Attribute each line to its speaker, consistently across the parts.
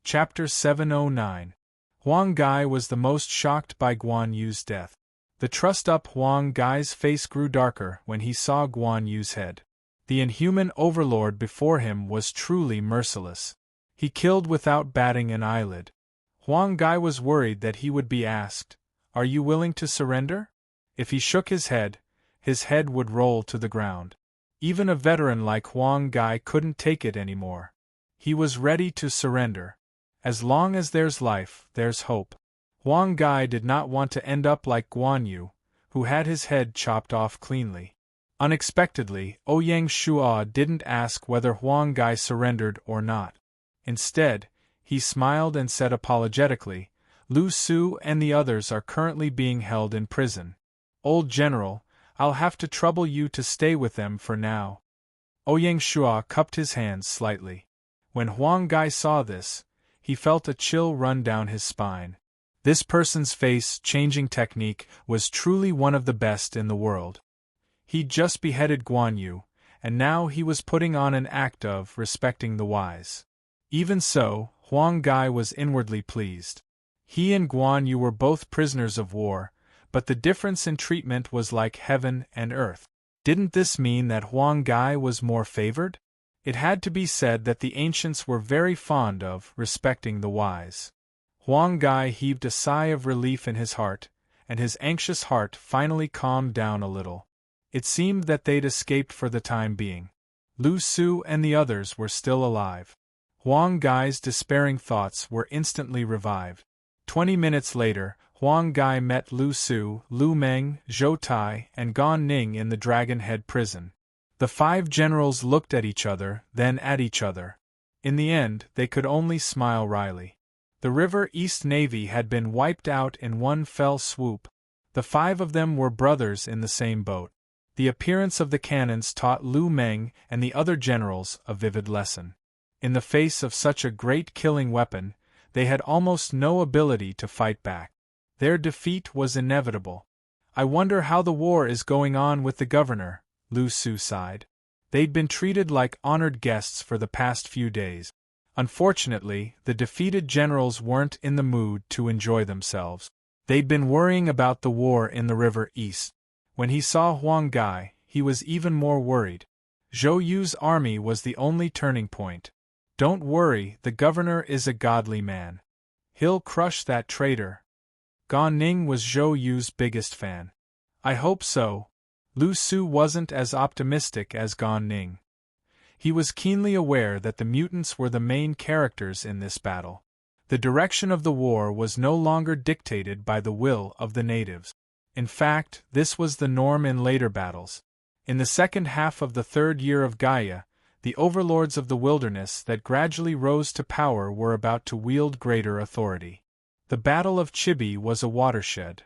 Speaker 1: Chapter 709. Huang Gai was the most shocked by Guan Yu's death. The trussed-up Huang Gai's face grew darker when he saw Guan Yu's head. The inhuman overlord before him was truly merciless. He killed without batting an eyelid. Huang Gai was worried that he would be asked, "Are you willing to surrender?" If he shook his head would roll to the ground. Even a veteran like Huang Gai couldn't take it anymore. He was ready to surrender. As long as there's life, there's hope. Huang Gai did not want to end up like Guan Yu, who had his head chopped off cleanly. Unexpectedly, Ouyang Shuo didn't ask whether Huang Gai surrendered or not. Instead, he smiled and said apologetically, "Lu Su and the others are currently being held in prison. Old General, I'll have to trouble you to stay with them for now." Ouyang Shuo cupped his hands slightly. When Huang Gai saw this, he felt a chill run down his spine. This person's face-changing technique was truly one of the best in the world. He'd just beheaded Guan Yu, and now he was putting on an act of respecting the wise. Even so, Huang Gai was inwardly pleased. He and Guan Yu were both prisoners of war, but the difference in treatment was like heaven and earth. Didn't this mean that Huang Gai was more favored? It had to be said that the ancients were very fond of respecting the wise. Huang Gai heaved a sigh of relief in his heart, and his anxious heart finally calmed down a little. It seemed that they'd escaped for the time being. Lu Su and the others were still alive. Huang Gai's despairing thoughts were instantly revived. 20 minutes later, Huang Gai met Lu Su, Lu Meng, Zhou Tai, and Gan Ning in the Dragon Head prison. The 5 generals looked at each other, then at each other. In the end, they could only smile wryly. The River East Navy had been wiped out in one fell swoop. The 5 of them were brothers in the same boat. The appearance of the cannons taught Lu Meng and the other generals a vivid lesson. In the face of such a great killing weapon, they had almost no ability to fight back. Their defeat was inevitable. "I wonder how the war is going on with the governor," Lu Su sighed. They'd been treated like honored guests for the past few days. Unfortunately, the defeated generals weren't in the mood to enjoy themselves. They'd been worrying about the war in the River East. When he saw Huang Gai, he was even more worried. Zhou Yu's army was the only turning point. "Don't worry, the governor is a godly man. He'll crush that traitor." Gan Ning was Zhou Yu's biggest fan. "I hope so." Lu Su wasn't as optimistic as Gan Ning. He was keenly aware that the mutants were the main characters in this battle. The direction of the war was no longer dictated by the will of the natives. In fact, this was the norm in later battles. In the second half of the 3rd year of Gaia, the overlords of the wilderness that gradually rose to power were about to wield greater authority. The Battle of Chibi was a watershed.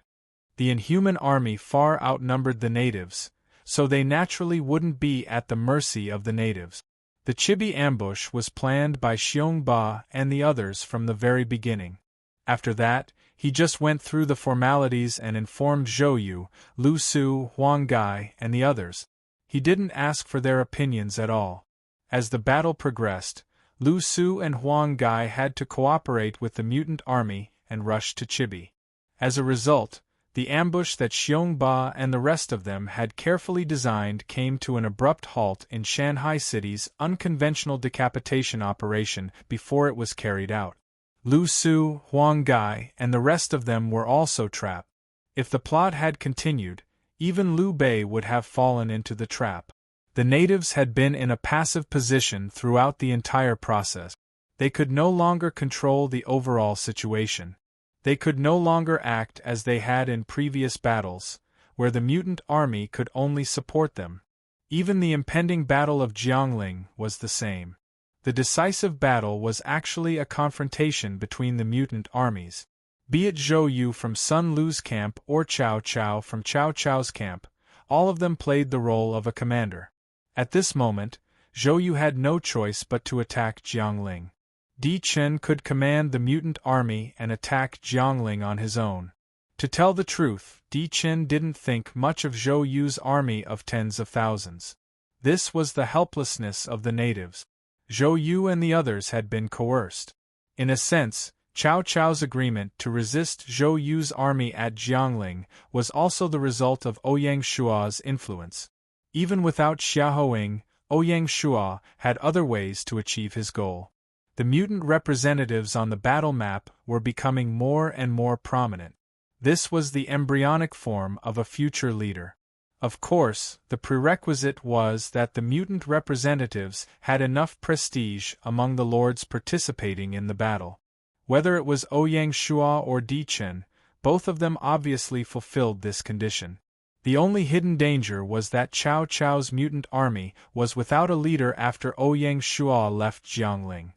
Speaker 1: The inhuman army far outnumbered the natives, so they naturally wouldn't be at the mercy of the natives. The Chibi ambush was planned by Xiong Ba and the others from the very beginning. After that, he just went through the formalities and informed Zhou Yu, Lu Su, Huang Gai, and the others. He didn't ask for their opinions at all. As the battle progressed, Lu Su and Huang Gai had to cooperate with the mutant army and rush to Chibi. As a result, the ambush that Xiong Ba and the rest of them had carefully designed came to an abrupt halt in Shanghai City's unconventional decapitation operation before it was carried out. Lu Su, Huang Gai, and the rest of them were also trapped. If the plot had continued, even Liu Bei would have fallen into the trap. The natives had been in a passive position throughout the entire process. They could no longer control the overall situation. They could no longer act as they had in previous battles, where the mutant army could only support them. Even the impending Battle of Jiangling was the same. The decisive battle was actually a confrontation between the mutant armies. Be it Zhou Yu from Sun Lu's camp or Cao Cao from Cao Cao's camp, all of them played the role of a commander. At this moment, Zhou Yu had no choice but to attack Jiangling. Di Chen could command the mutant army and attack Jiangling on his own. To tell the truth, Di Chen didn't think much of Zhou Yu's army of tens of thousands. This was the helplessness of the natives. Zhou Yu and the others had been coerced. In a sense, Cao Cao's agreement to resist Zhou Yu's army at Jiangling was also the result of Ouyang Shua's influence. Even without Xiaoheng, Ouyang Shua had other ways to achieve his goal. The mutant representatives on the battle map were becoming more and more prominent. This was the embryonic form of a future leader. Of course, the prerequisite was that the mutant representatives had enough prestige among the lords participating in the battle. Whether it was Ouyang Shua or Di Chen, both of them obviously fulfilled this condition. The only hidden danger was that Cao Cao's mutant army was without a leader after Ouyang Shua left Jiangling.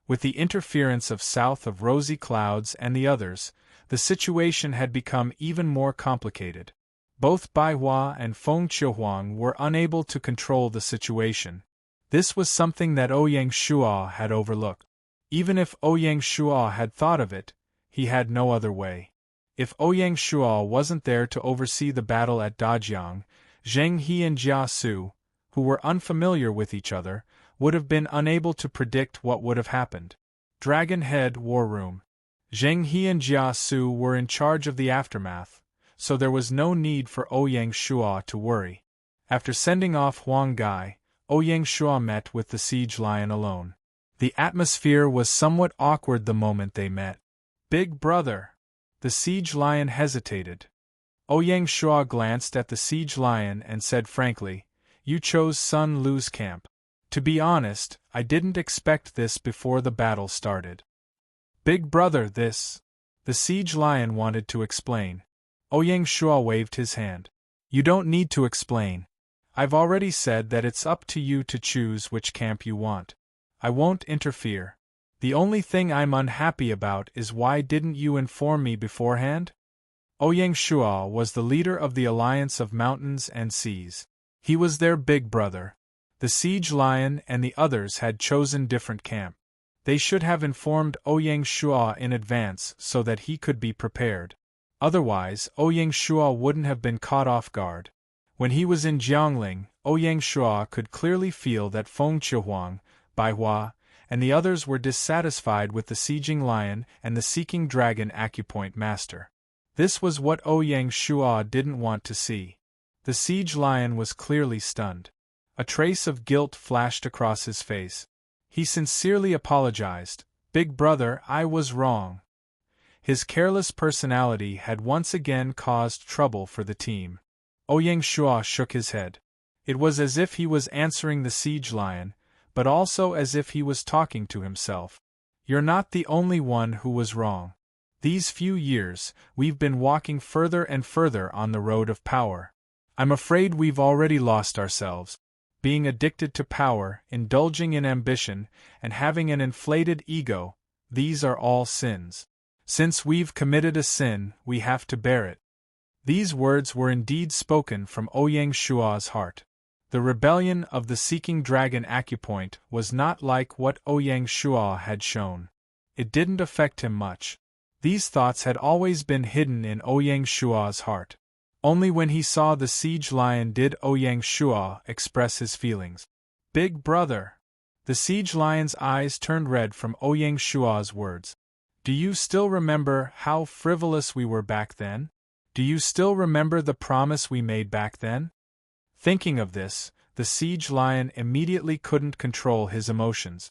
Speaker 1: With the interference of South of Rosy Clouds and the others, the situation had become even more complicated. Both Bai Hua and Feng Qiuhuang were unable to control the situation. This was something that Ouyang Shua had overlooked. Even if Ouyang Shua had thought of it, he had no other way. If Ouyang Shua wasn't there to oversee the battle at Dajiang, Zheng He and Jia Su, who were unfamiliar with each other, would have been unable to predict what would have happened. Dragon Head War Room. Zheng He and Jia Su were in charge of the aftermath, so there was no need for Ouyang Shua to worry. After sending off Huang Gai, Ouyang Shua met with the Siege Lion alone. The atmosphere was somewhat awkward the moment they met. Big brother. The Siege Lion hesitated. Ouyang Shua glanced at the Siege Lion and said frankly, "You chose Sun Lu's camp. To be honest, I didn't expect this before the battle started." Big brother, this. The Siege Lion wanted to explain. Ouyang Shua waved his hand. "You don't need to explain. I've already said that it's up to you to choose which camp you want. I won't interfere. The only thing I'm unhappy about is why didn't you inform me beforehand?" Ouyang Shua was the leader of the Alliance of Mountains and Seas. He was their big brother. The Siege Lion and the others had chosen different camp. They should have informed Ouyang Shua in advance so that he could be prepared. Otherwise, Ouyang Shua wouldn't have been caught off guard. When he was in Jiangling, Ouyang Shua could clearly feel that Feng Qiuhuang, Bai Hua, and the others were dissatisfied with the Sieging Lion and the Seeking Dragon Acupoint Master. This was what Ouyang Shua didn't want to see. The Siege Lion was clearly stunned. A trace of guilt flashed across his face. He sincerely apologized. "Big brother, I was wrong." His careless personality had once again caused trouble for the team. Ouyang Shua shook his head. It was as if he was answering the Siege Lion, but also as if he was talking to himself. "You're not the only one who was wrong. These few years, we've been walking further and further on the road of power. I'm afraid we've already lost ourselves. Being addicted to power, indulging in ambition, and having an inflated ego, these are all sins. Since we've committed a sin, we have to bear it." These words were indeed spoken from Ouyang Shua's heart. The rebellion of the Seeking Dragon Acupoint was not like what Ouyang Shua had shown. It didn't affect him much. These thoughts had always been hidden in Ouyang Shua's heart. Only when he saw the Siege Lion did Ouyang Shua express his feelings. "Big brother." The Siege Lion's eyes turned red from Ouyang Shua's words. "Do you still remember how frivolous we were back then? Do you still remember the promise we made back then?" Thinking of this, the Siege Lion immediately couldn't control his emotions.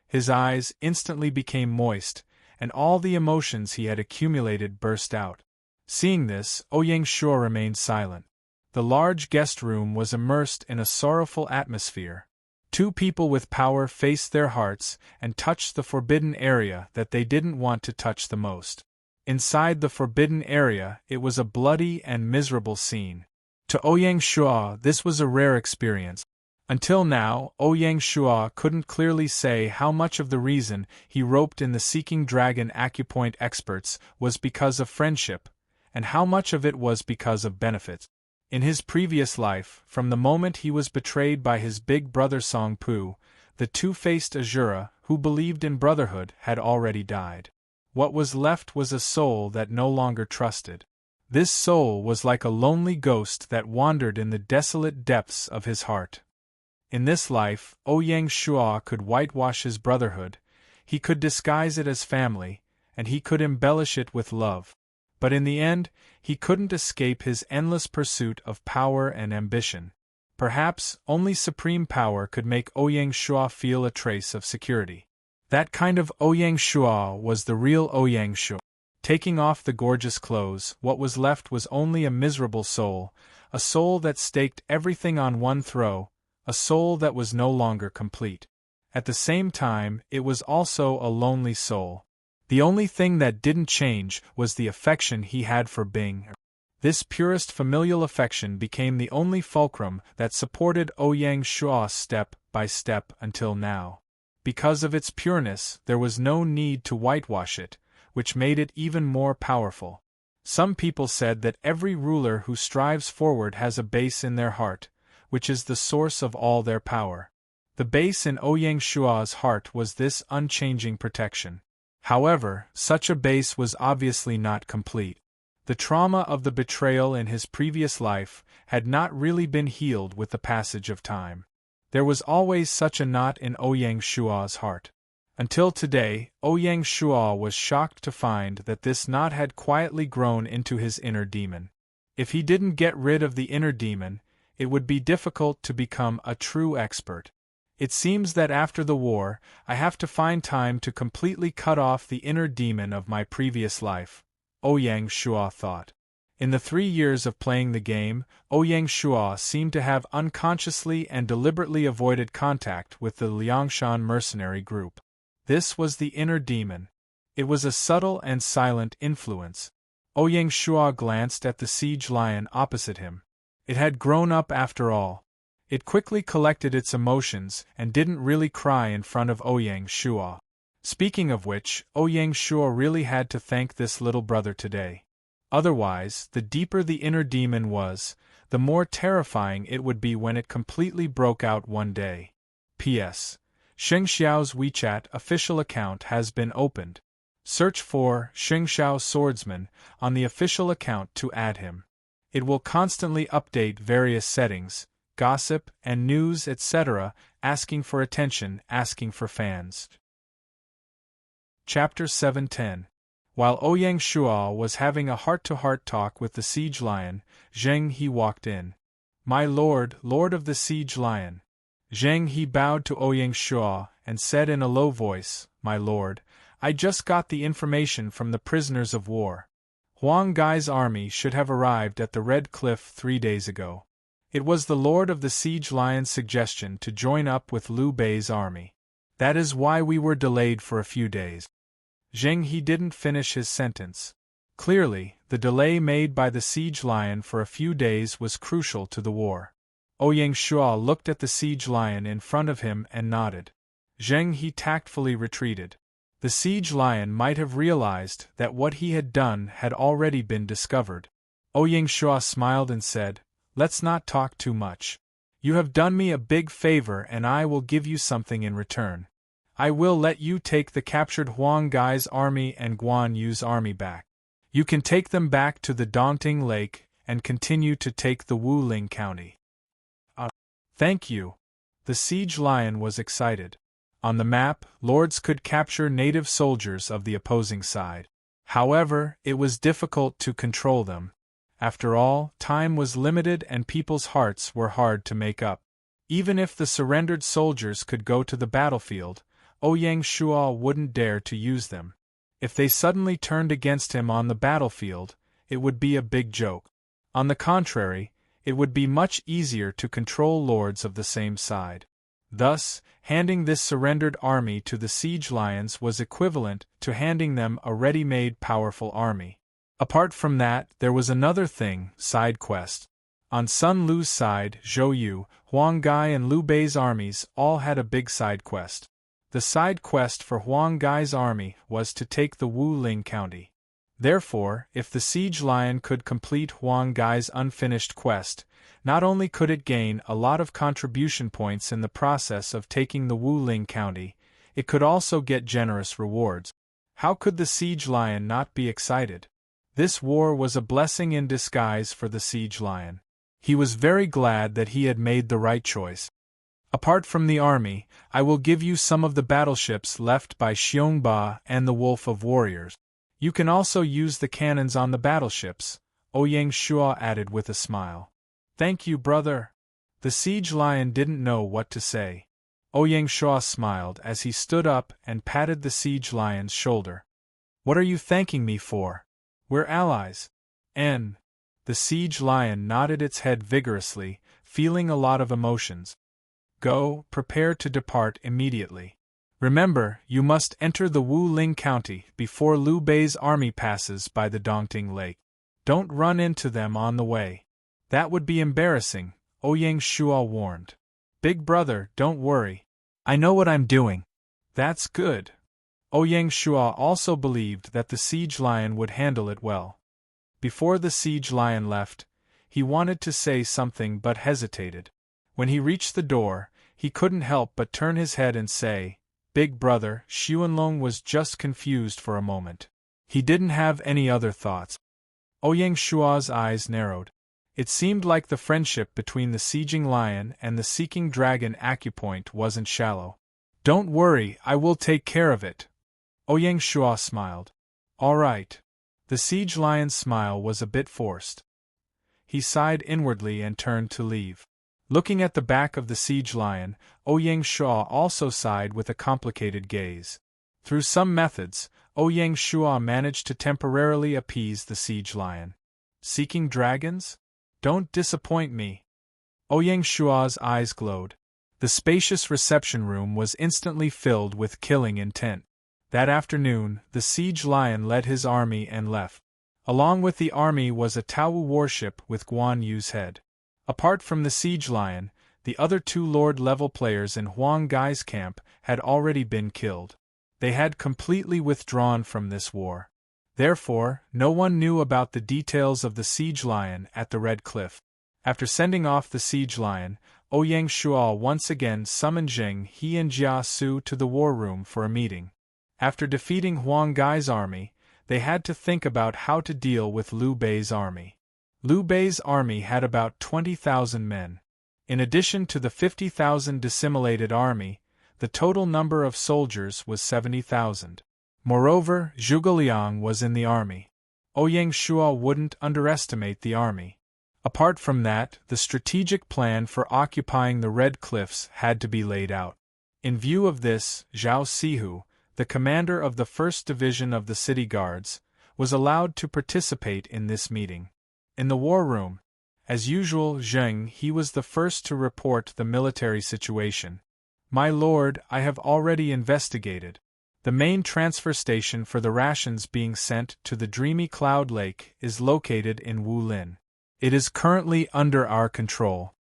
Speaker 1: His eyes instantly became moist, and all the emotions he had accumulated burst out. Seeing this, Ouyang Shua remained silent. The large guest room was immersed in a sorrowful atmosphere. Two people with power faced their hearts and touched the forbidden area that they didn't want to touch the most. Inside the forbidden area, it was a bloody and miserable scene. To Ouyang Shua, this was a rare experience. Until now, Ouyang Shua couldn't clearly say how much of the reason he roped in the Seeking Dragon Acupoint experts was because of friendship, and how much of it was because of benefits. In his previous life, from the moment he was betrayed by his big brother Song Pu, the two-faced Azura, who believed in brotherhood, had already died. What was left was a soul that no longer trusted. This soul was like a lonely ghost that wandered in the desolate depths of his heart. In this life, Ouyang Shua could whitewash his brotherhood. He could disguise it as family, and he could embellish it with love. But in the end, he couldn't escape his endless pursuit of power and ambition. Perhaps only supreme power could make Ouyang Shua feel a trace of security. That kind of Ouyang Shua was the real Ouyang Shua. Taking off the gorgeous clothes, what was left was only a miserable soul, a soul that staked everything on one throw, a soul that was no longer complete. At the same time, it was also a lonely soul. The only thing that didn't change was the affection he had for Bing. This purest familial affection became the only fulcrum that supported Ouyang Shua step by step until now. Because of its pureness, there was no need to whitewash it, which made it even more powerful. Some people said that every ruler who strives forward has a base in their heart, which is the source of all their power. The base in Ouyang Shua's heart was this unchanging protection. However, such a base was obviously not complete. The trauma of the betrayal in his previous life had not really been healed with the passage of time. There was always such a knot in Ouyang Shua's heart. Until today, Ouyang Shua was shocked to find that this knot had quietly grown into his inner demon. If he didn't get rid of the inner demon, it would be difficult to become a true expert. It seems that after the war, I have to find time to completely cut off the inner demon of my previous life, Ouyang Shua thought. In the 3 years of playing the game, Ouyang Shua seemed to have unconsciously and deliberately avoided contact with the Liangshan mercenary group. This was the inner demon. It was a subtle and silent influence. Ouyang Shua glanced at the siege lion opposite him. It had grown up after all. It quickly collected its emotions and didn't really cry in front of Ouyang Shua. Speaking of which, Ouyang Shua really had to thank this little brother today. Otherwise, the deeper the inner demon was, the more terrifying it would be when it completely broke out one day. P.S. Sheng Xiao's WeChat official account has been opened. Search for Sheng Xiao Swordsman on the official account to add him. It will constantly update various settings, gossip and news, etc., asking for attention, asking for fans. Chapter 710. While Ouyang Shua was having a heart-to-heart talk with the siege lion, Zheng He walked in. "My lord, lord of the siege lion." Zheng He bowed to Ouyang Shua and said in a low voice, "My lord, I just got the information from the prisoners of war. Huang Gai's army should have arrived at the Red Cliff 3 days ago. It was the lord of the siege lion's suggestion to join up with Liu Bei's army. That is why we were delayed for a few days." Zheng He didn't finish his sentence. Clearly, the delay made by the siege lion for a few days was crucial to the war. Ouyang Shua looked at the siege lion in front of him and nodded. Zheng He tactfully retreated. The siege lion might have realized that what he had done had already been discovered. Ouyang Shua smiled and said, "Let's not talk too much. You have done me a big favor and I will give you something in return. I will let you take the captured Huang Gai's army and Guan Yu's army back. You can take them back to the Dongting Lake and continue to take the Wuling County." Thank you. The siege lion was excited. On the map, lords could capture native soldiers of the opposing side. However, it was difficult to control them. After all, time was limited and people's hearts were hard to make up. Even if the surrendered soldiers could go to the battlefield, Ouyang Shua wouldn't dare to use them. If they suddenly turned against him on the battlefield, it would be a big joke. On the contrary, it would be much easier to control lords of the same side. Thus, handing this surrendered army to the siege lions was equivalent to handing them a ready-made powerful army. Apart from that, there was another thing, side quest. On Sun Lu's side, Zhou Yu, Huang Gai and Liu Bei's armies all had a big side quest. The side quest for Huang Gai's army was to take the Wuling County. Therefore, if the siege lion could complete Huang Gai's unfinished quest, not only could it gain a lot of contribution points in the process of taking the Wuling County, it could also get generous rewards. How could the siege lion not be excited? This war was a blessing in disguise for the siege lion. He was very glad that he had made the right choice. Apart from the army, I will give you some of the battleships left by Xiongba and the Wolf of Warriors. You can also use the cannons on the battleships, Ouyang Shua added with a smile. Thank you, brother. The siege lion didn't know what to say. Ouyang Shua smiled as he stood up and patted the siege lion's shoulder. What are you thanking me for? We're allies. The siege lion nodded its head vigorously, feeling a lot of emotions. Go, prepare to depart immediately. Remember, you must enter the Wuling County before Liu Bei's army passes by the Dongting Lake. Don't run into them on the way. That would be embarrassing, Ouyang Shua warned. Big brother, don't worry. I know what I'm doing. That's good. Ouyang Shua also believed that the siege lion would handle it well. Before the siege lion left, he wanted to say something but hesitated. When he reached the door, he couldn't help but turn his head and say, Big brother. Xuanlong was just confused for a moment. He didn't have any other thoughts. Ouyang Shua's eyes narrowed. It seemed like the friendship between the sieging lion and the seeking dragon acupoint wasn't shallow. Don't worry, I will take care of it. Ouyang Shua smiled. All right. The siege lion's smile was a bit forced. He sighed inwardly and turned to leave. Looking at the back of the siege lion, Ouyang Shua also sighed with a complicated gaze. Through some methods, Ouyang Shua managed to temporarily appease the siege lion. Seeking dragons? Don't disappoint me. Ouyang Shua's eyes glowed. The spacious reception room was instantly filled with killing intent. That afternoon, the siege lion led his army and left. Along with the army was a Tao warship with Guan Yu's head. Apart from the siege lion, the other two Lord-level players in Huang Gai's camp had already been killed. They had completely withdrawn from this war. Therefore, no one knew about the details of the siege lion at the Red Cliff. After sending off the siege lion, Ouyang Shua once again summoned Zheng He and Jia Su to the war room for a meeting. After defeating Huang Gai's army, they had to think about how to deal with Liu Bei's army. Liu Bei's army had about 20,000 men. In addition to the 50,000 dissimulated army, the total number of soldiers was 70,000. Moreover, Zhuge Liang was in the army. Ouyang Shua wouldn't underestimate the army. Apart from that, the strategic plan for occupying the Red Cliffs had to be laid out. In view of this, Zhao Sihu, the commander of the 1st Division of the City Guards, was allowed to participate in this meeting. In the war room, as usual, Zheng He was the first to report the military situation. My lord, I have already investigated. The main transfer station for the rations being sent to the Dreamy Cloud Lake is located in Wulin. It is currently under our control.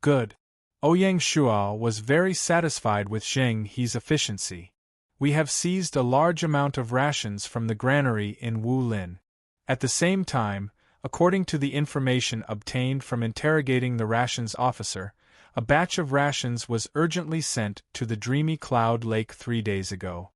Speaker 1: Good. Ouyang Shua was very satisfied with Zheng He's efficiency. We have seized a large amount of rations from the granary in Wulin. At the same time, according to the information obtained from interrogating the rations officer, a batch of rations was urgently sent to the Dreamy Cloud Lake 3 days ago.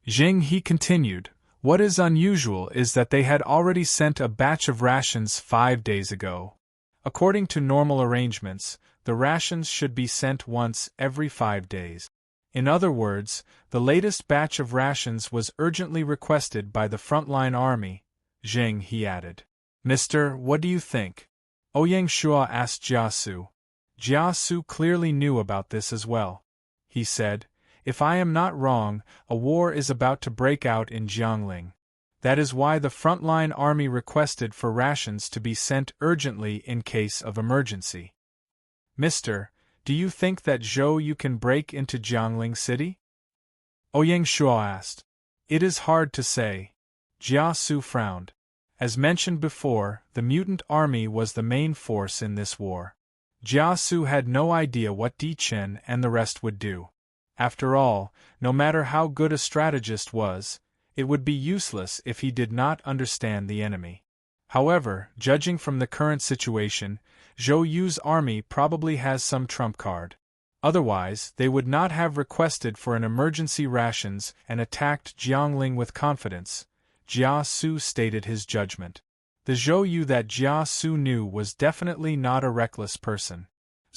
Speaker 1: Zheng He continued, what is unusual is that they had already sent a batch of rations 5 days ago. According to normal arrangements, the rations should be sent once every 5 days. In other words, the latest batch of rations was urgently requested by the frontline army, Zheng He added. Mister, what do you think? Ouyang Shua asked Jia Su. Jia Su clearly knew about this as well. He said, if I am not wrong, a war is about to break out in Jiangling. That is why the frontline army requested for rations to be sent urgently in case of emergency. Mister, do you think that Zhou Yu can break into Jiangling City? Ouyang Shua asked. It is hard to say. Jia Su frowned. As mentioned before, the mutant army was the main force in this war. Jia Su had no idea what Di Chen and the rest would do. After all, no matter how good a strategist was, it would be useless if he did not understand the enemy. However, judging from the current situation, Zhou Yu's army probably has some trump card. Otherwise, they would not have requested for an emergency rations and attacked Jiangling with confidence. Jia Su stated his judgment. The Zhou Yu that Jia Su knew was definitely not a reckless person.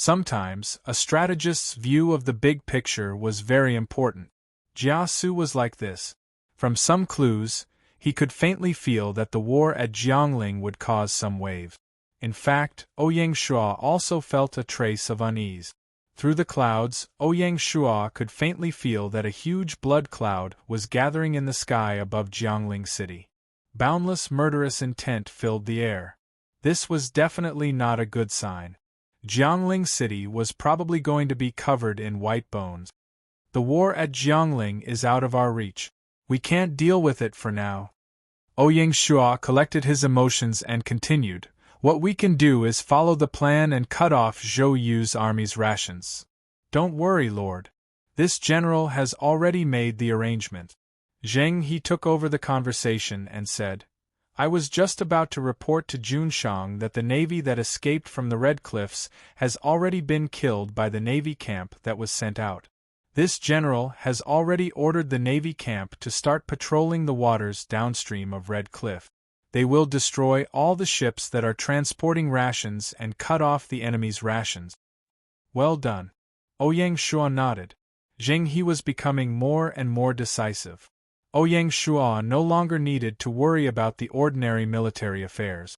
Speaker 1: Sometimes, a strategist's view of the big picture was very important. Jia Su was like this. From some clues, he could faintly feel that the war at Jiangling would cause some wave. In fact, Ouyang Shua also felt a trace of unease. Through the clouds, Ouyang Shua could faintly feel that a huge blood cloud was gathering in the sky above Jiangling City. Boundless murderous intent filled the air. This was definitely not a good sign. Jiangling City was probably going to be covered in white bones. The war at Jiangling is out of our reach. We can't deal with it for now. Ouyang Shua collected his emotions and continued, "What we can do is follow the plan and cut off Zhou Yu's army's rations. Don't worry, Lord. This general has already made the arrangement." Zheng He took over the conversation and said, "I was just about to report to Junshang that the navy that escaped from the Red Cliffs has already been killed by the navy camp that was sent out. This general has already ordered the navy camp to start patrolling the waters downstream of Red Cliff. They will destroy all the ships that are transporting rations and cut off the enemy's rations." "Well done." Ouyang Shua nodded. Zheng He was becoming more and more decisive. Ouyang Shua no longer needed to worry about the ordinary military affairs.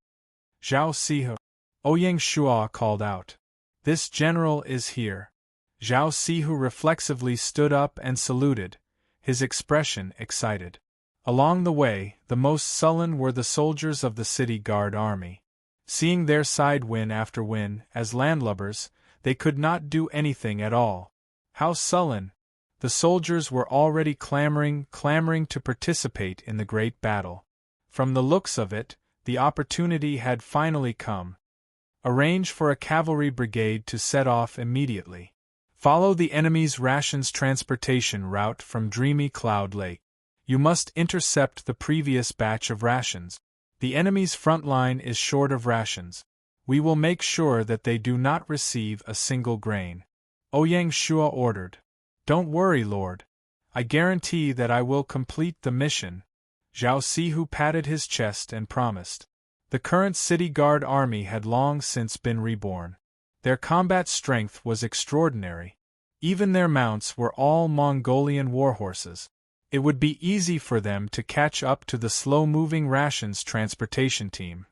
Speaker 1: "Zhao Sihu," Ouyang Shua called out. "This general is here." Zhao Sihu reflexively stood up and saluted, his expression excited. Along the way, the most sullen were the soldiers of the city guard army. Seeing their side win after win, as landlubbers, they could not do anything at all. How sullen! The soldiers were already clamoring to participate in the great battle. From the looks of it, the opportunity had finally come. Arrange for a cavalry brigade to set off immediately. Follow the enemy's rations transportation route from Dreamy Cloud Lake. You must intercept the previous batch of rations. The enemy's front line is short of rations. We will make sure that they do not receive a single grain." Ouyang Shua ordered. "Don't worry, Lord. I guarantee that I will complete the mission." Zhao Sihu patted his chest and promised. The current city guard army had long since been reborn. Their combat strength was extraordinary. Even their mounts were all Mongolian warhorses. It would be easy for them to catch up to the slow-moving rations transportation team.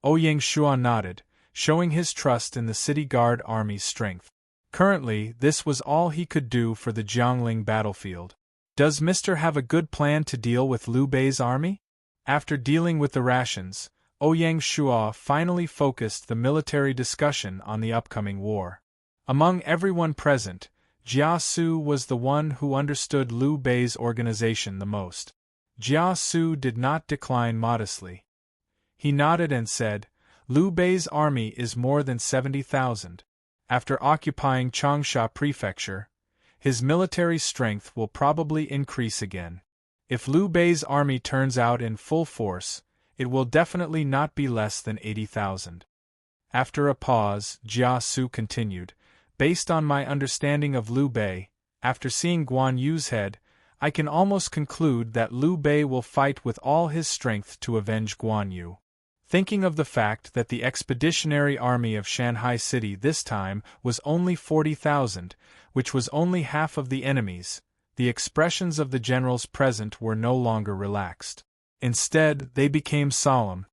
Speaker 1: Ouyang Shua nodded, showing his trust in the city guard army's strength. Currently, this was all he could do for the Jiangling battlefield. "Does Mr. have a good plan to deal with Liu Bei's army?" After dealing with the rations, Ouyang Shua finally focused the military discussion on the upcoming war. Among everyone present, Jia Su was the one who understood Liu Bei's organization the most. Jia Su did not decline modestly. He nodded and said, "Liu Bei's army is more than 70,000. After occupying Changsha Prefecture, his military strength will probably increase again. If Liu Bei's army turns out in full force, it will definitely not be less than 80,000. After a pause, Jia Su continued, "Based on my understanding of Liu Bei, after seeing Guan Yu's head, I can almost conclude that Liu Bei will fight with all his strength to avenge Guan Yu." Thinking of the fact that the expeditionary army of Shanghai City this time was only 40,000, which was only half of the enemy's, the expressions of the generals present were no longer relaxed. Instead, they became solemn.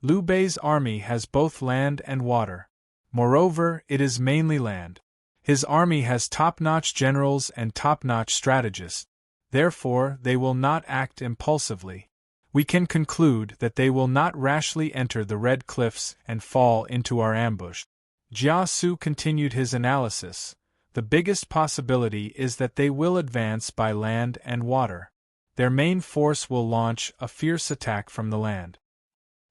Speaker 1: Liu Bei's army has both land and water. Moreover, it is mainly land. His army has top-notch generals and top-notch strategists. Therefore, they will not act impulsively. We can conclude that they will not rashly enter the Red Cliffs and fall into our ambush. Jia Su continued his analysis. The biggest possibility is that they will advance by land and water. Their main force will launch a fierce attack from the land.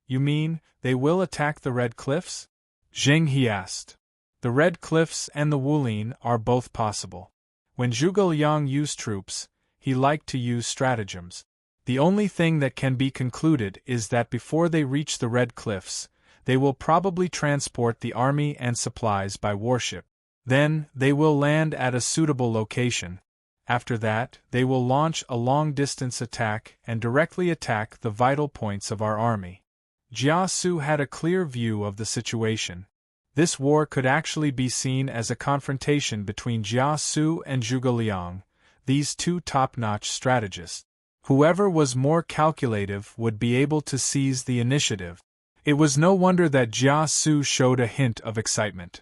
Speaker 1: "You mean, they will attack the Red Cliffs?" Zheng He asked. The Red Cliffs and the Wulin are both possible. When Zhuge Liang used troops, he liked to use stratagems. The only thing that can be concluded is that before they reach the Red Cliffs, they will probably transport the army and supplies by warship. Then, they will land at a suitable location. After that, they will launch a long-distance attack and directly attack the vital points of our army. Jia Su had a clear view of the situation. This war could actually be seen as a confrontation between Jia Su and Zhuge Liang, these two top-notch strategists. Whoever was more calculative would be able to seize the initiative. It was no wonder that Jia Su showed a hint of excitement.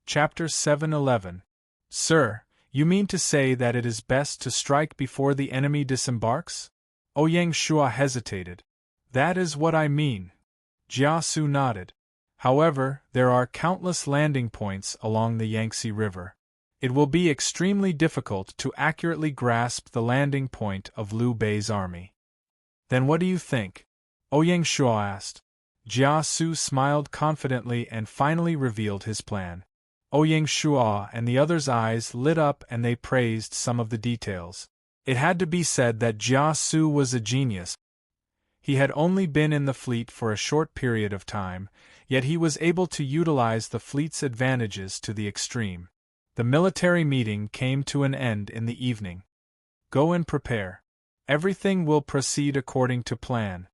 Speaker 1: Chapter 7:11. Sir, you mean to say that it is best to strike before the enemy disembarks? Ouyang Shua hesitated. That is what I mean. Jia Su nodded. However, there are countless landing points along the Yangtze River. It will be extremely difficult to accurately grasp the landing point of Liu Bei's army. Then what do you think? Ouyang Shua asked. Jia Su smiled confidently and finally revealed his plan. Ouyang Shua and the others' eyes lit up and they praised some of the details. It had to be said that Jia Su was a genius. He had only been in the fleet for a short period of time, yet he was able to utilize the fleet's advantages to the extreme. The military meeting came to an end in the evening. Go and prepare. Everything will proceed according to plan,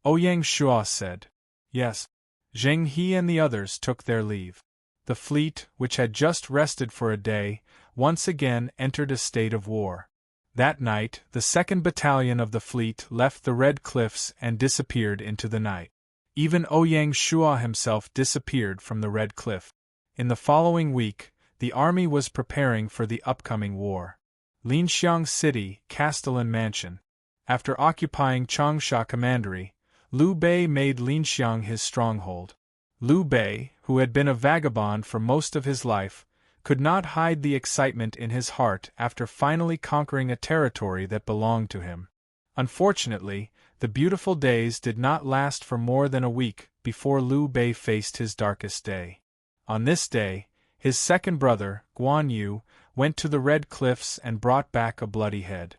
Speaker 1: Ouyang Shua said. Yes. Zheng He and the others took their leave. The fleet, which had just rested for a day, once again entered a state of war. That night, the 2nd Battalion of the fleet left the Red Cliffs and disappeared into the night. Even Ouyang Shua himself disappeared from the Red Cliff. In the following week, the army was preparing for the upcoming war. Linxiang City, Castellan Mansion. After occupying Changsha Commandery, Liu Bei made Linxiang his stronghold. Liu Bei, who had been a vagabond for most of his life, could not hide the excitement in his heart after finally conquering a territory that belonged to him. Unfortunately, the beautiful days did not last for more than a week before Liu Bei faced his darkest day. On this day, his second brother, Guan Yu, went to the Red Cliffs and brought back a bloody head.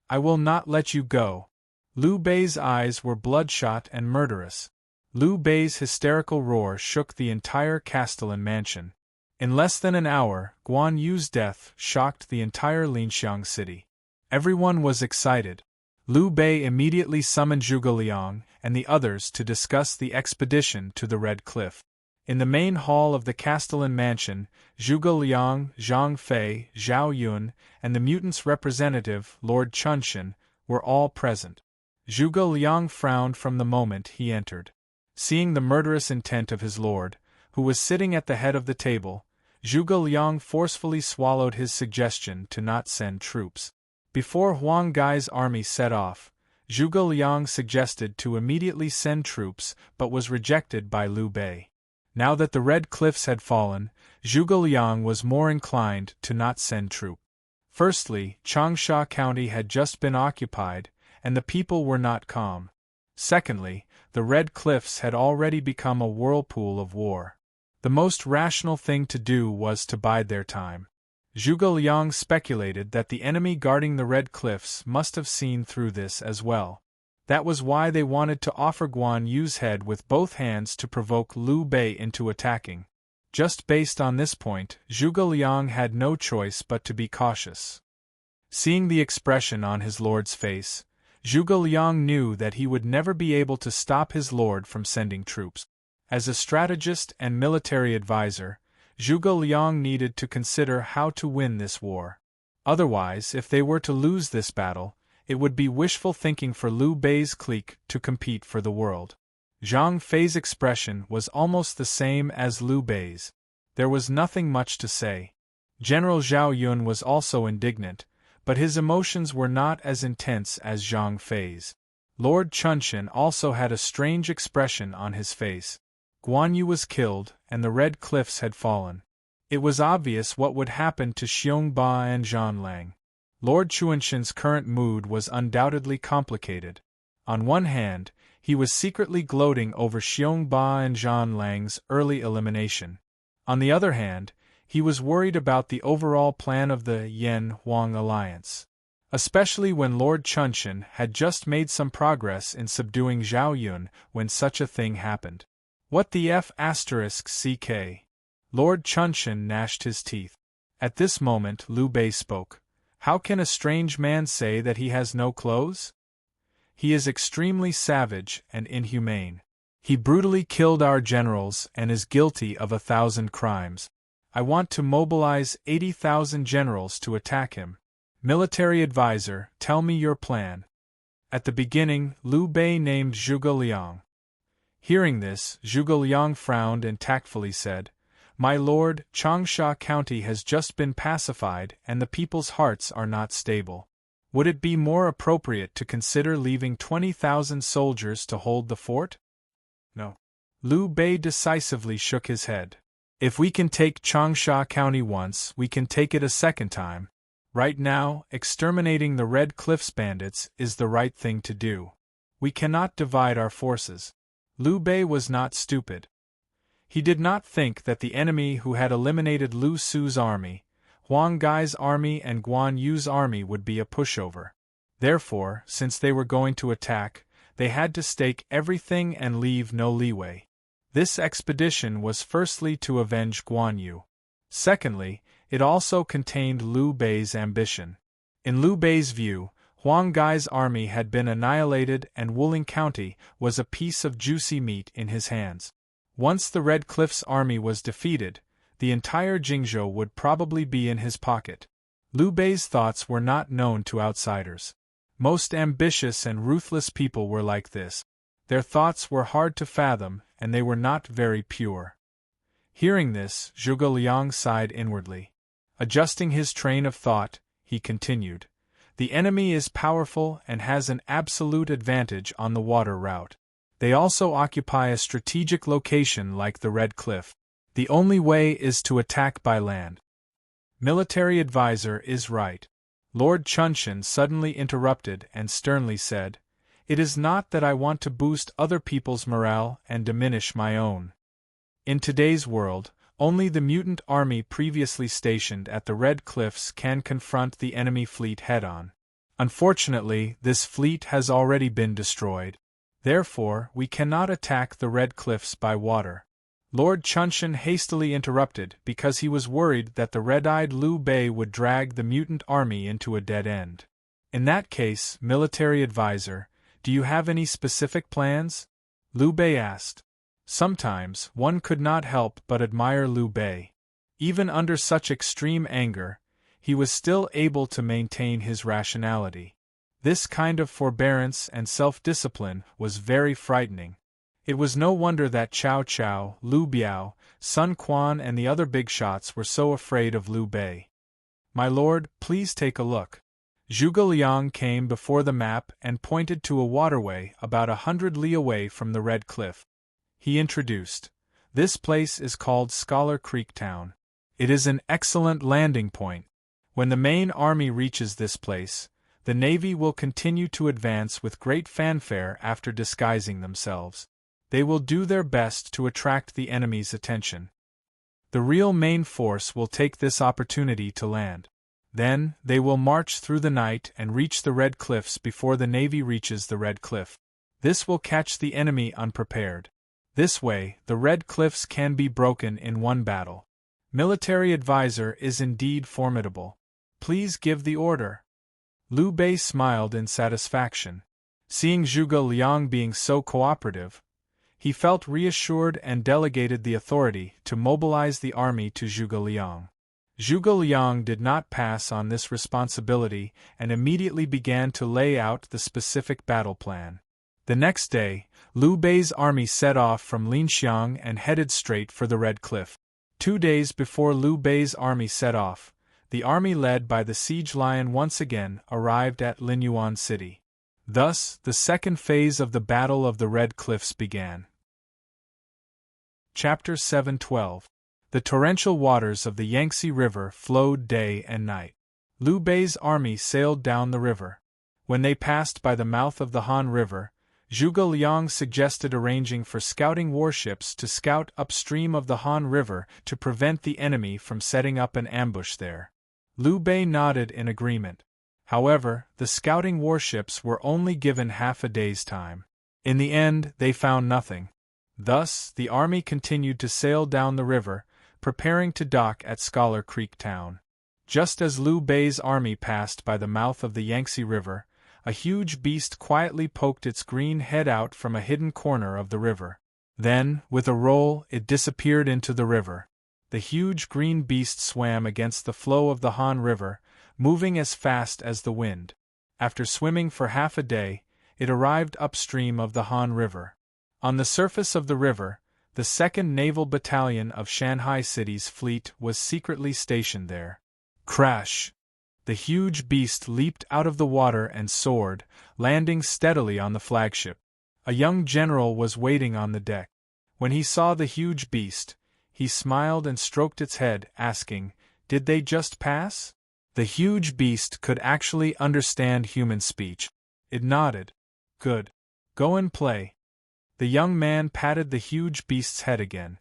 Speaker 1: I will not let you go. Liu Bei's eyes were bloodshot and murderous. Liu Bei's hysterical roar shook the entire Castellan mansion. In less than an hour, Guan Yu's death shocked the entire Linxiang city. Everyone was excited. Liu Bei immediately summoned Zhuge Liang and the others to discuss the expedition to the Red Cliff. In the main hall of the Castellan mansion, Zhuge Liang, Zhang Fei, Zhao Yun, and the mutants' representative, Lord Chunshin, were all present. Zhuge Liang frowned from the moment he entered. Seeing the murderous intent of his lord, who was sitting at the head of the table, Zhuge Liang forcefully swallowed his suggestion to not send troops. Before Huang Gai's army set off, Zhuge Liang suggested to immediately send troops but was rejected by Liu Bei. Now that the Red Cliffs had fallen, Zhuge Liang was more inclined to not send troops. Firstly, Changsha County had just been occupied, and the people were not calm. Secondly, the Red Cliffs had already become a whirlpool of war. The most rational thing to do was to bide their time. Zhuge Liang speculated that the enemy guarding the Red Cliffs must have seen through this as well. That was why they wanted to offer Guan Yu's head with both hands to provoke Liu Bei into attacking. Just based on this point, Zhuge Liang had no choice but to be cautious. Seeing the expression on his lord's face, Zhuge Liang knew that he would never be able to stop his lord from sending troops. As a strategist and military advisor, Zhuge Liang needed to consider how to win this war. Otherwise, if they were to lose this battle, it would be wishful thinking for Liu Bei's clique to compete for the world. Zhang Fei's expression was almost the same as Liu Bei's. There was nothing much to say. General Zhao Yun was also indignant, but his emotions were not as intense as Zhang Fei's. Lord Chunshin also had a strange expression on his face. Guan Yu was killed, and the Red Cliffs had fallen. It was obvious what would happen to Xiong Ba and Zhan Lang. Lord Chuanshin's current mood was undoubtedly complicated. On one hand, he was secretly gloating over Xiong Ba and Zhan Lang's early elimination. On the other hand, he was worried about the overall plan of the Yan-Huang alliance. Especially when Lord Chunshin had just made some progress in subduing Zhao Yun when such a thing happened. What the F***ck? Lord Chunshin gnashed his teeth. At this moment Liu Bei spoke. How can a strange man say that he has no clothes? He is extremely savage and inhumane. He brutally killed our generals and is guilty of 1,000 crimes. I want to mobilize 80,000 generals to attack him. Military advisor, tell me your plan. At the beginning, Liu Bei named Zhuge Liang. Hearing this, Zhuge Liang frowned and tactfully said, My lord, Changsha County has just been pacified and the people's hearts are not stable. Would it be more appropriate to consider leaving 20,000 soldiers to hold the fort? No. Liu Bei decisively shook his head. If we can take Changsha County once, we can take it a second time. Right now, exterminating the Red Cliffs bandits is the right thing to do. We cannot divide our forces. Liu Bei was not stupid. He did not think that the enemy who had eliminated Lu Su's army, Huang Gai's army and Guan Yu's army would be a pushover. Therefore, since they were going to attack, they had to stake everything and leave no leeway. This expedition was firstly to avenge Guan Yu. Secondly, it also contained Liu Bei's ambition. In Liu Bei's view, Huang Gai's army had been annihilated and Wuling County was a piece of juicy meat in his hands. Once the Red Cliffs army was defeated, the entire Jingzhou would probably be in his pocket. Liu Bei's thoughts were not known to outsiders. Most ambitious and ruthless people were like this. Their thoughts were hard to fathom, and they were not very pure. Hearing this, Zhuge Liang sighed inwardly. Adjusting his train of thought, he continued, The enemy is powerful and has an absolute advantage on the water route. They also occupy a strategic location like the Red Cliff. The only way is to attack by land. Military advisor is right. Lord Chunshin suddenly interrupted and sternly said, It is not that I want to boost other people's morale and diminish my own. In today's world, only the mutant army previously stationed at the Red Cliffs can confront the enemy fleet head-on. Unfortunately, this fleet has already been destroyed. Therefore, we cannot attack the Red Cliffs by water. Lord Chunshin hastily interrupted because he was worried that the red-eyed Liu Bei would drag the mutant army into a dead end. In that case, military advisor, do you have any specific plans? Liu Bei asked. Sometimes, one could not help but admire Liu Bei. Even under such extreme anger, he was still able to maintain his rationality. This kind of forbearance and self-discipline was very frightening. It was no wonder that Cao Cao, Liu Biao, Sun Quan and the other big shots were so afraid of Liu Bei. My lord, please take a look. Zhuge Liang came before the map and pointed to a waterway about 100 li away from the Red Cliff. He introduced, This place is called Scholar Creek Town. It is an excellent landing point. When the main army reaches this place, the navy will continue to advance with great fanfare after disguising themselves. They will do their best to attract the enemy's attention. The real main force will take this opportunity to land. Then, they will march through the night and reach the Red Cliffs before the navy reaches the Red Cliff. This will catch the enemy unprepared. This way, the Red Cliffs can be broken in one battle. Military advisor is indeed formidable. Please give the order. Liu Bei smiled in satisfaction. Seeing Zhuge Liang being so cooperative, he felt reassured and delegated the authority to mobilize the army to Zhuge Liang. Zhuge Liang did not pass on this responsibility and immediately began to lay out the specific battle plan. The next day, Liu Bei's army set off from Linxiang and headed straight for the Red Cliff. 2 days before Liu Bei's army set off, the army led by the siege lion once again arrived at Linyuan City. Thus, the second phase of the Battle of the Red Cliffs began. Chapter 7:12. The torrential waters of the Yangtze River flowed day and night. Liu Bei's army sailed down the river. When they passed by the mouth of the Han River, Zhuge Liang suggested arranging for scouting warships to scout upstream of the Han River to prevent the enemy from setting up an ambush there. Liu Bei nodded in agreement. However, the scouting warships were only given half a day's time. In the end, they found nothing. Thus, the army continued to sail down the river, preparing to dock at Scholar Creek Town. Just as Liu Bei's army passed by the mouth of the Yangtze River, a huge beast quietly poked its green head out from a hidden corner of the river. Then, with a roll, it disappeared into the river. The huge green beast swam against the flow of the Han River, moving as fast as the wind. After swimming for half a day, it arrived upstream of the Han River. On the surface of the river, the 2nd Naval Battalion of Shanghai City's fleet was secretly stationed there. Crash! The huge beast leaped out of the water and soared, landing steadily on the flagship. A young general was waiting on the deck. When he saw the huge beast, he smiled and stroked its head, asking, "Did they just pass?" The huge beast could actually understand human speech. It nodded. "Good. Go and play." The young man patted the huge beast's head again.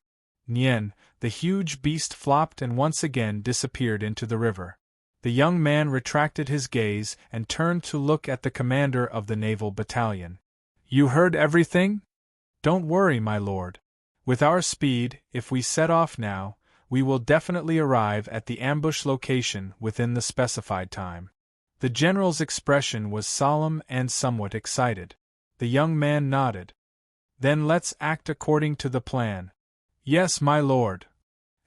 Speaker 1: Nien, the huge beast flopped and once again disappeared into the river. The young man retracted his gaze and turned to look at the commander of the naval battalion. "You heard everything? Don't worry, my lord. With our speed, if we set off now, we will definitely arrive at the ambush location within the specified time." The general's expression was solemn and somewhat excited. The young man nodded. "Then let's act according to the plan." "Yes, my lord."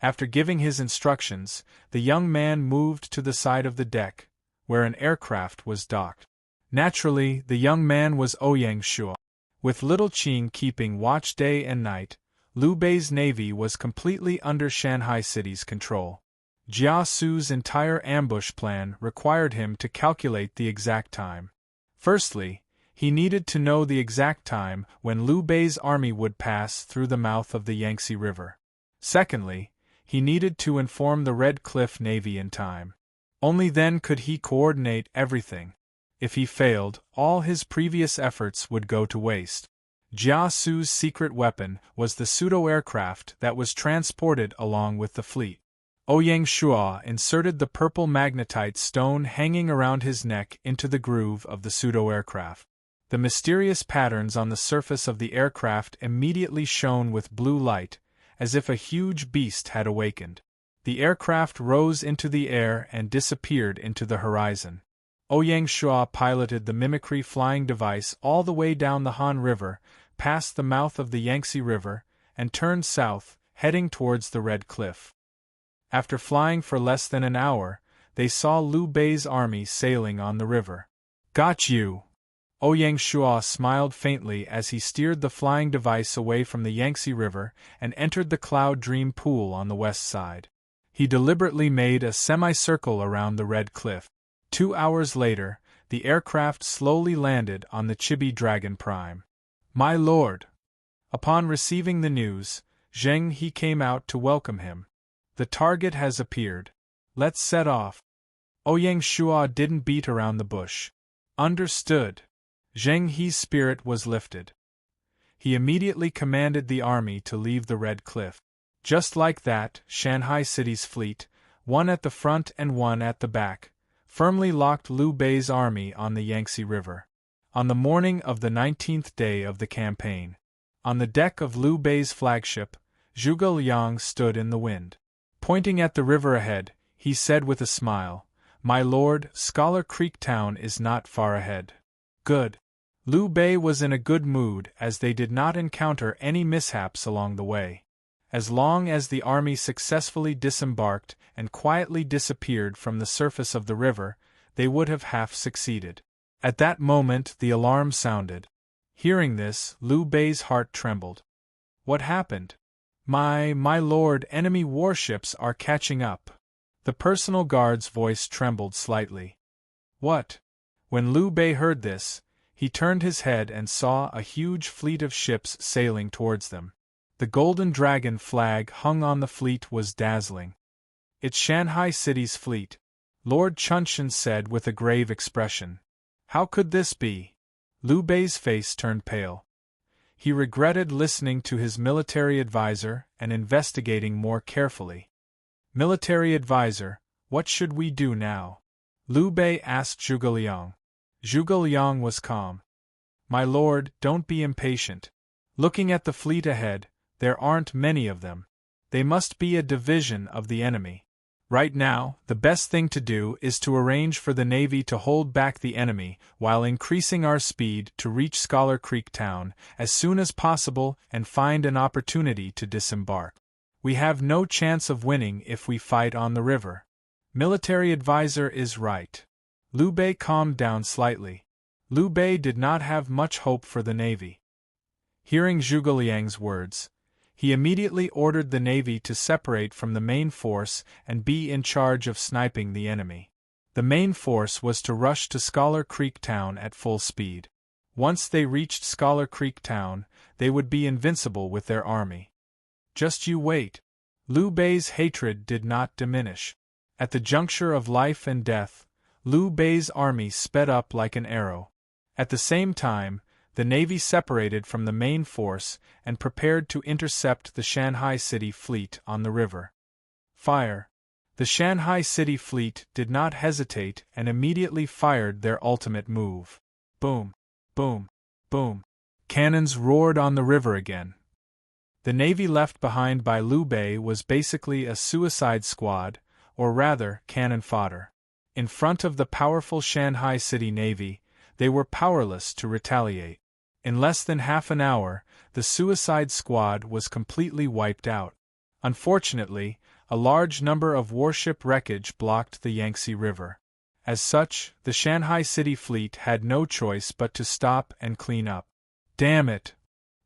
Speaker 1: After giving his instructions, the young man moved to the side of the deck, where an aircraft was docked. Naturally, the young man was Ouyang Shuo. With Little Qing keeping watch day and night, Liu Bei's navy was completely under Shanghai City's control. Jia Su's entire ambush plan required him to calculate the exact time. Firstly, he needed to know the exact time when Liu Bei's army would pass through the mouth of the Yangtze River. Secondly, he needed to inform the Red Cliff Navy in time. Only then could he coordinate everything. If he failed, all his previous efforts would go to waste. Jia Su's secret weapon was the pseudo-aircraft that was transported along with the fleet. Ouyang Shuo inserted the purple magnetite stone hanging around his neck into the groove of the pseudo-aircraft. The mysterious patterns on the surface of the aircraft immediately shone with blue light, as if a huge beast had awakened. The aircraft rose into the air and disappeared into the horizon. Ouyang Shuo piloted the mimicry flying device all the way down the Han River, past the mouth of the Yangtze River, and turned south, heading towards the Red Cliff. After flying for less than an hour, they saw Liu Bei's army sailing on the river. "Got you!" Ouyang Shuo smiled faintly as he steered the flying device away from the Yangtze River and entered the Cloud Dream Pool on the west side. He deliberately made a semicircle around the Red Cliff. 2 hours later, the aircraft slowly landed on the Chibi Dragon Prime. "My lord!" Upon receiving the news, Zheng He came out to welcome him. "The target has appeared. Let's set off." Ouyang Shuo didn't beat around the bush. "Understood." Zheng He's spirit was lifted. He immediately commanded the army to leave the Red Cliff. Just like that, Shanghai City's fleet, one at the front and one at the back, firmly locked Liu Bei's army on the Yangtze River. On the morning of the 19th day of the campaign, on the deck of Liu Bei's flagship, Zhuge Liang stood in the wind. Pointing at the river ahead, he said with a smile, "My lord, Scholar Creek Town is not far ahead." "Good." Liu Bei was in a good mood as they did not encounter any mishaps along the way. As long as the army successfully disembarked and quietly disappeared from the surface of the river, they would have half succeeded. At that moment the alarm sounded. Hearing this, Liu Bei's heart trembled. What happened? My lord, enemy warships are catching up." The personal guard's voice trembled slightly. "What?" When Liu Bei heard this, he turned his head and saw a huge fleet of ships sailing towards them. The Golden Dragon flag hung on the fleet was dazzling. "It's Shanghai City's fleet," Lord Chunshan said with a grave expression. "How could this be?" Liu Bei's face turned pale. He regretted listening to his military advisor and investigating more carefully. "Military advisor, what should we do now?" Liu Bei asked Zhuge Liang. Zhuge Liang was calm. "My lord, don't be impatient. Looking at the fleet ahead, there aren't many of them. They must be a division of the enemy. Right now, the best thing to do is to arrange for the Navy to hold back the enemy while increasing our speed to reach Scholar Creek Town as soon as possible and find an opportunity to disembark. We have no chance of winning if we fight on the river. Military advisor is right. Liu Bei calmed down slightly. Liu Bei did not have much hope for the Navy. Hearing Zhuge Liang's words, he immediately ordered the Navy to separate from the main force and be in charge of sniping the enemy. The main force was to rush to Scholar Creek Town at full speed. Once they reached Scholar Creek Town, they would be invincible with their army. Just you wait. Liu Bei's hatred did not diminish. At the juncture of life and death, Liu Bei's army sped up like an arrow. At the same time, the Navy separated from the main force and prepared to intercept the Shanghai City Fleet on the river. Fire! The Shanghai City Fleet did not hesitate and immediately fired their ultimate move. Boom! Boom! Boom! Cannons roared on the river again. The Navy left behind by Liu Bei was basically a suicide squad, or rather, cannon fodder. In front of the powerful Shanghai City Navy, they were powerless to retaliate. In less than half an hour, the suicide squad was completely wiped out. Unfortunately, a large number of warship wreckage blocked the Yangtze River. As such, the Shanghai City Fleet had no choice but to stop and clean up. Damn it!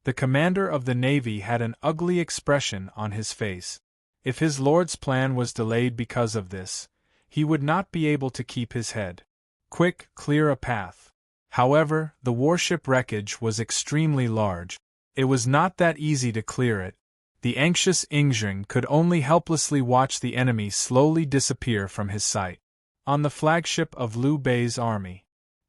Speaker 1: The commander of the Navy had an ugly expression on his face. If his lord's plan was delayed because of this, he would not be able to keep his head. Quick, clear a path. However, the warship wreckage was extremely large. It was not that easy to clear it. The anxious Yingzheng could only helplessly watch the enemy slowly disappear from his sight. On the flagship of Liu Bei's army.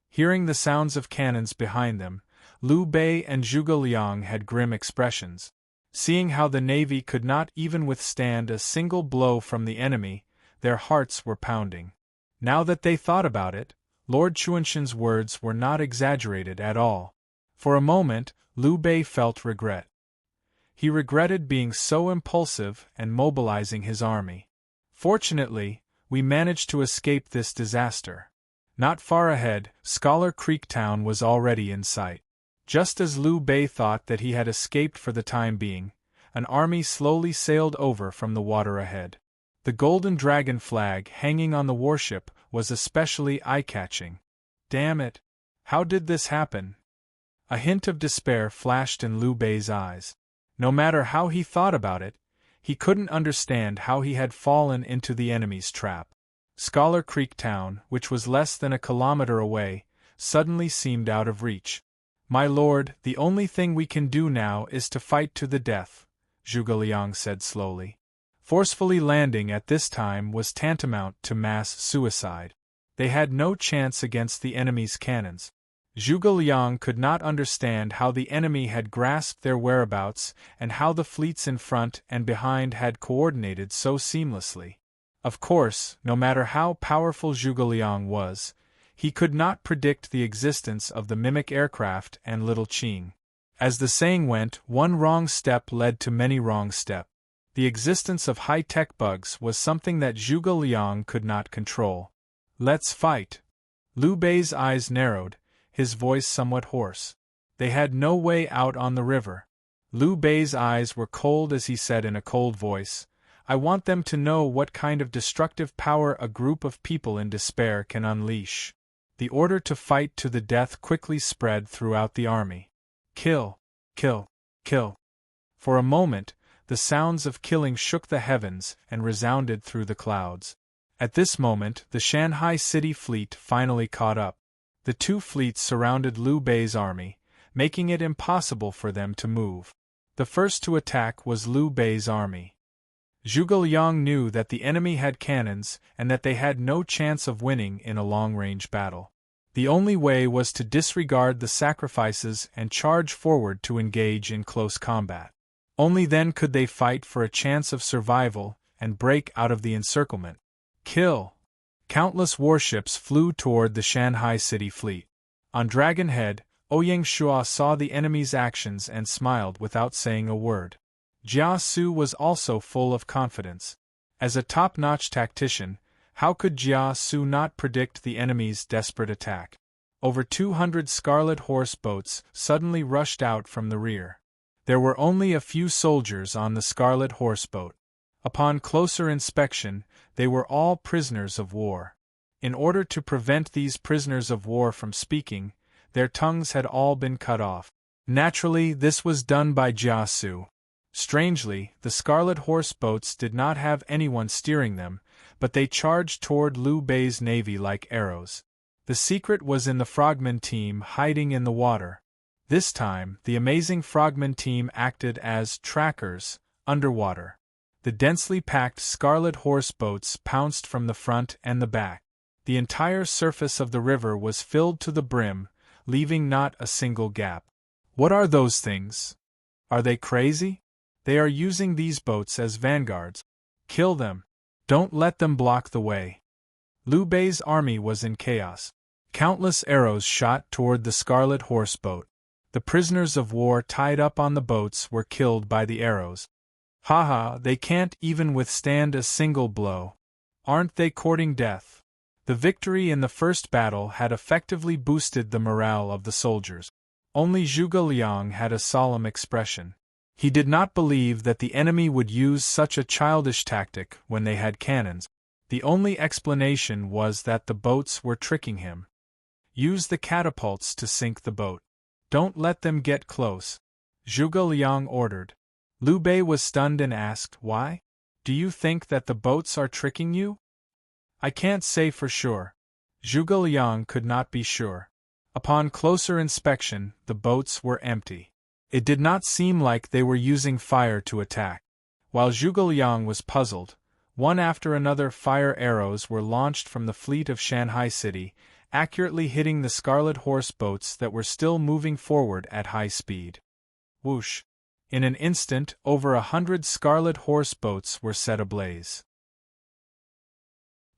Speaker 1: Hearing the sounds of cannons behind them, Liu Bei and Zhuge Liang had grim expressions. Seeing how the Navy could not even withstand a single blow from the enemy, their hearts were pounding. Now that they thought about it, Lord Chuanshan's words were not exaggerated at all. For a moment, Liu Bei felt regret. He regretted being so impulsive and mobilizing his army. Fortunately, we managed to escape this disaster. Not far ahead, Scholar Creek Town was already in sight. Just as Liu Bei thought that he had escaped for the time being, an army slowly sailed over from the water ahead. The golden dragon flag hanging on the warship was especially eye-catching. Damn it! How did this happen? A hint of despair flashed in Liu Bei's eyes. No matter how he thought about it, he couldn't understand how he had fallen into the enemy's trap. Scholar Creek Town, which was less than a kilometer away, suddenly seemed out of reach. "My lord, the only thing we can do now is to fight to the death," Zhuge Liang said slowly. Forcefully landing at this time was tantamount to mass suicide. They had no chance against the enemy's cannons. Zhuge Liang could not understand how the enemy had grasped their whereabouts and how the fleets in front and behind had coordinated so seamlessly. Of course, no matter how powerful Zhuge Liang was, he could not predict the existence of the mimic aircraft and Little Qing. As the saying went, one wrong step led to many wrong steps. The existence of high-tech bugs was something that Zhuge Liang could not control. "Let's fight." Liu Bei's eyes narrowed, his voice somewhat hoarse. They had no way out on the river. Liu Bei's eyes were cold as he said in a cold voice, "I want them to know what kind of destructive power a group of people in despair can unleash." The order to fight to the death quickly spread throughout the army. Kill! Kill! Kill! For a moment, the sounds of killing shook the heavens and resounded through the clouds. At this moment, the Shanghai City Fleet finally caught up. The two fleets surrounded Liu Bei's army, making it impossible for them to move. The first to attack was Liu Bei's army. Zhuge Liang knew that the enemy had cannons and that they had no chance of winning in a long-range battle. The only way was to disregard the sacrifices and charge forward to engage in close combat. Only then could they fight for a chance of survival and break out of the encirclement. Kill! Countless warships flew toward the Shanghai City Fleet. On Dragon Head, Ouyang Shua saw the enemy's actions and smiled without saying a word. Jia Su was also full of confidence. As a top-notch tactician, how could Jia Su not predict the enemy's desperate attack? Over 200 Scarlet Horse boats suddenly rushed out from the rear. There were only a few soldiers on the Scarlet Horse boat. Upon closer inspection, they were all prisoners of war. In order to prevent these prisoners of war from speaking, their tongues had all been cut off. Naturally, this was done by Jia Su. Strangely, the Scarlet Horse boats did not have anyone steering them, but they charged toward Liu Bei's navy like arrows. The secret was in the Frogman team hiding in the water. This time, the amazing Frogman team acted as trackers, underwater. The densely packed Scarlet Horse boats pounced from the front and the back. The entire surface of the river was filled to the brim, leaving not a single gap. What are those things? Are they crazy? They are using these boats as vanguards. Kill them. Don't let them block the way. Liu Bei's army was in chaos. Countless arrows shot toward the Scarlet Horse boat. The prisoners of war tied up on the boats were killed by the arrows. Haha, they can't even withstand a single blow. Aren't they courting death? The victory in the first battle had effectively boosted the morale of the soldiers. Only Zhuge Liang had a solemn expression. He did not believe that the enemy would use such a childish tactic when they had cannons. The only explanation was that the boats were tricking him. Use the catapults to sink the boat. Don't let them get close, Zhuge Liang ordered. Liu Bei was stunned and asked, why? Do you think that the boats are tricking you? I can't say for sure. Zhuge Liang could not be sure. Upon closer inspection, the boats were empty. It did not seem like they were using fire to attack. While Zhuge Liang was puzzled, one after another fire arrows were launched from the fleet of Shanghai City, accurately hitting the Scarlet Horse boats that were still moving forward at high speed. Whoosh! In an instant, over 100 Scarlet Horse boats were set ablaze.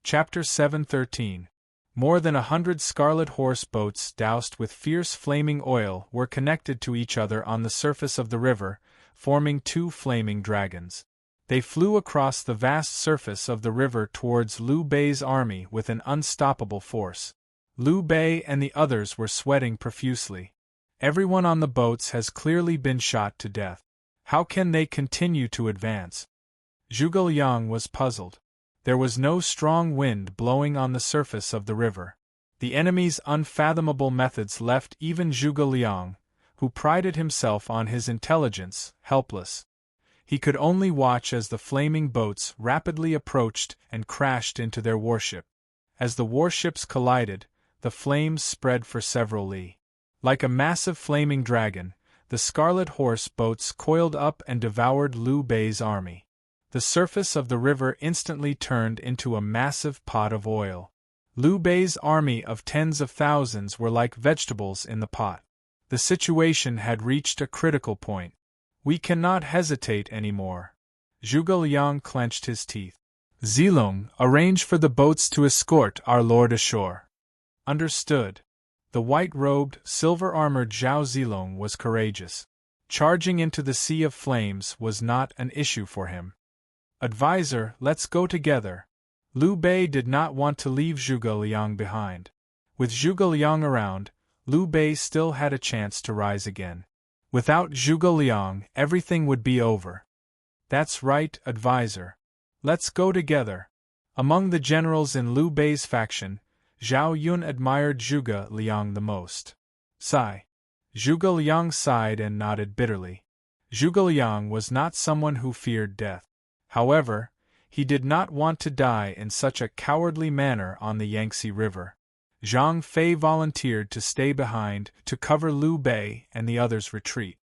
Speaker 1: Chapter 7:13. More than 100 Scarlet Horse boats doused with fierce flaming oil were connected to each other on the surface of the river, forming two flaming dragons. They flew across the vast surface of the river towards Liu Bei's army with an unstoppable force. Liu Bei and the others were sweating profusely. Everyone on the boats has clearly been shot to death. How can they continue to advance? Zhuge Liang was puzzled. There was no strong wind blowing on the surface of the river. The enemy's unfathomable methods left even Zhuge Liang, who prided himself on his intelligence, helpless. He could only watch as the flaming boats rapidly approached and crashed into their warship. As the warships collided, the flames spread for several li. Like a massive flaming dragon, the Scarlet Horse boats coiled up and devoured Liu Bei's army. The surface of the river instantly turned into a massive pot of oil. Liu Bei's army of tens of thousands were like vegetables in the pot. The situation had reached a critical point. We cannot hesitate anymore. Zhuge Liang clenched his teeth. Zilong, arrange for the boats to escort our lord ashore. Understood. The white-robed, silver-armored Zhao Zilong was courageous. Charging into the sea of flames was not an issue for him. Advisor, let's go together. Liu Bei did not want to leave Zhuge Liang behind. With Zhuge Liang around, Liu Bei still had a chance to rise again. Without Zhuge Liang, everything would be over. That's right, advisor. Let's go together. Among the generals in Liu Bei's faction, Zhao Yun admired Zhuge Liang the most. Sigh. Zhuge Liang sighed and nodded bitterly. Zhuge Liang was not someone who feared death. However, he did not want to die in such a cowardly manner on the Yangtze River. Zhang Fei volunteered to stay behind to cover Liu Bei and the others' retreat.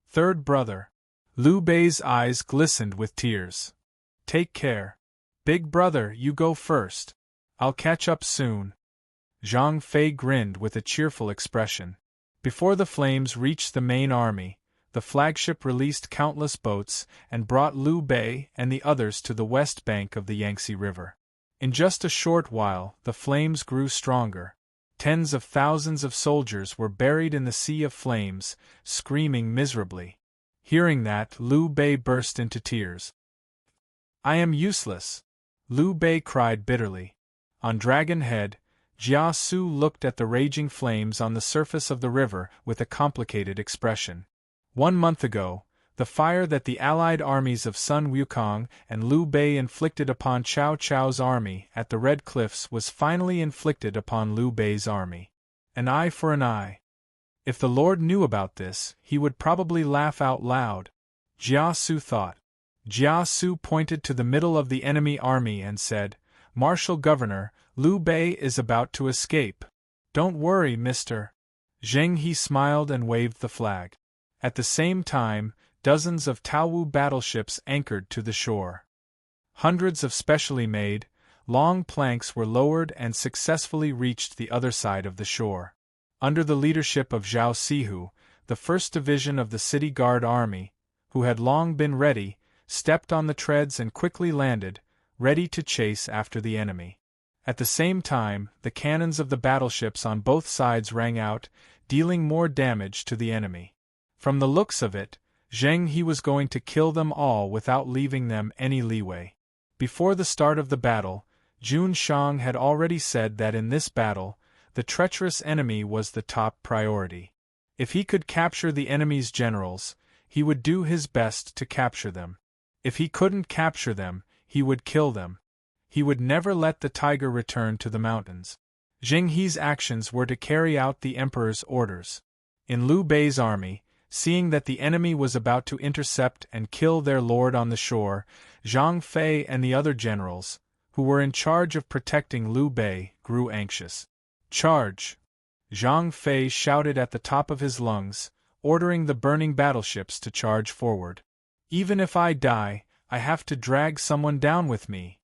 Speaker 1: Third brother. Liu Bei's eyes glistened with tears. Take care. Big brother, you go first. I'll catch up soon. Zhang Fei grinned with a cheerful expression. Before the flames reached the main army, the flagship released countless boats and brought Liu Bei and the others to the west bank of the Yangtze River. In just a short while, the flames grew stronger. Tens of thousands of soldiers were buried in the sea of flames, screaming miserably. Hearing that, Liu Bei burst into tears. I am useless, Liu Bei cried bitterly. On Dragon Head, Jia Su looked at the raging flames on the surface of the river with a complicated expression. 1 month ago, the fire that the allied armies of Sun Wukong and Liu Bei inflicted upon Cao Cao's army at the Red Cliffs was finally inflicted upon Liu Bei's army. An eye for an eye. If the Lord knew about this, he would probably laugh out loud, Jia Su thought. Jia Su pointed to the middle of the enemy army and said, Martial Governor, Liu Bei is about to escape. Don't worry, Mr. Zheng He smiled and waved the flag. At the same time, dozens of Taowu battleships anchored to the shore. Hundreds of specially made, long planks were lowered and successfully reached the other side of the shore. Under the leadership of Zhao Sihu, the 1st Division of the City Guard Army, who had long been ready, stepped on the treads and quickly landed, ready to chase after the enemy. At the same time, the cannons of the battleships on both sides rang out, dealing more damage to the enemy. From the looks of it, Zheng He was going to kill them all without leaving them any leeway. Before the start of the battle, Jun Shang had already said that in this battle, the treacherous enemy was the top priority. If he could capture the enemy's generals, he would do his best to capture them. If he couldn't capture them, he would kill them. He would never let the tiger return to the mountains. Zheng He's actions were to carry out the emperor's orders. In Liu Bei's army, seeing that the enemy was about to intercept and kill their lord on the shore, Zhang Fei and the other generals, who were in charge of protecting Liu Bei, grew anxious. Charge! Zhang Fei shouted at the top of his lungs, ordering the burning battleships to charge forward. Even if I die, I have to drag someone down with me.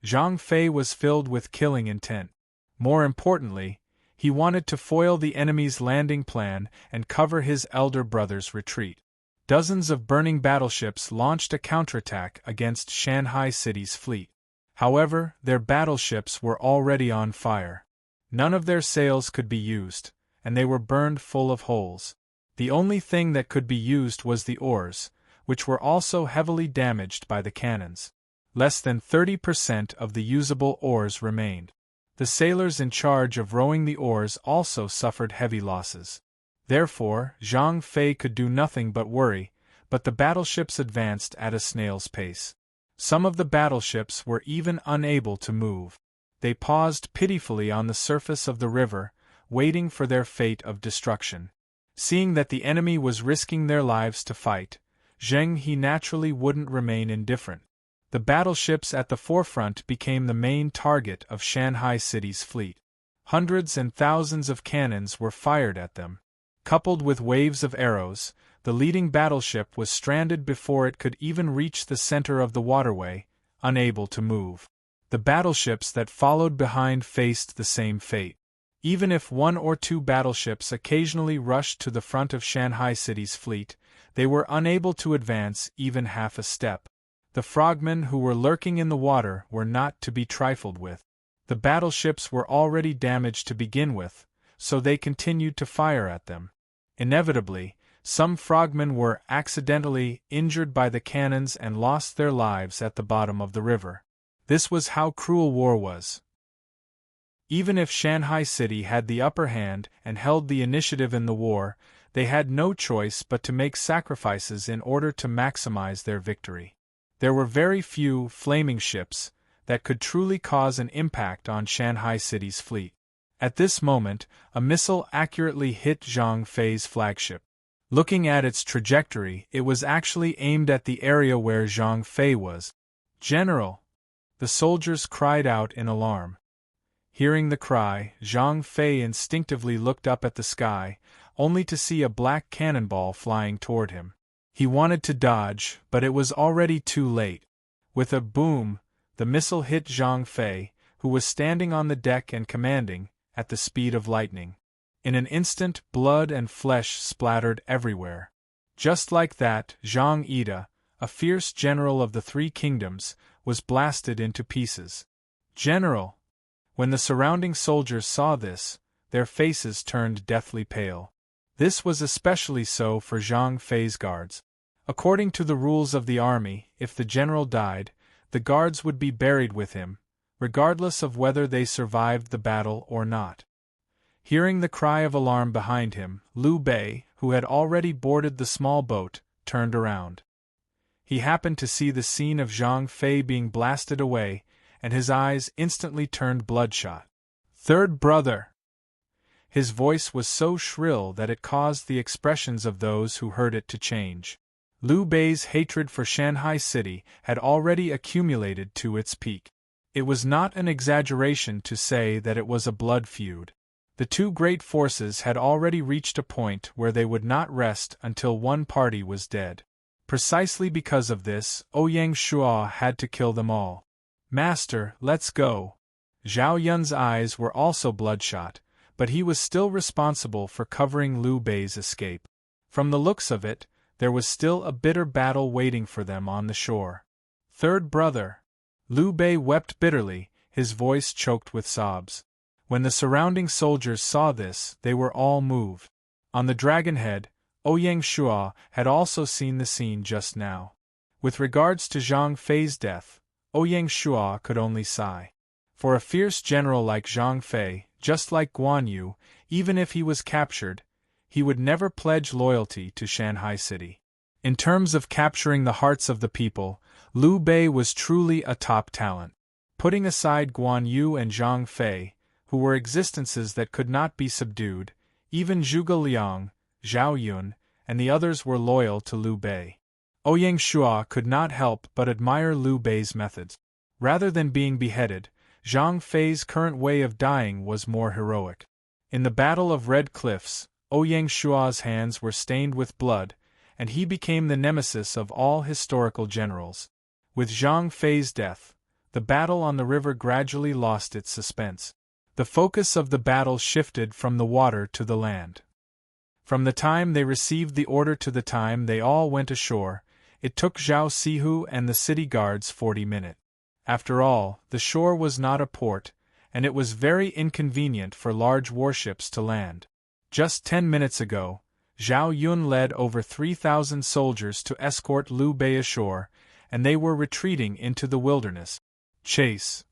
Speaker 1: Zhang Fei was filled with killing intent. More importantly, he wanted to foil the enemy's landing plan and cover his elder brother's retreat. Dozens of burning battleships launched a counterattack against Shanghai City's fleet. However, their battleships were already on fire. None of their sails could be used, and they were burned full of holes. The only thing that could be used was the oars, which were also heavily damaged by the cannons. Less than 30% of the usable oars remained. The sailors in charge of rowing the oars also suffered heavy losses. Therefore, Zhang Fei could do nothing but worry, but the battleships advanced at a snail's pace. Some of the battleships were even unable to move. They paused pitifully on the surface of the river, waiting for their fate of destruction. Seeing that the enemy was risking their lives to fight, Zheng He naturally wouldn't remain indifferent. The battleships at the forefront became the main target of Shanghai City's fleet. Hundreds and thousands of cannons were fired at them. Coupled with waves of arrows, the leading battleship was stranded before it could even reach the center of the waterway, unable to move. The battleships that followed behind faced the same fate. Even if 1 or 2 battleships occasionally rushed to the front of Shanghai City's fleet, they were unable to advance even half a step. The frogmen who were lurking in the water were not to be trifled with. The battleships were already damaged to begin with, so they continued to fire at them. Inevitably, some frogmen were accidentally injured by the cannons and lost their lives at the bottom of the river. This was how cruel war was. Even if Shanghai City had the upper hand and held the initiative in the war, they had no choice but to make sacrifices in order to maximize their victory. There were very few flaming ships that could truly cause an impact on Shanghai City's fleet. At this moment, a missile accurately hit Zhang Fei's flagship. Looking at its trajectory, it was actually aimed at the area where Zhang Fei was. "General!" the soldiers cried out in alarm. Hearing the cry, Zhang Fei instinctively looked up at the sky, only to see a black cannonball flying toward him. He wanted to dodge, but it was already too late. With a boom, the missile hit Zhang Fei, who was standing on the deck and commanding, at the speed of lightning. In an instant, blood and flesh splattered everywhere. Just like that, Zhang Ida, a fierce general of the 3 kingdoms, was blasted into pieces. "General!" When the surrounding soldiers saw this, their faces turned deathly pale. This was especially so for Zhang Fei's guards. According to the rules of the army, if the general died, the guards would be buried with him, regardless of whether they survived the battle or not. Hearing the cry of alarm behind him, Liu Bei, who had already boarded the small boat, turned around. He happened to see the scene of Zhang Fei being blasted away, and his eyes instantly turned bloodshot. "Third brother!" His voice was so shrill that it caused the expressions of those who heard it to change. Liu Bei's hatred for Shanghai City had already accumulated to its peak. It was not an exaggeration to say that it was a blood feud. The two great forces had already reached a point where they would not rest until one party was dead. Precisely because of this, Ouyang Shuo had to kill them all. "Master, let's go." Zhao Yun's eyes were also bloodshot, but he was still responsible for covering Liu Bei's escape. From the looks of it, there was still a bitter battle waiting for them on the shore. "Third brother!" Liu Bei wept bitterly, his voice choked with sobs. When the surrounding soldiers saw this, they were all moved. On the dragonhead, Ouyang Shuo had also seen the scene just now. With regards to Zhang Fei's death, Ouyang Shuo could only sigh. For a fierce general like Zhang Fei, just like Guan Yu, even if he was captured, he would never pledge loyalty to Shanghai City. In terms of capturing the hearts of the people, Liu Bei was truly a top talent. Putting aside Guan Yu and Zhang Fei, who were existences that could not be subdued, even Zhuge Liang, Zhao Yun, and the others were loyal to Liu Bei. Ouyang Shuo could not help but admire Liu Bei's methods. Rather than being beheaded, Zhang Fei's current way of dying was more heroic. In the Battle of Red Cliffs, Ouyang Shuo's hands were stained with blood, and he became the nemesis of all historical generals. With Zhang Fei's death, the battle on the river gradually lost its suspense. The focus of the battle shifted from the water to the land. From the time they received the order to the time they all went ashore, it took Zhao Sihu and the city guards 40 minutes. After all, the shore was not a port, and it was very inconvenient for large warships to land. Just 10 minutes ago, Zhao Yun led over 3,000 soldiers to escort Liu Bei ashore, and they were retreating into the wilderness. Chase!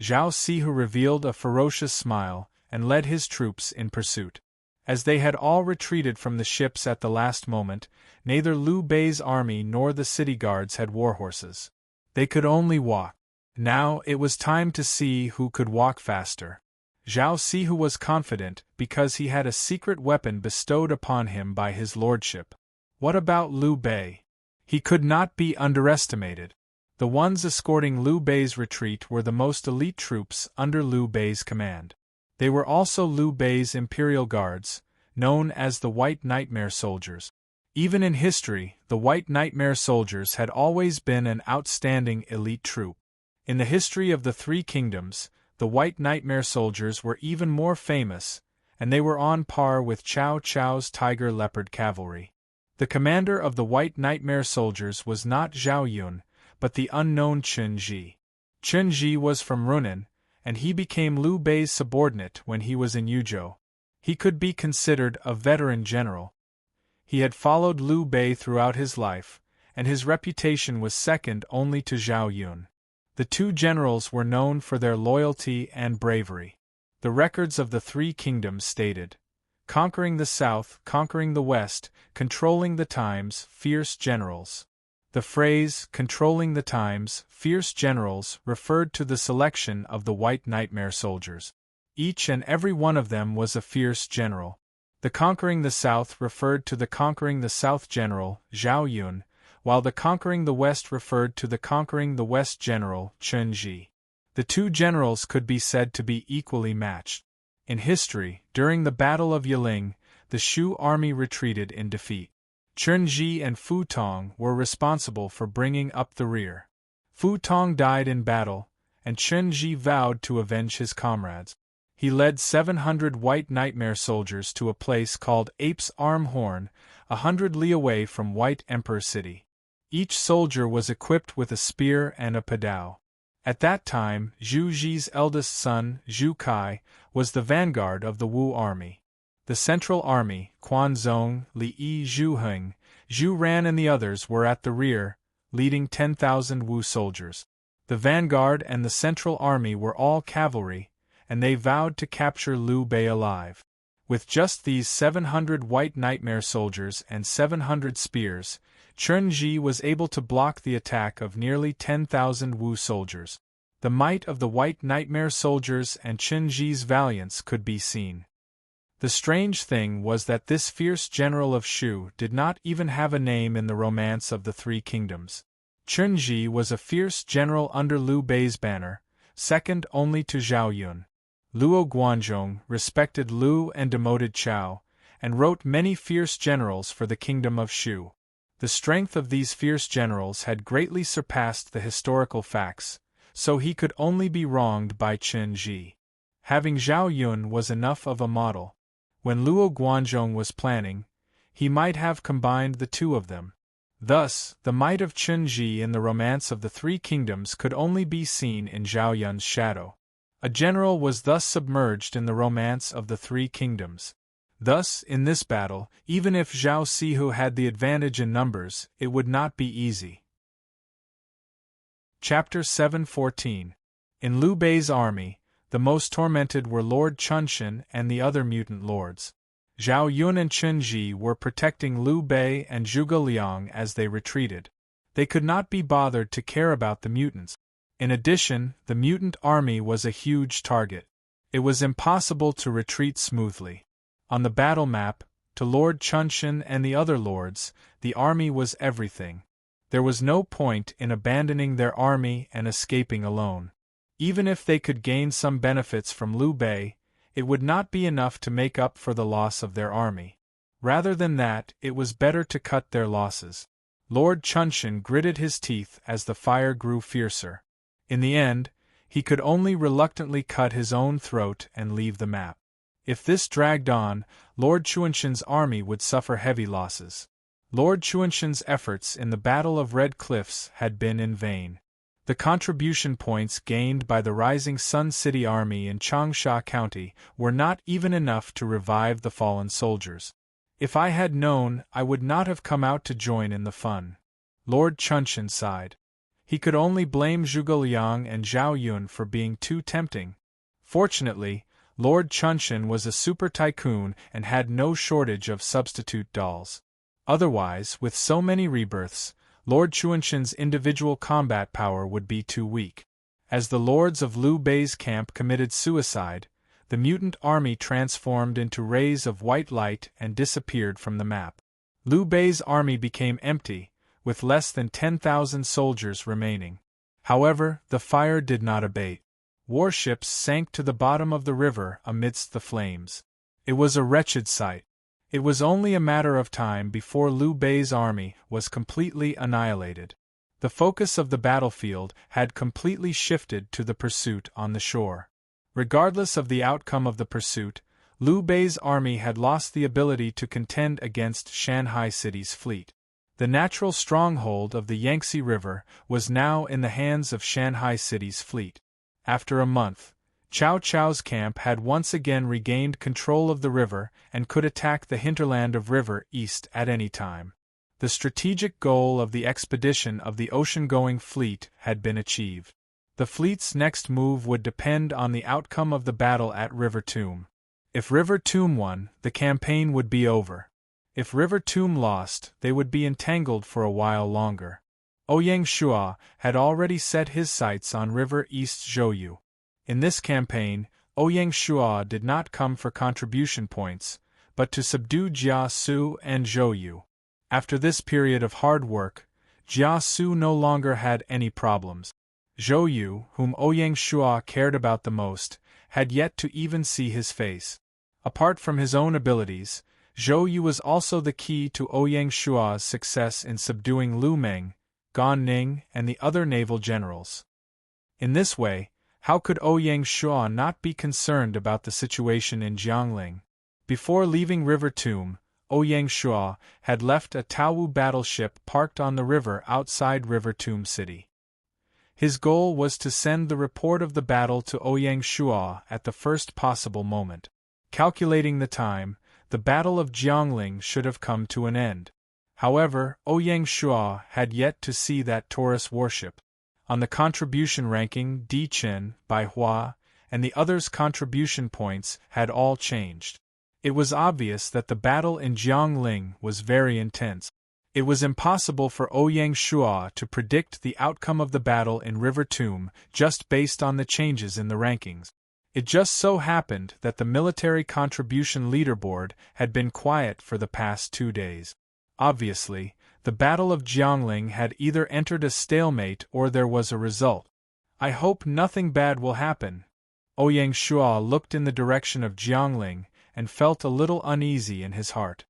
Speaker 1: Zhao Sihu revealed a ferocious smile and led his troops in pursuit. As they had all retreated from the ships at the last moment, neither Liu Bei's army nor the city guards had warhorses. They could only walk. Now it was time to see who could walk faster. Zhao Sihu was confident because he had a secret weapon bestowed upon him by his lordship. What about Liu Bei? He could not be underestimated. The ones escorting Liu Bei's retreat were the most elite troops under Liu Bei's command. They were also Liu Bei's imperial guards, known as the White Nightmare Soldiers. Even in history, the White Nightmare Soldiers had always been an outstanding elite troop. In the history of the Three Kingdoms, the White Nightmare Soldiers were even more famous, and they were on par with Cao Cao's Tiger Leopard Cavalry. The commander of the White Nightmare Soldiers was not Zhao Yun, but the unknown Chen Ji. Chen Ji was from Runan, and he became Liu Bei's subordinate when he was in Yuzhou. He could be considered a veteran general. He had followed Liu Bei throughout his life, and his reputation was second only to Zhao Yun. The two generals were known for their loyalty and bravery. The records of the Three Kingdoms stated, "Conquering the South, conquering the West, controlling the times, fierce generals." The phrase, "controlling the times, fierce generals," referred to the selection of the White Nightmare Soldiers. Each and every one of them was a fierce general. The conquering the South referred to the conquering the South general, Zhao Yun, while the conquering the West referred to the conquering the West general, Chen Ji. The two generals could be said to be equally matched. In history, during the Battle of Yiling, the Shu army retreated in defeat. Chen Ji and Fu Tong were responsible for bringing up the rear. Fu Tong died in battle, and Chen Ji vowed to avenge his comrades. He led 700 White Nightmare Soldiers to a place called Ape's Arm Horn, 100 li away from White Emperor City. Each soldier was equipped with a spear and a padao. At that time, Zhu Ji's eldest son, Zhu Kai, was the vanguard of the Wu army. The central army, Quan Zong, Li Yi Zhu Heng, Zhu Ran and the others were at the rear, leading 10,000 Wu soldiers. The vanguard and the central army were all cavalry, and they vowed to capture Liu Bei alive. With just these 700 white nightmare soldiers and 700 spears, Chen Ji was able to block the attack of nearly 10,000 Wu soldiers. The might of the white nightmare soldiers and Chen Ji's valiance could be seen. The strange thing was that this fierce general of Shu did not even have a name in the romance of the Three Kingdoms. Chen Ji was a fierce general under Liu Bei's banner, second only to Zhao Yun. Luo Guanzhong respected Liu and demoted Chao, and wrote many fierce generals for the kingdom of Shu. The strength of these fierce generals had greatly surpassed the historical facts, so he could only be wronged by Chen Ji. Having Zhao Yun was enough of a model. When Luo Guanzhong was planning, he might have combined the two of them. Thus, the might of Chen Ji in the romance of the Three Kingdoms could only be seen in Zhao Yun's shadow. A general was thus submerged in the romance of the Three Kingdoms. Thus, in this battle, even if Zhao Sihu had the advantage in numbers, it would not be easy. Chapter 714. In Liu Bei's army, the most tormented were Lord Chunshan and the other mutant lords. Zhao Yun and Chen Ji were protecting Liu Bei and Zhuge Liang as they retreated. They could not be bothered to care about the mutants. In addition, the mutant army was a huge target. It was impossible to retreat smoothly. On the battle map, to Lord Chunshan and the other lords, the army was everything. There was no point in abandoning their army and escaping alone. Even if they could gain some benefits from Liu Bei, it would not be enough to make up for the loss of their army. Rather than that, it was better to cut their losses. Lord Chunshan gritted his teeth as the fire grew fiercer. In the end, he could only reluctantly cut his own throat and leave the map. If this dragged on, Lord Chuanshan's army would suffer heavy losses. Lord Chuanshan's efforts in the Battle of Red Cliffs had been in vain. The contribution points gained by the Rising Sun City Army in Changsha County were not even enough to revive the fallen soldiers. If I had known, I would not have come out to join in the fun. Lord Chunshan sighed. He could only blame Zhuge Liang and Zhao Yun for being too tempting. Fortunately, Lord Chunshan was a super tycoon and had no shortage of substitute dolls. Otherwise, with so many rebirths, Lord Chuanshan's individual combat power would be too weak. As the lords of Liu Bei's camp committed suicide, the mutant army transformed into rays of white light and disappeared from the map. Liu Bei's army became empty, with less than 10,000 soldiers remaining. However, the fire did not abate. Warships sank to the bottom of the river amidst the flames. It was a wretched sight. It was only a matter of time before Liu Bei's army was completely annihilated. The focus of the battlefield had completely shifted to the pursuit on the shore. Regardless of the outcome of the pursuit, Liu Bei's army had lost the ability to contend against Shanghai City's fleet. The natural stronghold of the Yangtze River was now in the hands of Shanghai City's fleet. After a month, Cao Cao's camp had once again regained control of the river and could attack the hinterland of River East at any time. The strategic goal of the expedition of the ocean-going fleet had been achieved. The fleet's next move would depend on the outcome of the battle at River Tomb. If River Tomb won, the campaign would be over. If River Tomb lost, they would be entangled for a while longer. Ouyang Shua had already set his sights on River East Zhouyu. In this campaign, Ouyang Shua did not come for contribution points, but to subdue Jia Su and Zhouyu. After this period of hard work, Jia Su no longer had any problems. Zhouyu, whom Ouyang Shua cared about the most, had yet to even see his face. Apart from his own abilities, Zhouyu was also the key to Ouyang Shua's success in subduing Lu Meng, Gan Ning, and the other naval generals. In this way, how could Ouyang Shua not be concerned about the situation in Jiangling? Before leaving River Tomb, Ouyang Shua had left a Taowu battleship parked on the river outside River Tomb City. His goal was to send the report of the battle to Ouyang Shua at the first possible moment. Calculating the time, the Battle of Jiangling should have come to an end. However, Ouyang Shua had yet to see that Taurus warship. On the contribution ranking, Di Chen, Bai Hua, and the others' contribution points had all changed. It was obvious that the battle in Jiangling was very intense. It was impossible for Ouyang Shua to predict the outcome of the battle in River Tomb just based on the changes in the rankings. It just so happened that the military contribution leaderboard had been quiet for the past 2 days. Obviously, the Battle of Jiangling had either entered a stalemate or there was a result. I hope nothing bad will happen. Ouyang Shua looked in the direction of Jiangling and felt a little uneasy in his heart.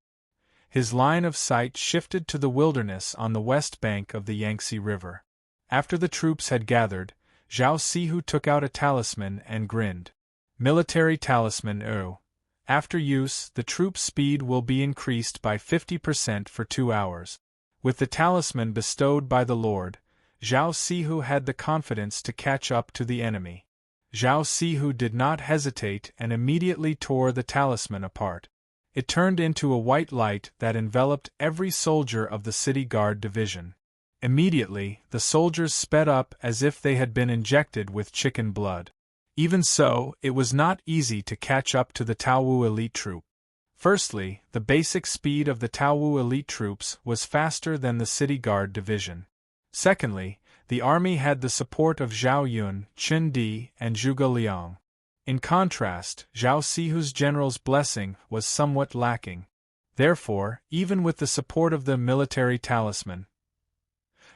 Speaker 1: His line of sight shifted to the wilderness on the west bank of the Yangtze River. After the troops had gathered, Zhao Sihu took out a talisman and grinned. Military talisman O. After use, the troop's speed will be increased by 50% for 2 hours. With the talisman bestowed by the Lord, Zhao Sihu had the confidence to catch up to the enemy. Zhao Sihu did not hesitate and immediately tore the talisman apart. It turned into a white light that enveloped every soldier of the City Guard Division. Immediately, the soldiers sped up as if they had been injected with chicken blood. Even so, it was not easy to catch up to the Taowu elite troop. Firstly, the basic speed of the Taowu elite troops was faster than the City Guard Division. Secondly, the army had the support of Zhao Yun, Chen Di, and Zhuge Liang. In contrast, Zhao Sihu's general's blessing was somewhat lacking. Therefore, even with the support of the military talisman,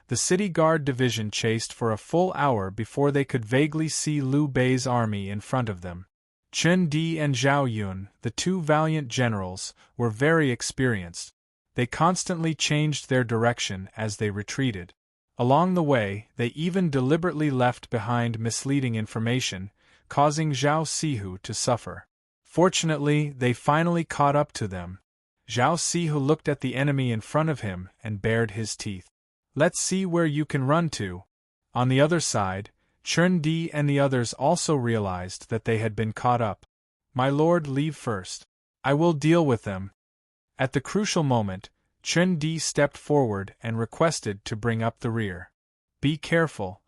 Speaker 1: the City Guard Division chased for a full hour before they could vaguely see Liu Bei's army in front of them. Chen Di and Zhao Yun, the 2 valiant generals, were very experienced. They constantly changed their direction as they retreated. Along the way, they even deliberately left behind misleading information, causing Zhao Sihu to suffer. Fortunately, they finally caught up to them. Zhao Sihu looked at the enemy in front of him and bared his teeth. Let's see where you can run to. On the other side, Chen Di and the others also realized that they had been caught up. My lord, leave first. I will deal with them. At the crucial moment, Chen Di stepped forward and requested to bring up the rear. Be careful.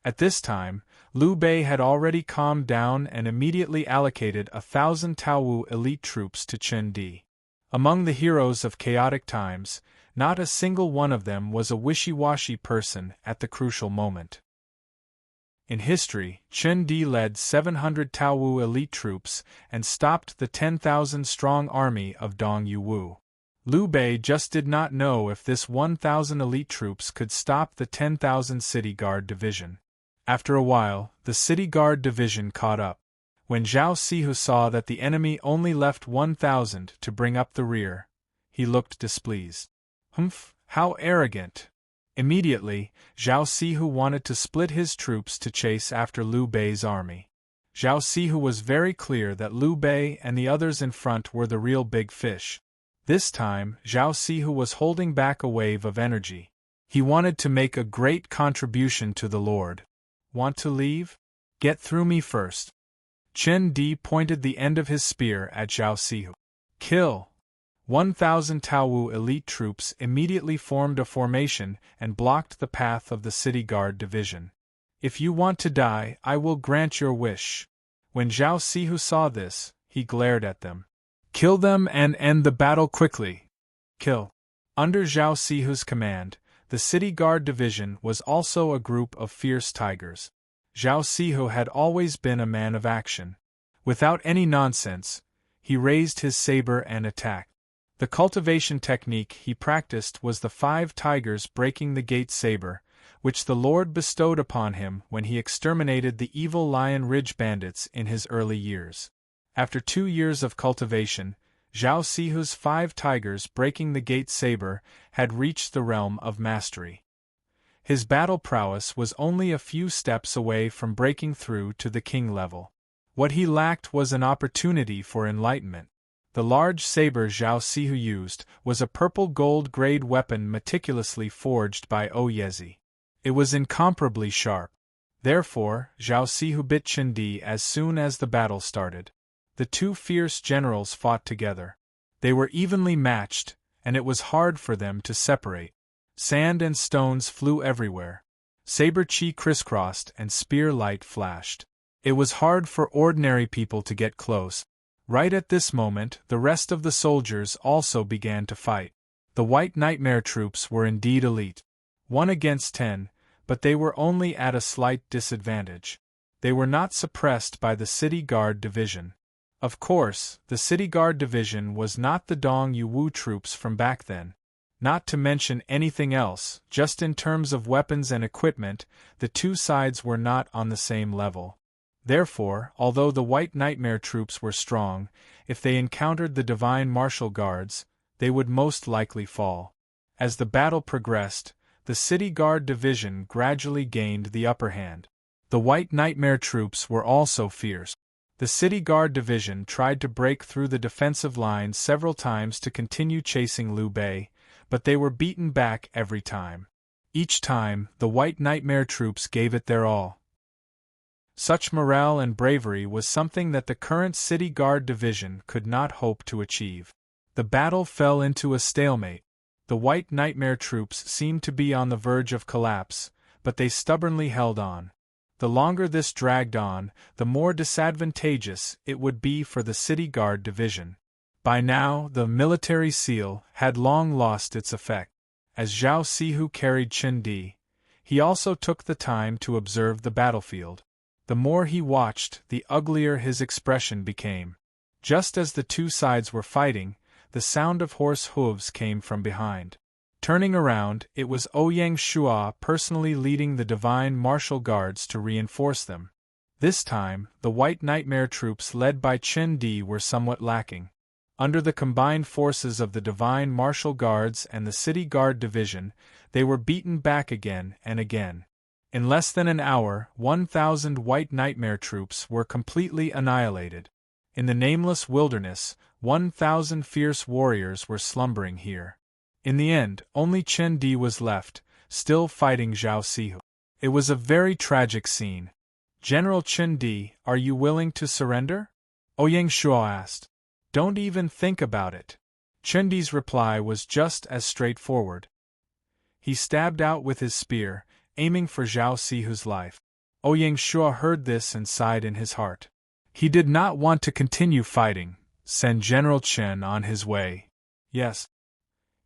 Speaker 1: At this time, Liu Bei had already calmed down and immediately allocated 1,000 Taowu elite troops to Chen Di. Among the heroes of chaotic times, not a single one of them was a wishy-washy person at the crucial moment. In history, Chen Di led 700 Taowu elite troops and stopped the 10,000-strong army of Dong Yuwu. Liu Bei just did not know if this 1,000 elite troops could stop the 10,000 City Guard Division. After a while, the City Guard Division caught up. When Zhao Sihu saw that the enemy only left 1,000 to bring up the rear, he looked displeased. Humph, how arrogant! Immediately, Zhao Sihu wanted to split his troops to chase after Liu Bei's army. Zhao Sihu was very clear that Liu Bei and the others in front were the real big fish. This time, Zhao Sihu was holding back a wave of energy. He wanted to make a great contribution to the Lord. Want to leave? Get through me first. Chen Di pointed the end of his spear at Zhao Sihu. Kill! 1,000 Taowu elite troops immediately formed a formation and blocked the path of the City Guard Division. If you want to die, I will grant your wish. When Zhao Sihu saw this, he glared at them. Kill them and end the battle quickly. Kill. Under Zhao Sihu's command, the City Guard Division was also a group of fierce tigers. Zhao Sihu had always been a man of action. Without any nonsense, he raised his saber and attacked. The cultivation technique he practiced was the 5 tigers breaking the gate saber, which the Lord bestowed upon him when he exterminated the evil Lion Ridge bandits in his early years. After 2 years of cultivation, Zhao Sihu's 5 tigers breaking the gate saber had reached the realm of mastery. His battle prowess was only a few steps away from breaking through to the king level. What he lacked was an opportunity for enlightenment. The large saber Zhao Sihu used was a purple gold-grade weapon meticulously forged by Oyezi. It was incomparably sharp. Therefore, Zhao Sihu bit Chen Di as soon as the battle started. The 2 fierce generals fought together. They were evenly matched, and it was hard for them to separate. Sand and stones flew everywhere. Saber chi crisscrossed and spear light flashed. It was hard for ordinary people to get close. Right at this moment, the rest of the soldiers also began to fight. The White Nightmare troops were indeed elite. 1 against 10, but they were only at a slight disadvantage. They were not suppressed by the City Guard Division. Of course, the City Guard Division was not the Dong Yuwu troops from back then. Not to mention anything else, just in terms of weapons and equipment, the two sides were not on the same level. Therefore, although the White Nightmare troops were strong, if they encountered the Divine Martial Guards, they would most likely fall. As the battle progressed, the City Guard Division gradually gained the upper hand. The White Nightmare troops were also fierce. The City Guard Division tried to break through the defensive lines several times to continue chasing Liu Bei, but they were beaten back every time. Each time, the White Nightmare troops gave it their all. Such morale and bravery was something that the current City Guard Division could not hope to achieve. The battle fell into a stalemate. The White Nightmare troops seemed to be on the verge of collapse, but they stubbornly held on. The longer this dragged on, the more disadvantageous it would be for the City Guard Division. By now, the military seal had long lost its effect. As Zhao Sihu carried Chen Di, he also took the time to observe the battlefield. The more he watched, the uglier his expression became. Just as the two sides were fighting, the sound of horse hooves came from behind. Turning around, it was Ouyang Shua personally leading the Divine Martial Guards to reinforce them. This time, the White Nightmare troops led by Chen Di were somewhat lacking. Under the combined forces of the Divine Martial Guards and the City Guard Division, they were beaten back again and again. In less than an hour, 1,000 White Nightmare troops were completely annihilated. In the nameless wilderness, 1,000 fierce warriors were slumbering here. In the end, only Chen Di was left, still fighting Zhao Sihu. It was a very tragic scene. "General Chen Di, are you willing to surrender?" Ouyang Shua asked. "Don't even think about it." Chen Di's reply was just as straightforward. He stabbed out with his spear, aiming for Zhao Sihu's life. Ouyang Shua heard this and sighed in his heart. He did not want to continue fighting, send General Chen on his way. Yes.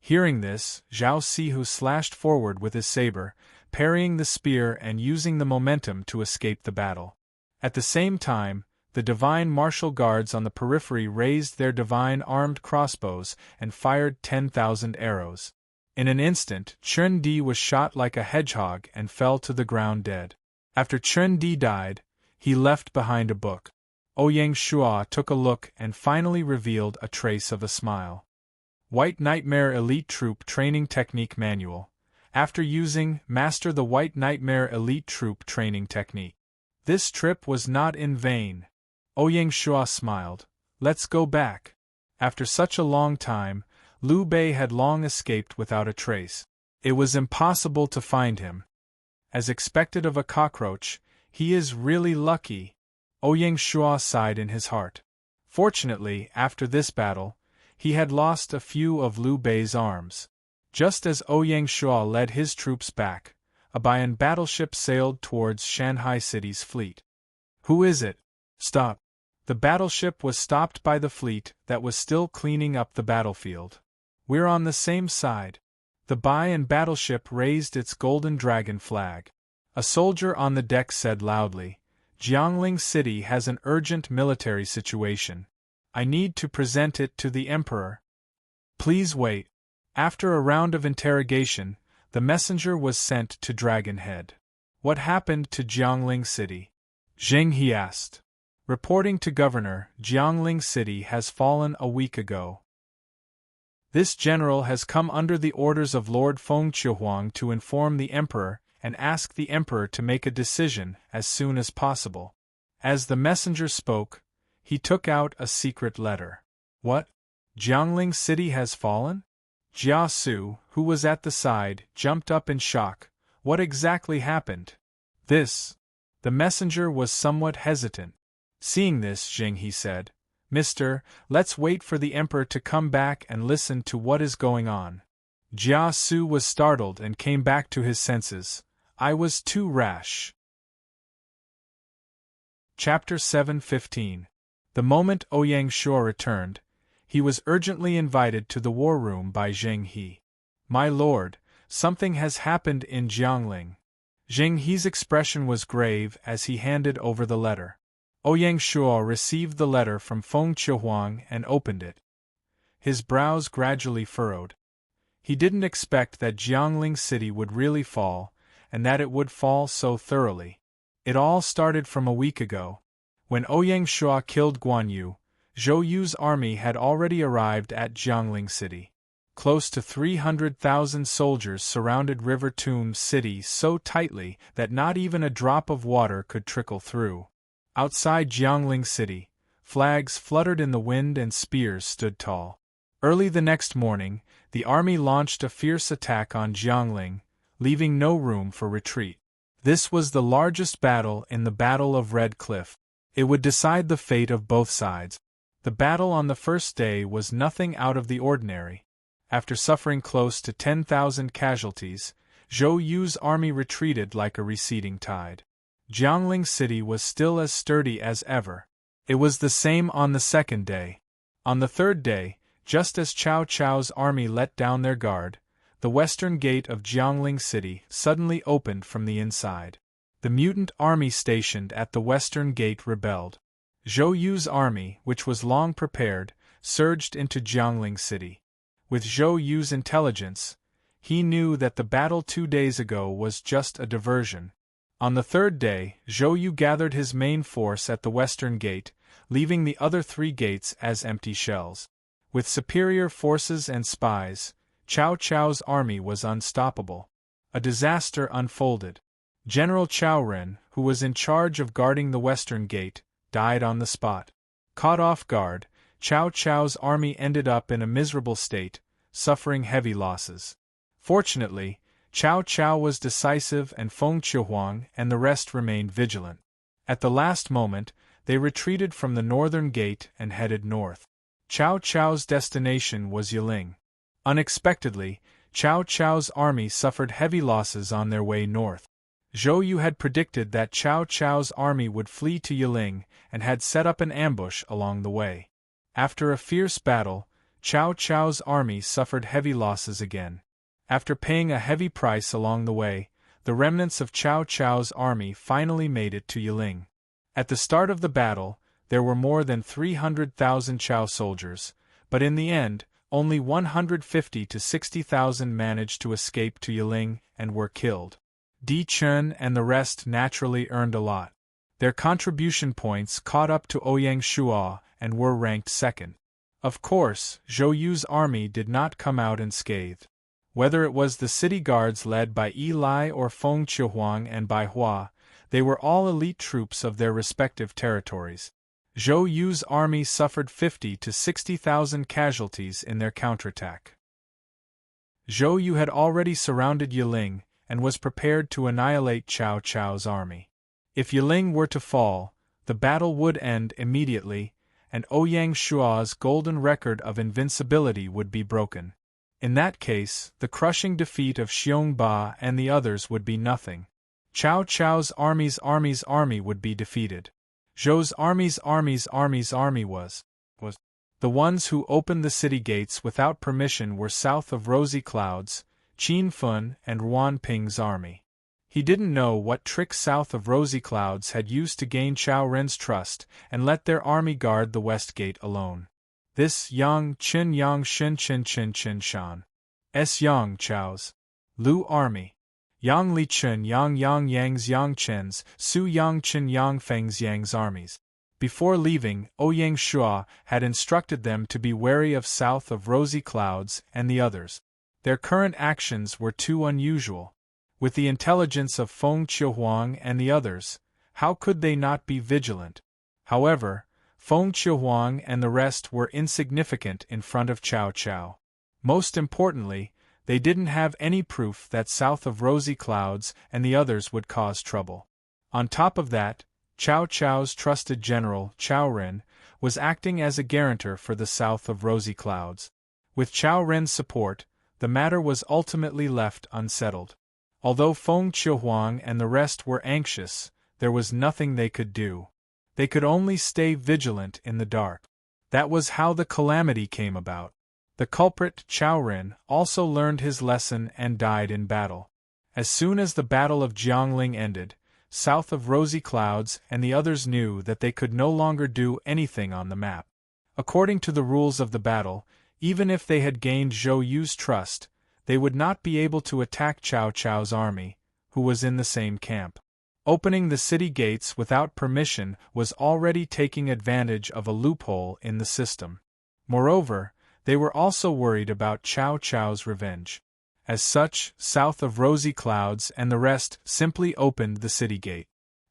Speaker 1: Hearing this, Zhao Sihu slashed forward with his saber, parrying the spear and using the momentum to escape the battle. At the same time, the Divine Martial Guards on the periphery raised their divine armed crossbows and fired 10,000 arrows. In an instant, Chen Di was shot like a hedgehog and fell to the ground dead. After Chen Di died, he left behind a book. Ouyang Shua took a look and finally revealed a trace of a smile. White Nightmare Elite Troop Training Technique Manual. After using, master the White Nightmare Elite Troop Training Technique. This trip was not in vain. Ouyang Shua smiled. Let's go back. After such a long time, Liu Bei had long escaped without a trace. It was impossible to find him. As expected of a cockroach, he is really lucky. Ouyang Shua sighed in his heart. Fortunately, after this battle, he had lost a few of Liu Bei's arms. Just as Ouyang Shua led his troops back, a Bayan battleship sailed towards Shanghai City's fleet. "Who is it?" "Stop." The battleship was stopped by the fleet that was still cleaning up the battlefield. "We're on the same side." The Bayan battleship raised its golden dragon flag. A soldier on the deck said loudly, "Jiangling City has an urgent military situation. I need to present it to the Emperor." "Please wait." After a round of interrogation, the messenger was sent to Dragon Head. "What happened to Jiangling City?" Zheng He asked. "Reporting to Governor, Jiangling City has fallen a week ago. This general has come under the orders of Lord Feng Qiuhuang to inform the Emperor and ask the Emperor to make a decision as soon as possible." As the messenger spoke, he took out a secret letter. "What? Jiangling City has fallen?" Jia Su, who was at the side, jumped up in shock. "What exactly happened?" "This." The messenger was somewhat hesitant. Seeing this, Zheng He said, "Mister, let's wait for the Emperor to come back and listen to what is going on." Jia Su was startled and came back to his senses. I was too rash. Chapter 7:15. The moment Ouyang Shuo returned, he was urgently invited to the war room by Zheng He. My lord, something has happened in Jiangling. Zheng He's expression was grave as he handed over the letter. Ouyang Shuo received the letter from Feng Qiuhuang and opened it. His brows gradually furrowed. He didn't expect that Jiangling City would really fall, and that it would fall so thoroughly. It all started from a week ago. When Ouyang Shuo killed Guan Yu, Zhou Yu's army had already arrived at Jiangling City. Close to 300,000 soldiers surrounded River Tun City so tightly that not even a drop of water could trickle through. Outside Jiangling City, flags fluttered in the wind and spears stood tall. Early the next morning, the army launched a fierce attack on Jiangling, leaving no room for retreat. This was the largest battle in the Battle of Red Cliff. It would decide the fate of both sides. The battle on the first day was nothing out of the ordinary. After suffering close to 10,000 casualties, Zhou Yu's army retreated like a receding tide. Jiangling City was still as sturdy as ever. It was the same on the second day. On the third day, just as Cao Cao's army let down their guard, the western gate of Jiangling City suddenly opened from the inside. The mutant army stationed at the western gate rebelled. Zhou Yu's army, which was long prepared, surged into Jiangling City. With Zhou Yu's intelligence, he knew that the battle 2 days ago was just a diversion. On the third day, Zhou Yu gathered his main force at the western gate, leaving the other 3 gates as empty shells. With superior forces and spies, Cao Cao's army was unstoppable. A disaster unfolded. General Cao Ren, who was in charge of guarding the western gate, died on the spot. Caught off guard, Cao Cao's army ended up in a miserable state, suffering heavy losses. Fortunately, Cao Cao was decisive and Feng Qiuhuang and the rest remained vigilant. At the last moment, they retreated from the northern gate and headed north. Cao Cao's destination was Yiling. Unexpectedly, Cao Cao's army suffered heavy losses on their way north. Zhou Yu had predicted that Cao Cao's army would flee to Yiling and had set up an ambush along the way. After a fierce battle, Cao Cao's army suffered heavy losses again. After paying a heavy price along the way, the remnants of Cao Cao's army finally made it to Yiling. At the start of the battle, there were more than 300,000 Cao soldiers, but in the end, only 150 to 60,000 managed to escape to Yiling and were killed. Di Chun and the rest naturally earned a lot. Their contribution points caught up to Ouyang Shuo and were ranked second. Of course, Zhou Yu's army did not come out unscathed. Whether it was the city guards led by Yi Lai or Feng Qiuhuang and Bai Hua, they were all elite troops of their respective territories. Zhou Yu's army suffered 50 to 60,000 casualties in their counterattack. Zhou Yu had already surrounded Yiling and was prepared to annihilate Cao Cao's army. If Yiling were to fall, the battle would end immediately, and Ouyang Shuo's golden record of invincibility would be broken. In that case, the crushing defeat of Xiong Ba and the others would be nothing. Cao Cao's army's army would be defeated. Zhou's army's army was. The ones who opened the city gates without permission were south of Rosy Clouds, Qin Fun and Ruan Ping's army. He didn't know what trick south of Rosy Clouds had used to gain Cao Ren's trust and let their army guard the west gate alone. This Yang Qin Yang Shin Qin Qin Qin Shan. S. Yang Cao's Lu army. Yang Li Chun Yang Yang's Yang Chen's, Su Yang Qin Yang Feng's Yang's armies. Before leaving, Ouyang Shuo had instructed them to be wary of south of Rosy Clouds and the others. Their current actions were too unusual. With the intelligence of Feng Qiuhuang and the others, how could they not be vigilant? However, Feng Qiuhuang and the rest were insignificant in front of Cao Cao. Most importantly, they didn't have any proof that south of Rosy Clouds and the others would cause trouble. On top of that, Cao Cao's trusted general, Cao Ren, was acting as a guarantor for the south of Rosy Clouds. With Cao Ren's support, the matter was ultimately left unsettled. Although Feng Qiuhuang and the rest were anxious, there was nothing they could do. They could only stay vigilant in the dark. That was how the calamity came about. The culprit, Chao Ren, also learned his lesson and died in battle. As soon as the Battle of Jiangling ended, south of Rosy Clouds and the others knew that they could no longer do anything on the map. According to the rules of the battle, even if they had gained Zhou Yu's trust, they would not be able to attack Cao Cao's army, who was in the same camp. Opening the city gates without permission was already taking advantage of a loophole in the system. Moreover, they were also worried about Cao Cao's revenge. As such, south of Rosy Clouds and the rest simply opened the city gate.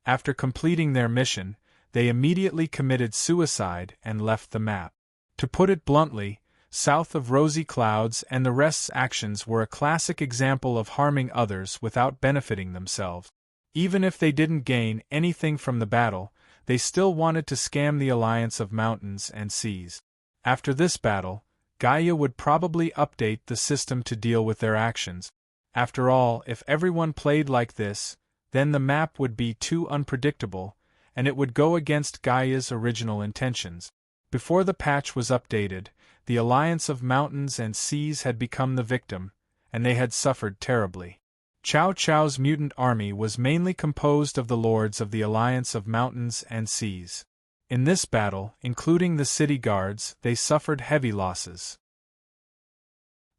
Speaker 1: After completing their mission, they immediately committed suicide and left the map. To put it bluntly, south of Rosy Clouds and the rest's actions were a classic example of harming others without benefiting themselves. Even if they didn't gain anything from the battle, they still wanted to scam the alliance of mountains and seas. After this battle, Gaia would probably update the system to deal with their actions. After all, if everyone played like this, then the map would be too unpredictable, and it would go against Gaia's original intentions. Before the patch was updated, the alliance of mountains and seas had become the victim, and they had suffered terribly. Cao Cao's mutant army was mainly composed of the lords of the alliance of mountains and seas. In this battle, including the city guards, they suffered heavy losses.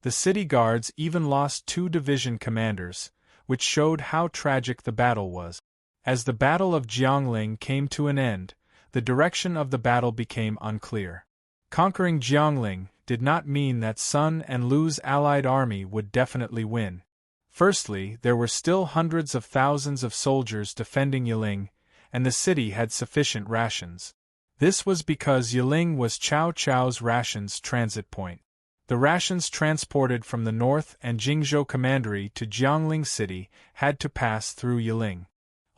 Speaker 1: The city guards even lost 2 division commanders, which showed how tragic the battle was. As the Battle of Jiangling came to an end, the direction of the battle became unclear. Conquering Jiangling did not mean that Sun and Lu's allied army would definitely win. Firstly, there were still hundreds of thousands of soldiers defending Yiling, and the city had sufficient rations. This was because Yiling was Cao Cao's rations transit point. The rations transported from the north and Jingzhou Commandery to Jiangling City had to pass through Yiling.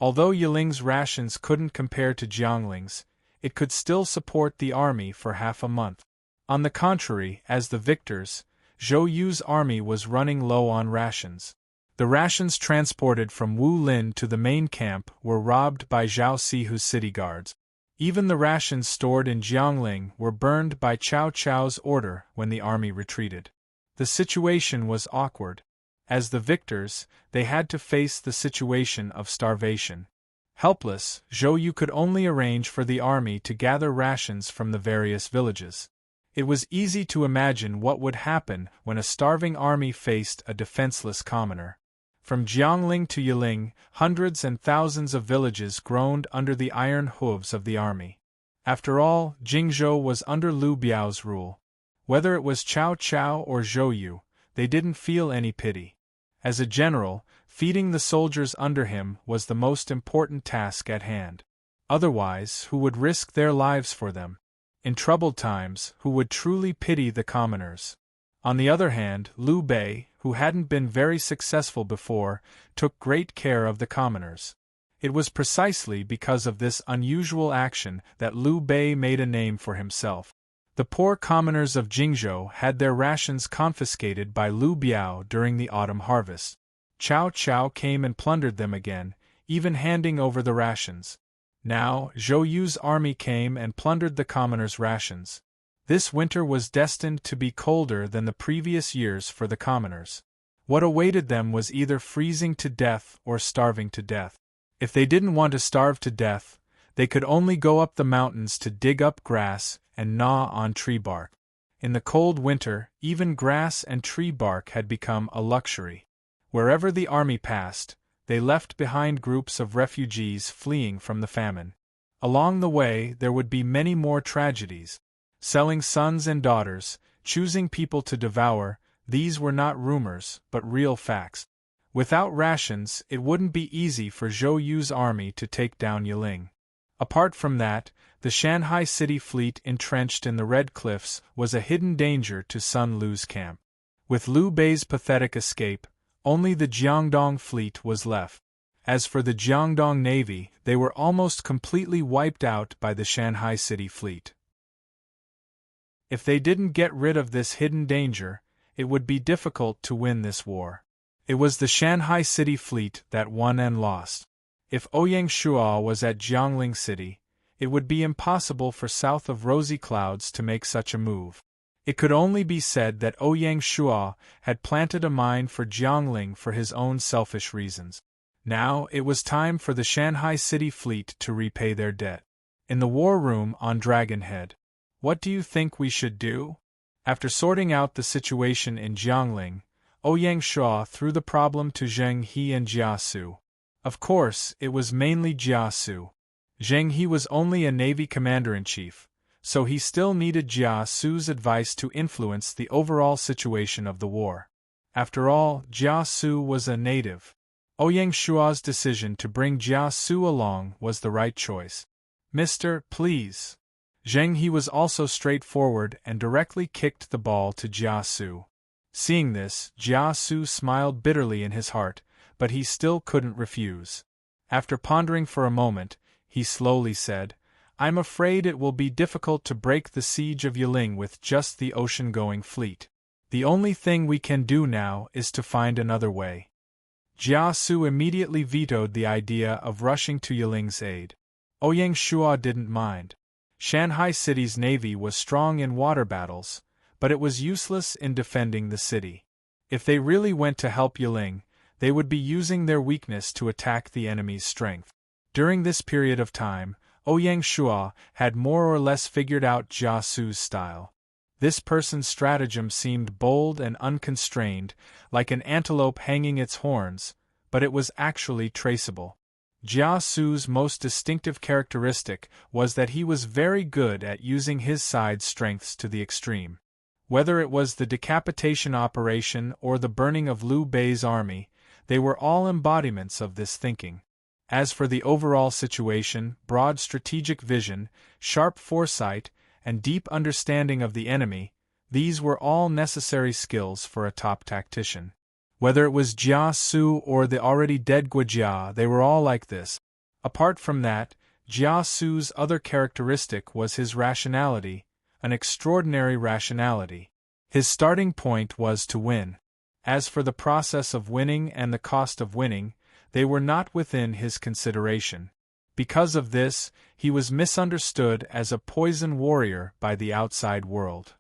Speaker 1: Although Yiling's rations couldn't compare to Jiangling's, it could still support the army for half a month. On the contrary, as the victors, Zhou Yu's army was running low on rations. The rations transported from Wu Lin to the main camp were robbed by Zhao Sihu's city guards. Even the rations stored in Jiangling were burned by Cao Cao's order when the army retreated. The situation was awkward. As the victors, they had to face the situation of starvation. Helpless, Zhou Yu could only arrange for the army to gather rations from the various villages. It was easy to imagine what would happen when a starving army faced a defenseless commoner. From Jiangling to Yiling, hundreds and thousands of villages groaned under the iron hooves of the army. After all, Jingzhou was under Lu Biao's rule. Whether it was Cao Cao or Zhou Yu, they didn't feel any pity. As a general, feeding the soldiers under him was the most important task at hand. Otherwise, who would risk their lives for them? In troubled times, who would truly pity the commoners? On the other hand, Liu Bei, who hadn't been very successful before, took great care of the commoners. It was precisely because of this unusual action that Liu Bei made a name for himself. The poor commoners of Jingzhou had their rations confiscated by Liu Biao during the autumn harvest. Cao Cao came and plundered them again, even handing over the rations. Now, Zhou Yu's army came and plundered the commoners' rations. This winter was destined to be colder than the previous years for the commoners. What awaited them was either freezing to death or starving to death. If they didn't want to starve to death, they could only go up the mountains to dig up grass and gnaw on tree bark. In the cold winter, even grass and tree bark had become a luxury. Wherever the army passed, they left behind groups of refugees fleeing from the famine. Along the way, there would be many more tragedies. Selling sons and daughters, choosing people to devour, these were not rumors, but real facts. Without rations, it wouldn't be easy for Zhou Yu's army to take down Yiling. Apart from that, the Shanghai city fleet entrenched in the Red Cliffs was a hidden danger to Sun Lu's camp. With Liu Bei's pathetic escape, only the Jiangdong fleet was left. As for the Jiangdong Navy, they were almost completely wiped out by the Shanghai city fleet. If they didn't get rid of this hidden danger, it would be difficult to win this war. It was the Shanghai City fleet that won and lost. If Ouyang Shuo was at Jiangling City, it would be impossible for south of Rosy Clouds to make such a move. It could only be said that Ouyang Shuo had planted a mine for Jiangling for his own selfish reasons. Now it was time for the Shanghai City fleet to repay their debt. In the war room on Dragon Head. What do you think we should do? After sorting out the situation in Jiangling, Ouyang Shuo threw the problem to Zheng He and Jia Su. Of course, it was mainly Jia Su. Zheng He was only a navy commander-in-chief, so he still needed Jia Su's advice to influence the overall situation of the war. After all, Jia Su was a native. Ouyang Shuo's decision to bring Jia Su along was the right choice. Mister, please. Zheng He was also straightforward and directly kicked the ball to Jia Su. Seeing this, Jia Su smiled bitterly in his heart, but he still couldn't refuse. After pondering for a moment, he slowly said, I'm afraid it will be difficult to break the siege of Yiling with just the ocean-going fleet. The only thing we can do now is to find another way. Jia Su immediately vetoed the idea of rushing to Yiling's aid. Ouyang Shuo didn't mind. Shanghai City's navy was strong in water battles, but it was useless in defending the city. If they really went to help Yiling, they would be using their weakness to attack the enemy's strength. During this period of time, Ouyang Shuo had more or less figured out Jia Su's style. This person's stratagem seemed bold and unconstrained, like an antelope hanging its horns, but it was actually traceable. Jia Su's most distinctive characteristic was that he was very good at using his side's strengths to the extreme. Whether it was the decapitation operation or the burning of Liu Bei's army, they were all embodiments of this thinking. As for the overall situation, broad strategic vision, sharp foresight, and deep understanding of the enemy, these were all necessary skills for a top tactician. Whether it was Jia Su or the already dead Guojia, they were all like this. Apart from that, Jia Su's other characteristic was his rationality, an extraordinary rationality. His starting point was to win. As for the process of winning and the cost of winning, they were not within his consideration. Because of this, he was misunderstood as a poison warrior by the outside world.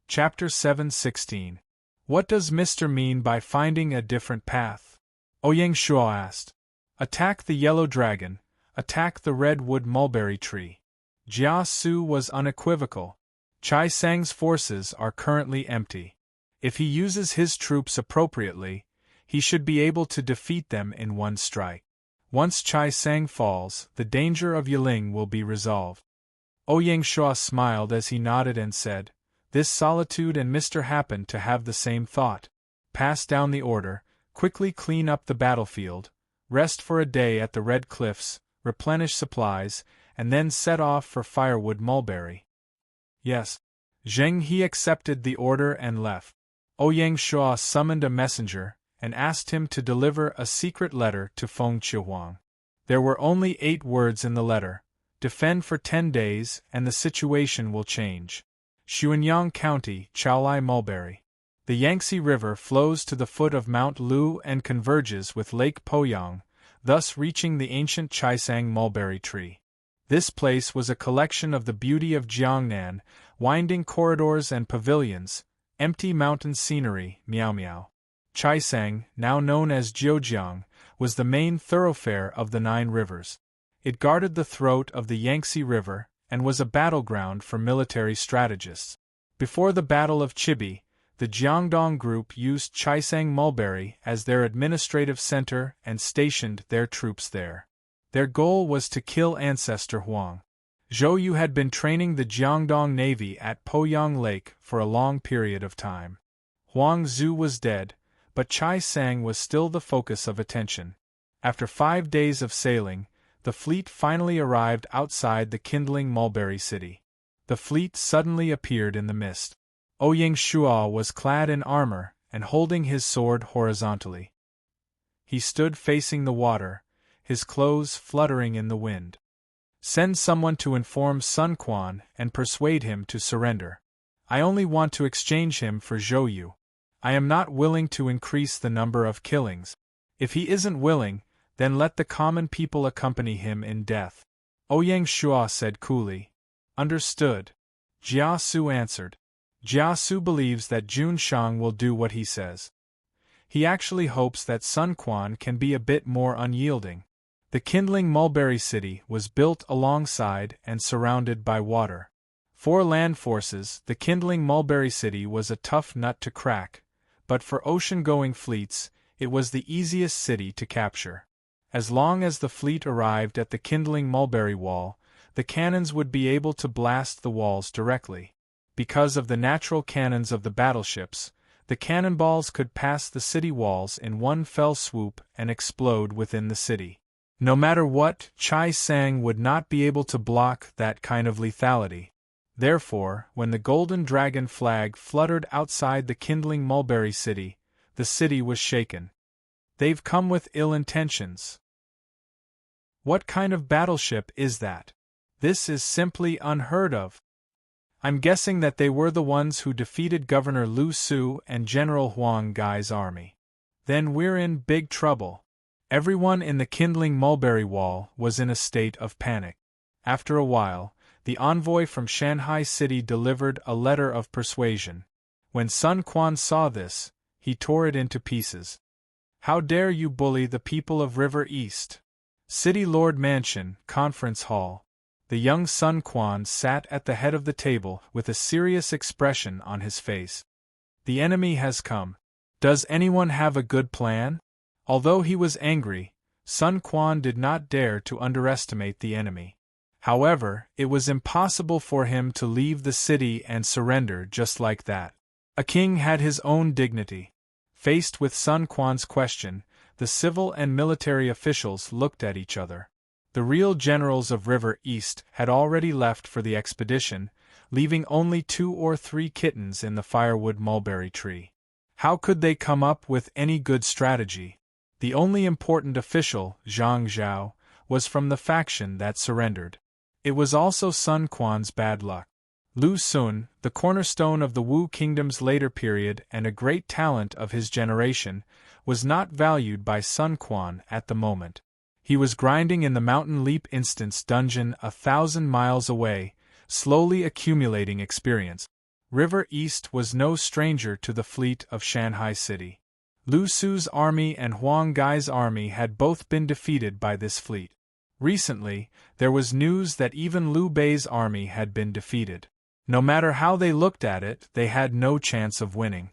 Speaker 1: Chapter 7:16. What does Mr. mean by finding a different path? Ouyang Shuo asked. Attack the yellow dragon, attack the redwood mulberry tree. Jia Su was unequivocal. Chai Sang's forces are currently empty. If he uses his troops appropriately, he should be able to defeat them in one strike. Once Chai Sang falls, the danger of Yiling will be resolved. Ouyang Shuo smiled as he nodded and said, This solitude and Mr. happened to have the same thought. Pass down the order, quickly clean up the battlefield, rest for a day at the Red Cliffs, replenish supplies, and then set off for Firewood Mulberry. Yes. Zheng He accepted the order and left. Ouyang Shuo summoned a messenger and asked him to deliver a secret letter to Feng Chihuang. There were only 8 words in the letter. Defend for 10 days and the situation will change. Xuanyang County, Chaolai Mulberry. The Yangtze River flows to the foot of Mount Lu and converges with Lake Poyang, thus reaching the ancient Chaisang mulberry tree. This place was a collection of the beauty of Jiangnan, winding corridors and pavilions, empty mountain scenery, Miao Miao. Chaisang, now known as Jiujiang, was the main thoroughfare of the 9 rivers. It guarded the throat of the Yangtze River and was a battleground for military strategists. Before the Battle of Chibi, the Jiangdong group used Chaisang Mulberry as their administrative center and stationed their troops there. Their goal was to kill Ancestor Huang. Zhou Yu had been training the Jiangdong Navy at Poyang Lake for a long period of time. Huang Zhu was dead, but Chai Sang was still the focus of attention. After 5 days of sailing, the fleet finally arrived outside the kindling mulberry city. The fleet suddenly appeared in the mist. Ouyang Shuo was clad in armor and holding his sword horizontally. He stood facing the water, his clothes fluttering in the wind. Send someone to inform Sun Quan and persuade him to surrender. I only want to exchange him for Zhou Yu. I am not willing to increase the number of killings. If he isn't willing, then let the common people accompany him in death. Ouyang Shua said coolly. Understood. Jia Su answered. Jia Su believes that Jun Shang will do what he says. He actually hopes that Sun Quan can be a bit more unyielding. The kindling mulberry city was built alongside and surrounded by water. For land forces, the kindling mulberry city was a tough nut to crack, but for ocean-going fleets, it was the easiest city to capture. As long as the fleet arrived at the kindling mulberry wall, the cannons would be able to blast the walls directly. Because of the natural cannons of the battleships, the cannonballs could pass the city walls in one fell swoop and explode within the city. No matter what, Chai Sang would not be able to block that kind of lethality. Therefore, when the golden dragon flag fluttered outside the kindling mulberry city, the city was shaken. They've come with ill intentions. What kind of battleship is that? This is simply unheard of. I'm guessing that they were the ones who defeated Governor Lu Su and General Huang Gai's army. Then we're in big trouble. Everyone in the kindling mulberry wall was in a state of panic. After a while, the envoy from Shanghai City delivered a letter of persuasion. When Sun Quan saw this, he tore it into pieces. How dare you bully the people of River East? City Lord Mansion, Conference Hall. The young Sun Quan sat at the head of the table with a serious expression on his face. The enemy has come. Does anyone have a good plan? Although he was angry, Sun Quan did not dare to underestimate the enemy. However, it was impossible for him to leave the city and surrender just like that. A king had his own dignity. Faced with Sun Quan's question, the civil and military officials looked at each other. The real generals of River East had already left for the expedition, leaving only 2 or 3 kittens in the firewood mulberry tree. How could they come up with any good strategy? The only important official, Zhang Zhao, was from the faction that surrendered. It was also Sun Quan's bad luck. Lu Sun, the cornerstone of the Wu Kingdom's later period and a great talent of his generation, was not valued by Sun Quan at the moment. He was grinding in the Mountain Leap Instance dungeon 1,000 miles away, slowly accumulating experience. River East was no stranger to the fleet of Shanghai City. Lu Su's army and Huang Gai's army had both been defeated by this fleet. Recently, there was news that even Liu Bei's army had been defeated. No matter how they looked at it, they had no chance of winning.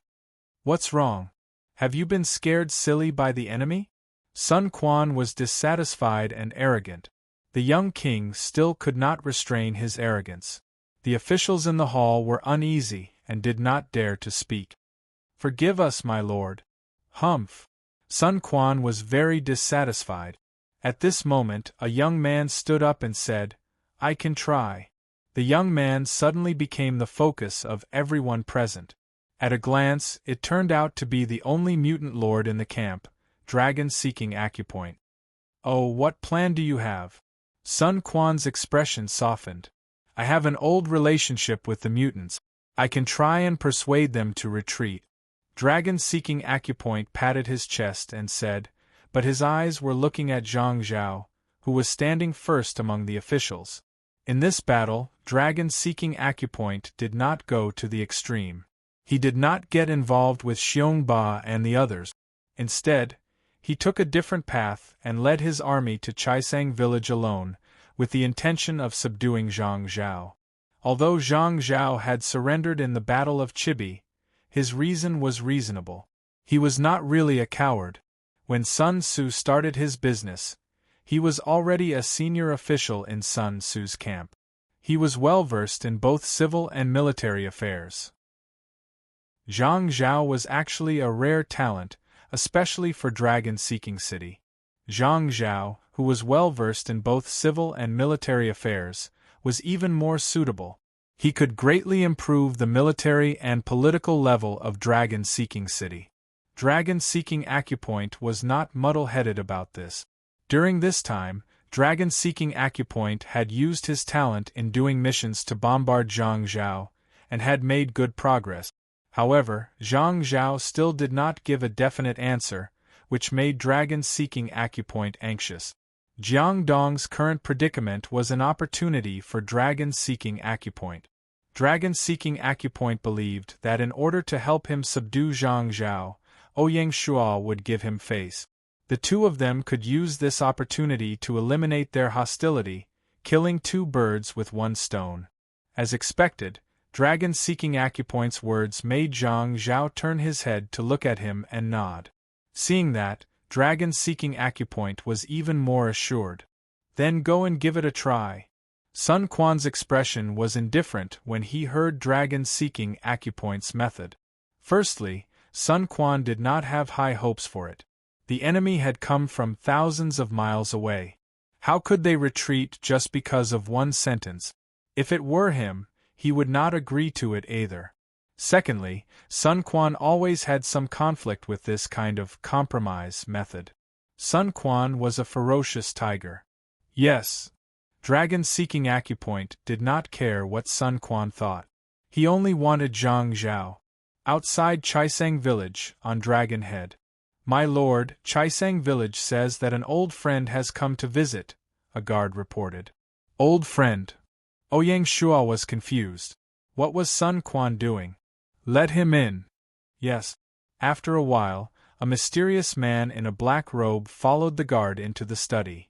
Speaker 1: What's wrong? Have you been scared silly by the enemy? Sun Quan was dissatisfied and arrogant. The young king still could not restrain his arrogance. The officials in the hall were uneasy and did not dare to speak. Forgive us, my lord. Humph. Sun Quan was very dissatisfied. At this moment, a young man stood up and said, I can try. The young man suddenly became the focus of everyone present. At a glance, it turned out to be the only mutant lord in the camp, Dragon Seeking Acupoint. Oh, what plan do you have? Sun Quan's expression softened. I have an old relationship with the mutants. I can try and persuade them to retreat. Dragon Seeking Acupoint patted his chest and said, but his eyes were looking at Zhang Zhao, who was standing first among the officials. In this battle, Dragon Seeking Acupoint did not go to the extreme. He did not get involved with Xiong Ba and the others. Instead, he took a different path and led his army to Chaisang village alone, with the intention of subduing Zhang Zhao. Although Zhang Zhao had surrendered in the Battle of Chibi, his reason was reasonable. He was not really a coward. When Sun Tzu started his business, he was already a senior official in Sun Tzu's camp. He was well versed in both civil and military affairs. Zhang Zhao was actually a rare talent, especially for Dragon Seeking City. Zhang Zhao, who was well versed in both civil and military affairs, was even more suitable. He could greatly improve the military and political level of Dragon Seeking City. Dragon Seeking Acupoint was not muddle-headed about this. During this time, Dragon Seeking Acupoint had used his talent in doing missions to bombard Zhang Zhao, and had made good progress. However, Zhang Zhao still did not give a definite answer, which made dragon-seeking acupoint anxious. Jiang Dong's current predicament was an opportunity for dragon-seeking acupoint. Dragon-seeking acupoint believed that in order to help him subdue Zhang Zhao, Ouyang Shuo would give him face. The two of them could use this opportunity to eliminate their hostility, killing two birds with one stone. As expected, dragon-seeking acupoint's words made Zhang Zhao turn his head to look at him and nod. Seeing that, dragon-seeking acupoint was even more assured. Then go and give it a try. Sun Quan's expression was indifferent when he heard dragon-seeking acupoint's method. Firstly, Sun Quan did not have high hopes for it. The enemy had come from thousands of miles away. How could they retreat just because of one sentence? If it were him, he would not agree to it either. Secondly, Sun Quan always had some conflict with this kind of compromise method. Sun Quan was a ferocious tiger. Yes. Dragon-seeking acupoint did not care what Sun Quan thought. He only wanted Zhang Zhao. Outside Chaisang village, on Dragon Head. My lord, Chaisang village says that an old friend has come to visit, a guard reported. Old friend. Ouyang Shuo was confused. What was Sun Quan doing? Let him in. Yes. After a while, a mysterious man in a black robe followed the guard into the study.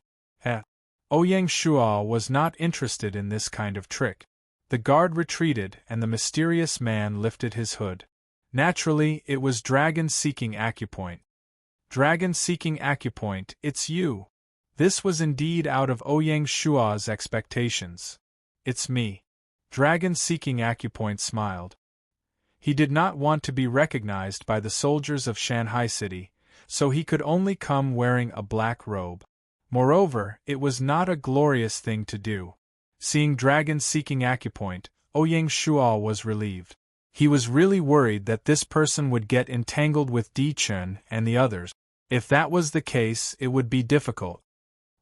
Speaker 1: Ouyang Shuo was not interested in this kind of trick. The guard retreated and the mysterious man lifted his hood. Naturally, it was dragon-seeking acupoint. Dragon-seeking acupoint, it's you. This was indeed out of Ouyang Shuo's expectations. It's me. Dragon-seeking acupoint smiled. He did not want to be recognized by the soldiers of Shanghai City, so he could only come wearing a black robe. Moreover, it was not a glorious thing to do. Seeing dragon-seeking acupoint, Ouyang Shuo was relieved. He was really worried that this person would get entangled with Di Chun and the others. If that was the case, it would be difficult.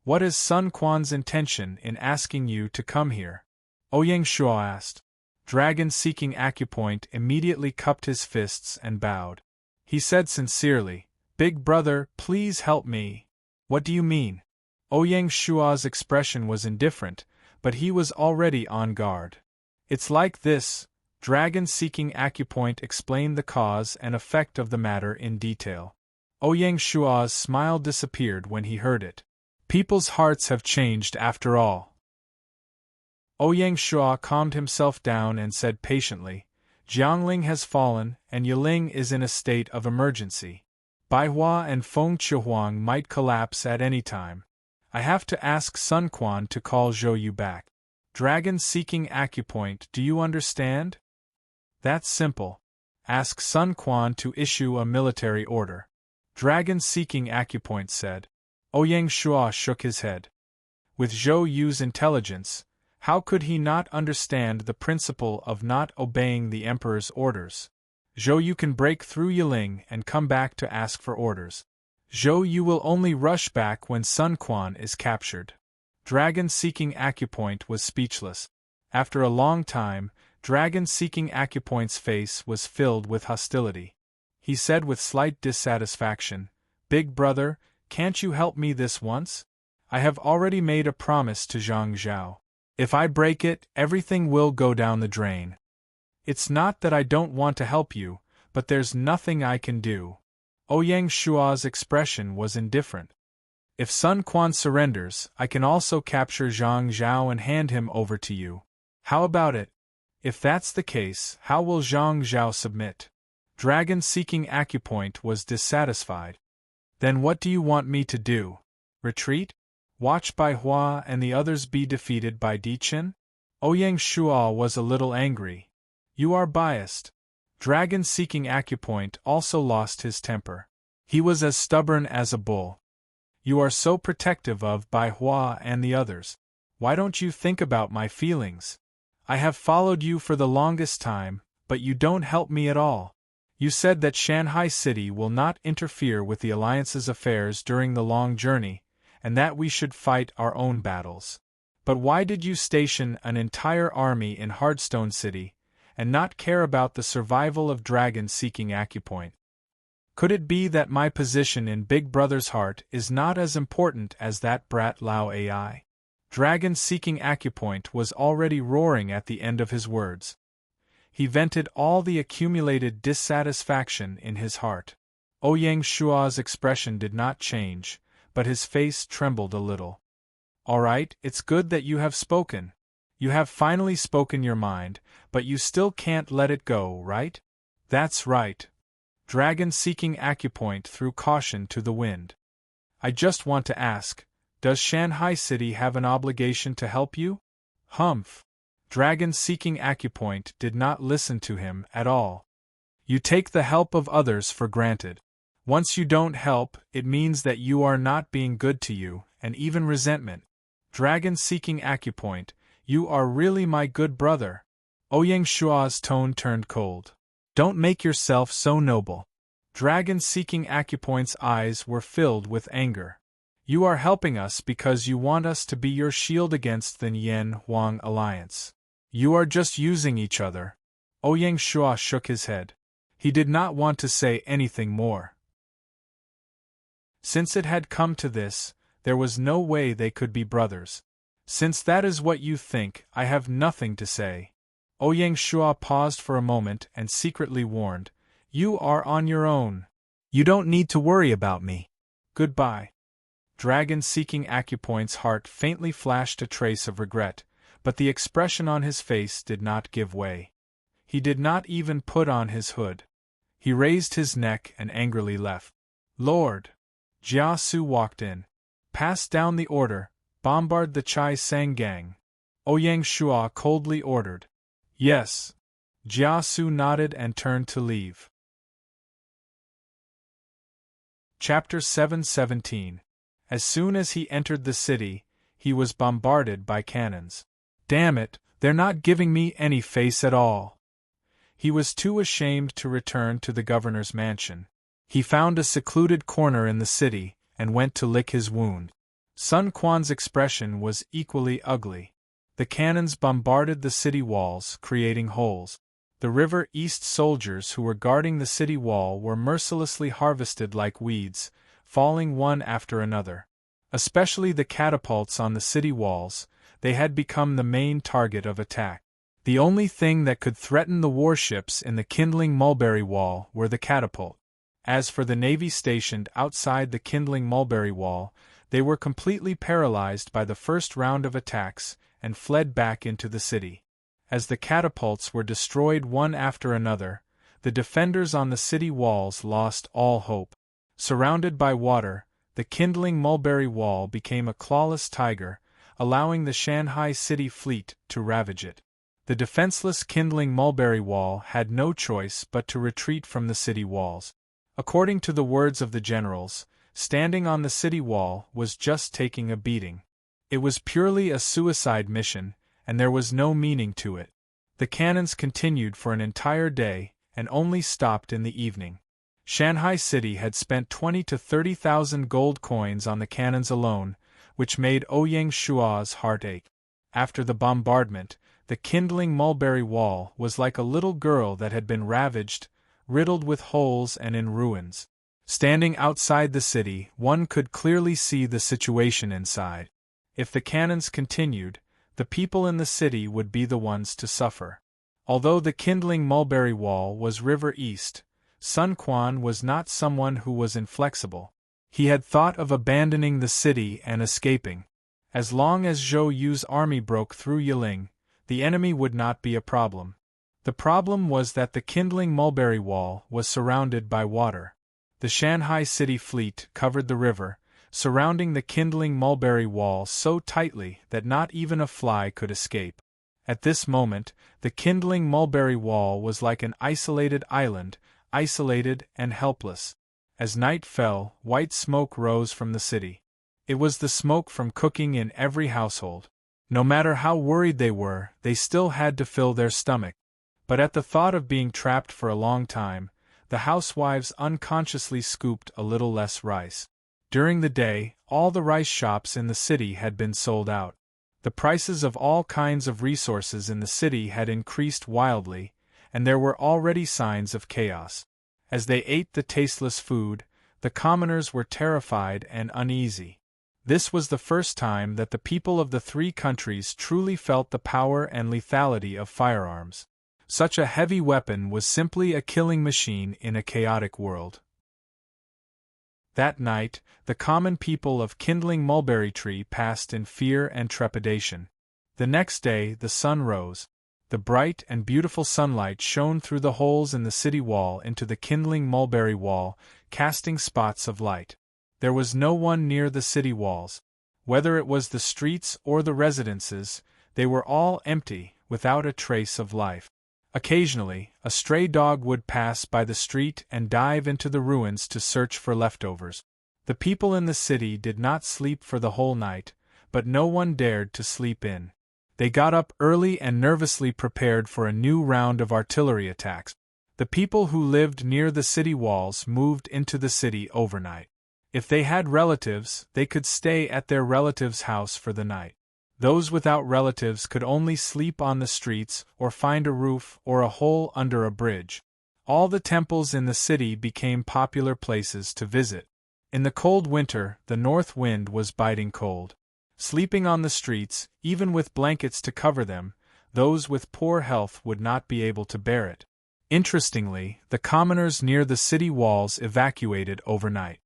Speaker 1: What is Sun Quan's intention in asking you to come here? Ouyang Shuo asked. Dragon-seeking acupoint immediately cupped his fists and bowed. He said sincerely, Big brother, please help me. What do you mean? Ouyang Shuo's expression was indifferent, but he was already on guard. It's like this. Dragon-seeking acupoint explained the cause and effect of the matter in detail. Ouyang Shuo's smile disappeared when he heard it. People's hearts have changed after all. Ouyang Shuo calmed himself down and said patiently, Jiangling has fallen and Yiling is in a state of emergency. Baihua and Feng Chihuang might collapse at any time. I have to ask Sun Quan to call Zhou Yu back. Dragon-seeking acupoint, do you understand? That's simple. Ask Sun Quan to issue a military order. Dragon-seeking acupoint said. Ouyang Shuo shook his head. With Zhou Yu's intelligence, how could he not understand the principle of not obeying the emperor's orders? Zhou Yu can break through Yiling and come back to ask for orders. Zhou Yu will only rush back when Sun Quan is captured. Dragon-seeking acupoint was speechless. After a long time, dragon-seeking acupoint's face was filled with hostility. He said with slight dissatisfaction, Big brother, can't you help me this once? I have already made a promise to Zhang Zhao. If I break it, everything will go down the drain. It's not that I don't want to help you, but there's nothing I can do. Ouyang Shuo's expression was indifferent. If Sun Quan surrenders, I can also capture Zhang Zhao and hand him over to you. How about it? If that's the case, how will Zhang Zhao submit? Dragon-seeking acupoint was dissatisfied. Then what do you want me to do? Retreat? Watch Baihua and the others be defeated by Di Chun? Ouyang Shuo was a little angry. You are biased. Dragon-seeking acupoint also lost his temper. He was as stubborn as a bull. You are so protective of Baihua and the others. Why don't you think about my feelings? I have followed you for the longest time, but you don't help me at all. You said that Shanghai City will not interfere with the Alliance's affairs during the long journey, and that we should fight our own battles. But why did you station an entire army in Hardstone City, and not care about the survival of dragons seeking acupoint? Could it be that my position in Big Brother's heart is not as important as that brat Lao AI? Dragon seeking acupoint was already roaring at the end of his words. He vented all the accumulated dissatisfaction in his heart. Ouyang Shua's expression did not change, but his face trembled a little. All right, it's good that you have spoken. You have finally spoken your mind, but you still can't let it go, right? That's right. Dragon seeking acupoint threw caution to the wind. I just want to ask, does Shanghai City have an obligation to help you? Humph. Dragon seeking acupoint did not listen to him at all. You take the help of others for granted. Once you don't help, it means that you are not being good to you, and even resentment. Dragon seeking acupoint, you are really my good brother. Ouyang Shua's tone turned cold. Don't make yourself so noble. Dragon seeking acupoint's eyes were filled with anger. You are helping us because you want us to be your shield against the Yen-Huang alliance. You are just using each other. Ouyang Shua shook his head. He did not want to say anything more. Since it had come to this, there was no way they could be brothers. Since that is what you think, I have nothing to say. Ouyang Shua paused for a moment and secretly warned, You are on your own. You don't need to worry about me. Goodbye. Dragon seeking acupoint's heart faintly flashed a trace of regret, but the expression on his face did not give way. He did not even put on his hood. He raised his neck and angrily left. Lord! Jia Su walked in. Pass down the order, bombard the Chai Sang gang. Ouyang Shua coldly ordered. Yes. Jia Su nodded and turned to leave. Chapter 717. As soon as he entered the city, he was bombarded by cannons. Damn it, they're not giving me any face at all. He was too ashamed to return to the governor's mansion. He found a secluded corner in the city, and went to lick his wound. Sun Quan's expression was equally ugly. The cannons bombarded the city walls, creating holes. The River East soldiers who were guarding the city wall were mercilessly harvested like weeds, falling one after another. Especially the catapults on the city walls, they had become the main target of attack. The only thing that could threaten the warships in the kindling mulberry wall were the catapult. As for the navy stationed outside the kindling mulberry wall, they were completely paralyzed by the first round of attacks and fled back into the city. As the catapults were destroyed one after another, the defenders on the city walls lost all hope. Surrounded by water, the kindling mulberry wall became a clawless tiger, allowing the Shanghai City fleet to ravage it. The defenseless kindling mulberry wall had no choice but to retreat from the city walls. According to the words of the generals, standing on the city wall was just taking a beating. It was purely a suicide mission, and there was no meaning to it. The cannons continued for an entire day, and only stopped in the evening. Shanghai City had spent 20,000 to 30,000 gold coins on the cannons alone, which made Ouyang Shua's heart ache. After the bombardment, the kindling mulberry wall was like a little girl that had been ravaged, riddled with holes and in ruins. Standing outside the city, one could clearly see the situation inside. If the cannons continued, the people in the city would be the ones to suffer. Although the kindling mulberry wall was River East, Sun Quan was not someone who was inflexible. He had thought of abandoning the city and escaping. As long as Zhou Yu's army broke through Yiling, the enemy would not be a problem. The problem was that the kindling mulberry wall was surrounded by water. The Shanghai City fleet covered the river, surrounding the kindling mulberry wall so tightly that not even a fly could escape. At this moment, the kindling mulberry wall was like an isolated island, isolated and helpless. As night fell, white smoke rose from the city. It was the smoke from cooking in every household. No matter how worried they were, they still had to fill their stomach. But at the thought of being trapped for a long time, the housewives unconsciously scooped a little less rice. During the day, all the rice shops in the city had been sold out. The prices of all kinds of resources in the city had increased wildly, and there were already signs of chaos. As they ate the tasteless food, the commoners were terrified and uneasy. This was the first time that the people of the three countries truly felt the power and lethality of firearms. Such a heavy weapon was simply a killing machine in a chaotic world. That night, the common people of Kindling Mulberry Tree passed in fear and trepidation. The next day the sun rose. The bright and beautiful sunlight shone through the holes in the city wall into the kindling mulberry wall, casting spots of light. There was no one near the city walls. Whether it was the streets or the residences, they were all empty, without a trace of life. Occasionally, a stray dog would pass by the street and dive into the ruins to search for leftovers. The people in the city did not sleep for the whole night, but no one dared to sleep in. They got up early and nervously prepared for a new round of artillery attacks. The people who lived near the city walls moved into the city overnight. If they had relatives, they could stay at their relatives' house for the night. Those without relatives could only sleep on the streets or find a roof or a hole under a bridge. All the temples in the city became popular places to visit. In the cold winter, the north wind was biting cold. Sleeping on the streets, even with blankets to cover them, those with poor health would not be able to bear it. Interestingly, the commoners near the city walls evacuated overnight.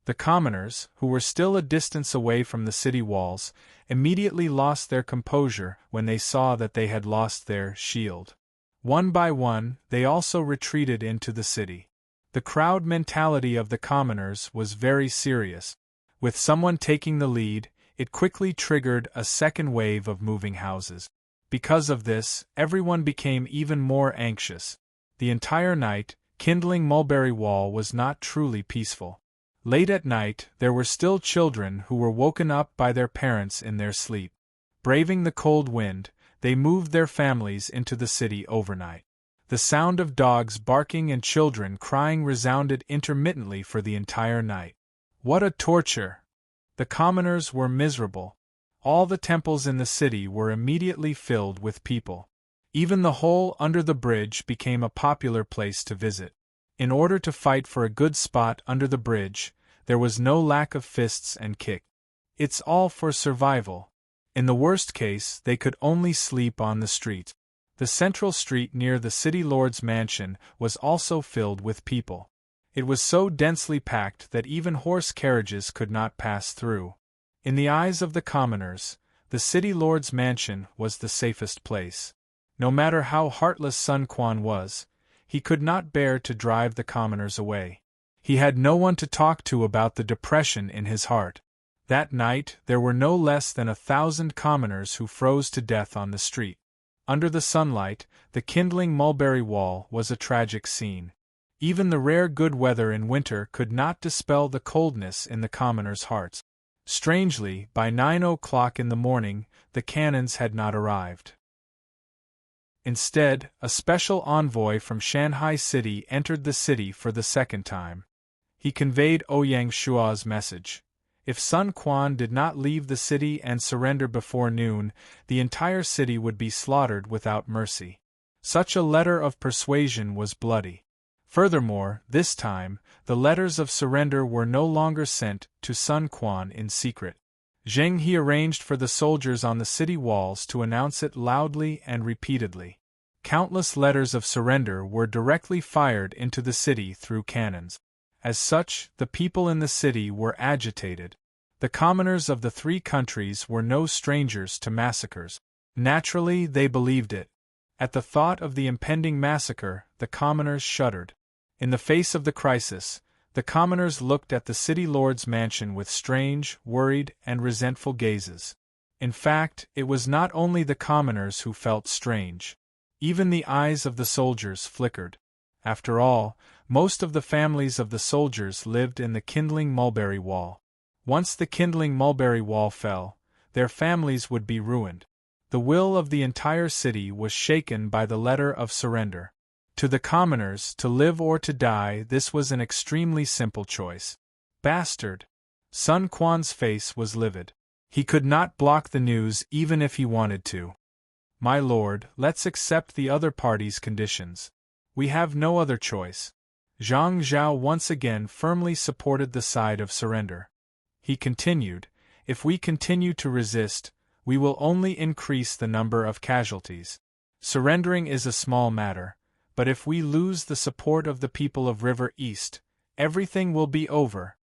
Speaker 1: The commoners, who were still a distance away from the city walls, immediately lost their composure when they saw that they had lost their shield. One by one, they also retreated into the city. The crowd mentality of the commoners was very serious. With someone taking the lead, it quickly triggered a second wave of moving houses. Because of this, everyone became even more anxious. The entire night, Kindling Mulberry Wall was not truly peaceful. Late at night, there were still children who were woken up by their parents in their sleep. Braving the cold wind, they moved their families into the city overnight. The sound of dogs barking and children crying resounded intermittently for the entire night. What a torture! The commoners were miserable. All the temples in the city were immediately filled with people. Even the hole under the bridge became a popular place to visit. In order to fight for a good spot under the bridge, there was no lack of fists and kicks. It's all for survival. In the worst case, they could only sleep on the street. The central street near the city lord's mansion was also filled with people. It was so densely packed that even horse carriages could not pass through. In the eyes of the commoners, the city lord's mansion was the safest place. No matter how heartless Sun Quan was, he could not bear to drive the commoners away. He had no one to talk to about the depression in his heart. That night there were no less than 1,000 commoners who froze to death on the street. Under the sunlight, the kindling mulberry wall was a tragic scene. Even the rare good weather in winter could not dispel the coldness in the commoners' hearts. Strangely, by 9 o'clock in the morning, the cannons had not arrived. Instead, a special envoy from Shanghai City entered the city for the second time. He conveyed Ouyang Shua's message. If Sun Quan did not leave the city and surrender before noon, the entire city would be slaughtered without mercy. Such a letter of persuasion was bloody. Furthermore, this time, the letters of surrender were no longer sent to Sun Quan in secret. Zheng He arranged for the soldiers on the city walls to announce it loudly and repeatedly. Countless letters of surrender were directly fired into the city through cannons. As such, the people in the city were agitated. The commoners of the three countries were no strangers to massacres. Naturally, they believed it. At the thought of the impending massacre, the commoners shuddered. In the face of the crisis, the commoners looked at the city lord's mansion with strange, worried, and resentful gazes. In fact, it was not only the commoners who felt strange. Even the eyes of the soldiers flickered. After all, most of the families of the soldiers lived in the kindling mulberry wall. Once the kindling mulberry wall fell, their families would be ruined. The will of the entire city was shaken by the letter of surrender. To the commoners, to live or to die, this was an extremely simple choice. Bastard! Sun Quan's face was livid. He could not block the news even if he wanted to. My lord, let's accept the other party's conditions. We have no other choice. Zhang Zhao once again firmly supported the side of surrender. He continued, if we continue to resist, we will only increase the number of casualties. Surrendering is a small matter, but if we lose the support of the people of River East, everything will be over.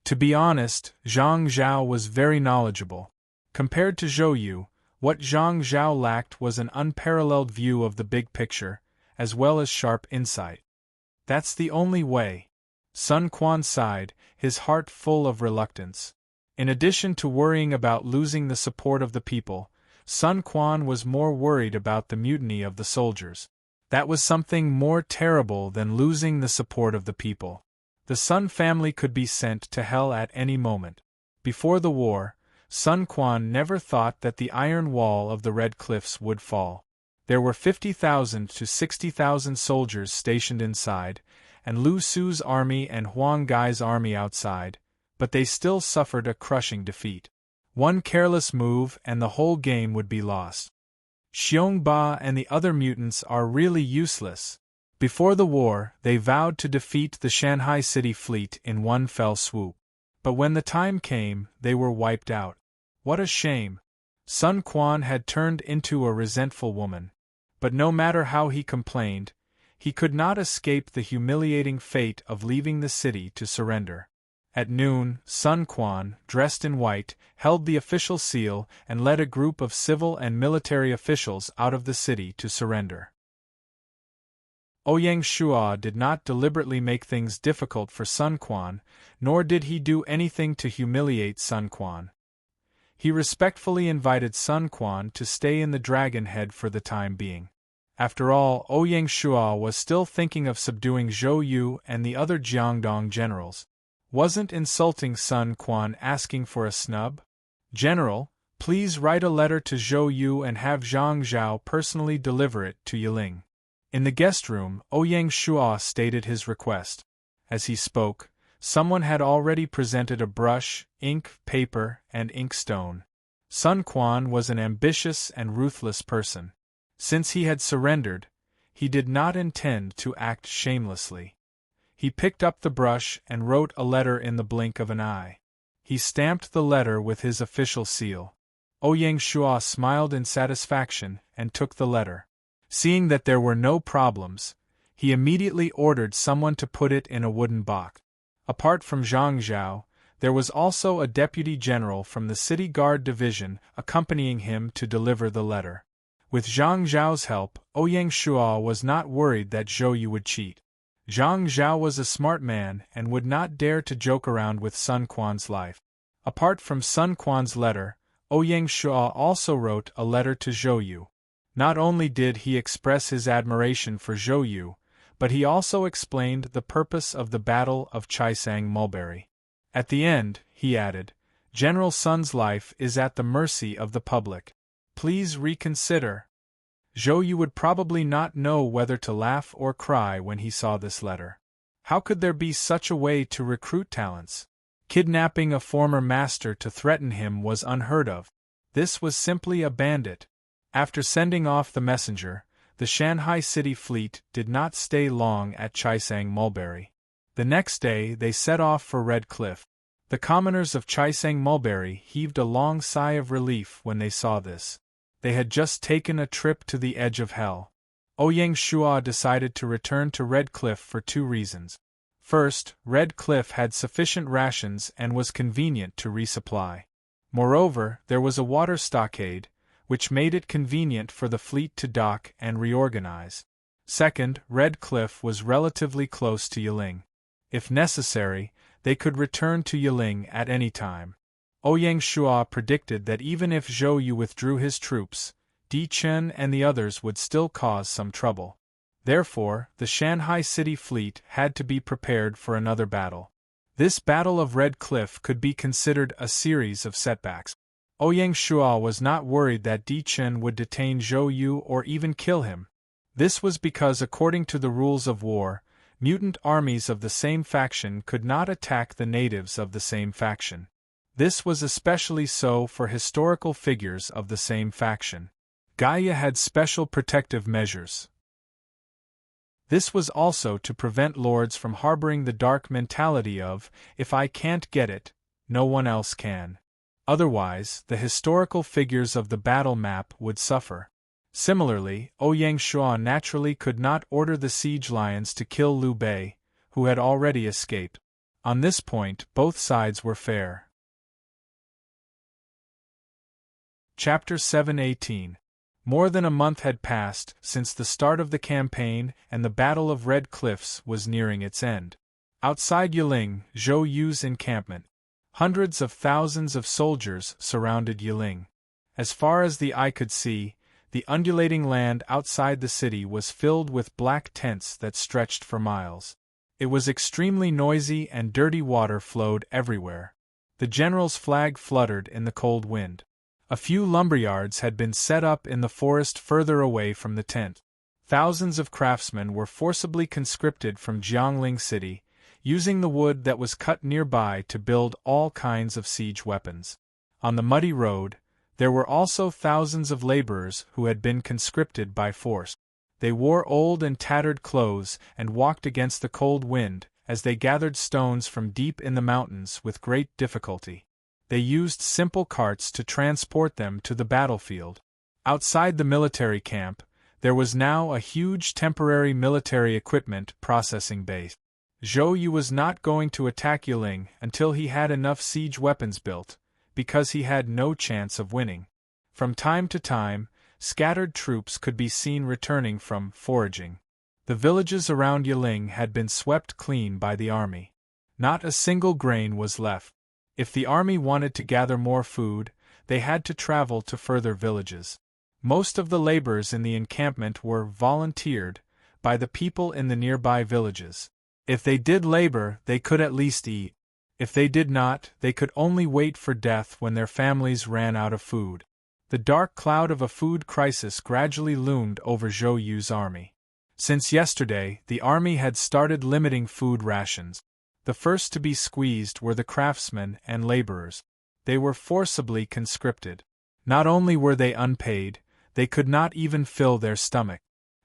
Speaker 1: To be honest, Zhang Zhao was very knowledgeable. Compared to Zhou Yu, what Zhang Zhao lacked was an unparalleled view of the big picture, as well as sharp insight. That's the only way. Sun Quan sighed, his heart full of reluctance. In addition to worrying about losing the support of the people, Sun Quan was more worried about the mutiny of the soldiers. That was something more terrible than losing the support of the people. The Sun family could be sent to hell at any moment. Before the war, Sun Quan never thought that the iron wall of the Red Cliffs would fall. There were 50,000 to 60,000 soldiers stationed inside, and Lu Su's army and Huang Gai's army outside, but they still suffered a crushing defeat. One careless move and the whole game would be lost. Xiong Ba and the other mutants are really useless. Before the war, they vowed to defeat the Shanghai City fleet in one fell swoop. But when the time came, they were wiped out. What a shame! Sun Quan had turned into a resentful woman. But no matter how he complained, he could not escape the humiliating fate of leaving the city to surrender. At noon, Sun Quan, dressed in white, held the official seal and led a group of civil and military officials out of the city to surrender. Ouyang Shua did not deliberately make things difficult for Sun Quan, nor did he do anything to humiliate Sun Quan. He respectfully invited Sun Quan to stay in the Dragon Head for the time being. After all, Ouyang Shua was still thinking of subduing Zhou Yu and the other Jiangdong generals. Wasn't insulting Sun Quan asking for a snub? General, please write a letter to Zhou Yu and have Zhang Zhao personally deliver it to Yiling. In the guest room, Ouyang Shua stated his request. As he spoke, someone had already presented a brush, ink, paper, and inkstone. Sun Quan was an ambitious and ruthless person. Since he had surrendered, he did not intend to act shamelessly. He picked up the brush and wrote a letter in the blink of an eye. He stamped the letter with his official seal. Ouyang Shua smiled in satisfaction and took the letter. Seeing that there were no problems, he immediately ordered someone to put it in a wooden box. Apart from Zhang Zhao, there was also a deputy general from the City Guard Division accompanying him to deliver the letter. With Zhang Zhao's help, Ouyang Shua was not worried that Zhou Yu would cheat. Zhang Zhao was a smart man and would not dare to joke around with Sun Quan's life. Apart from Sun Quan's letter, Ouyang Shua also wrote a letter to Zhou Yu. Not only did he express his admiration for Zhou Yu, but he also explained the purpose of the Battle of Chaisang Mulberry. At the end, he added, General Sun's life is at the mercy of the public. Please reconsider. Zhou Yu would probably not know whether to laugh or cry when he saw this letter. How could there be such a way to recruit talents? Kidnapping a former master to threaten him was unheard of. This was simply a bandit. After sending off the messenger, the Shanghai City fleet did not stay long at Chaisang Mulberry. The next day they set off for Red Cliff. The commoners of Chaisang Mulberry heaved a long sigh of relief when they saw this. They had just taken a trip to the edge of hell. Ouyang Shua decided to return to Red Cliff for two reasons. First, Red Cliff had sufficient rations and was convenient to resupply. Moreover, there was a water stockade, which made it convenient for the fleet to dock and reorganize. Second, Red Cliff was relatively close to Yiling. If necessary, they could return to Yiling at any time. Ouyang Shua predicted that even if Zhou Yu withdrew his troops, Di Chen and the others would still cause some trouble. Therefore, the Shanghai City fleet had to be prepared for another battle. This Battle of Red Cliff could be considered a series of setbacks. Ouyang Shua was not worried that Di Chen would detain Zhou Yu or even kill him. This was because according to the rules of war, mutant armies of the same faction could not attack the natives of the same faction. This was especially so for historical figures of the same faction. Gaia had special protective measures. This was also to prevent lords from harboring the dark mentality of, if I can't get it, no one else can. Otherwise, the historical figures of the battle map would suffer. Similarly, Ouyang Shuo naturally could not order the siege lions to kill Liu Bei, who had already escaped. On this point, both sides were fair. Chapter 7:18. More than a month had passed since the start of the campaign, and the Battle of Red Cliffs was nearing its end. Outside Yiling, Zhou Yu's encampment, hundreds of thousands of soldiers surrounded Yiling. As far as the eye could see, the undulating land outside the city was filled with black tents that stretched for miles. It was extremely noisy and dirty water flowed everywhere. The general's flag fluttered in the cold wind. A few lumberyards had been set up in the forest further away from the tent. Thousands of craftsmen were forcibly conscripted from Jiangling City, using the wood that was cut nearby to build all kinds of siege weapons. On the muddy road, there were also thousands of laborers who had been conscripted by force. They wore old and tattered clothes and walked against the cold wind, as they gathered stones from deep in the mountains with great difficulty. They used simple carts to transport them to the battlefield. Outside the military camp, there was now a huge temporary military equipment processing base. Zhou Yu was not going to attack Yiling until he had enough siege weapons built, because he had no chance of winning. From time to time, scattered troops could be seen returning from foraging. The villages around Yiling had been swept clean by the army. Not a single grain was left. If the army wanted to gather more food, they had to travel to further villages. Most of the laborers in the encampment were volunteered by the people in the nearby villages. If they did labor, they could at least eat. If they did not, they could only wait for death when their families ran out of food. The dark cloud of a food crisis gradually loomed over Zhou Yu's army. Since yesterday, the army had started limiting food rations. The first to be squeezed were the craftsmen and laborers. They were forcibly conscripted. Not only were they unpaid, they could not even fill their stomach.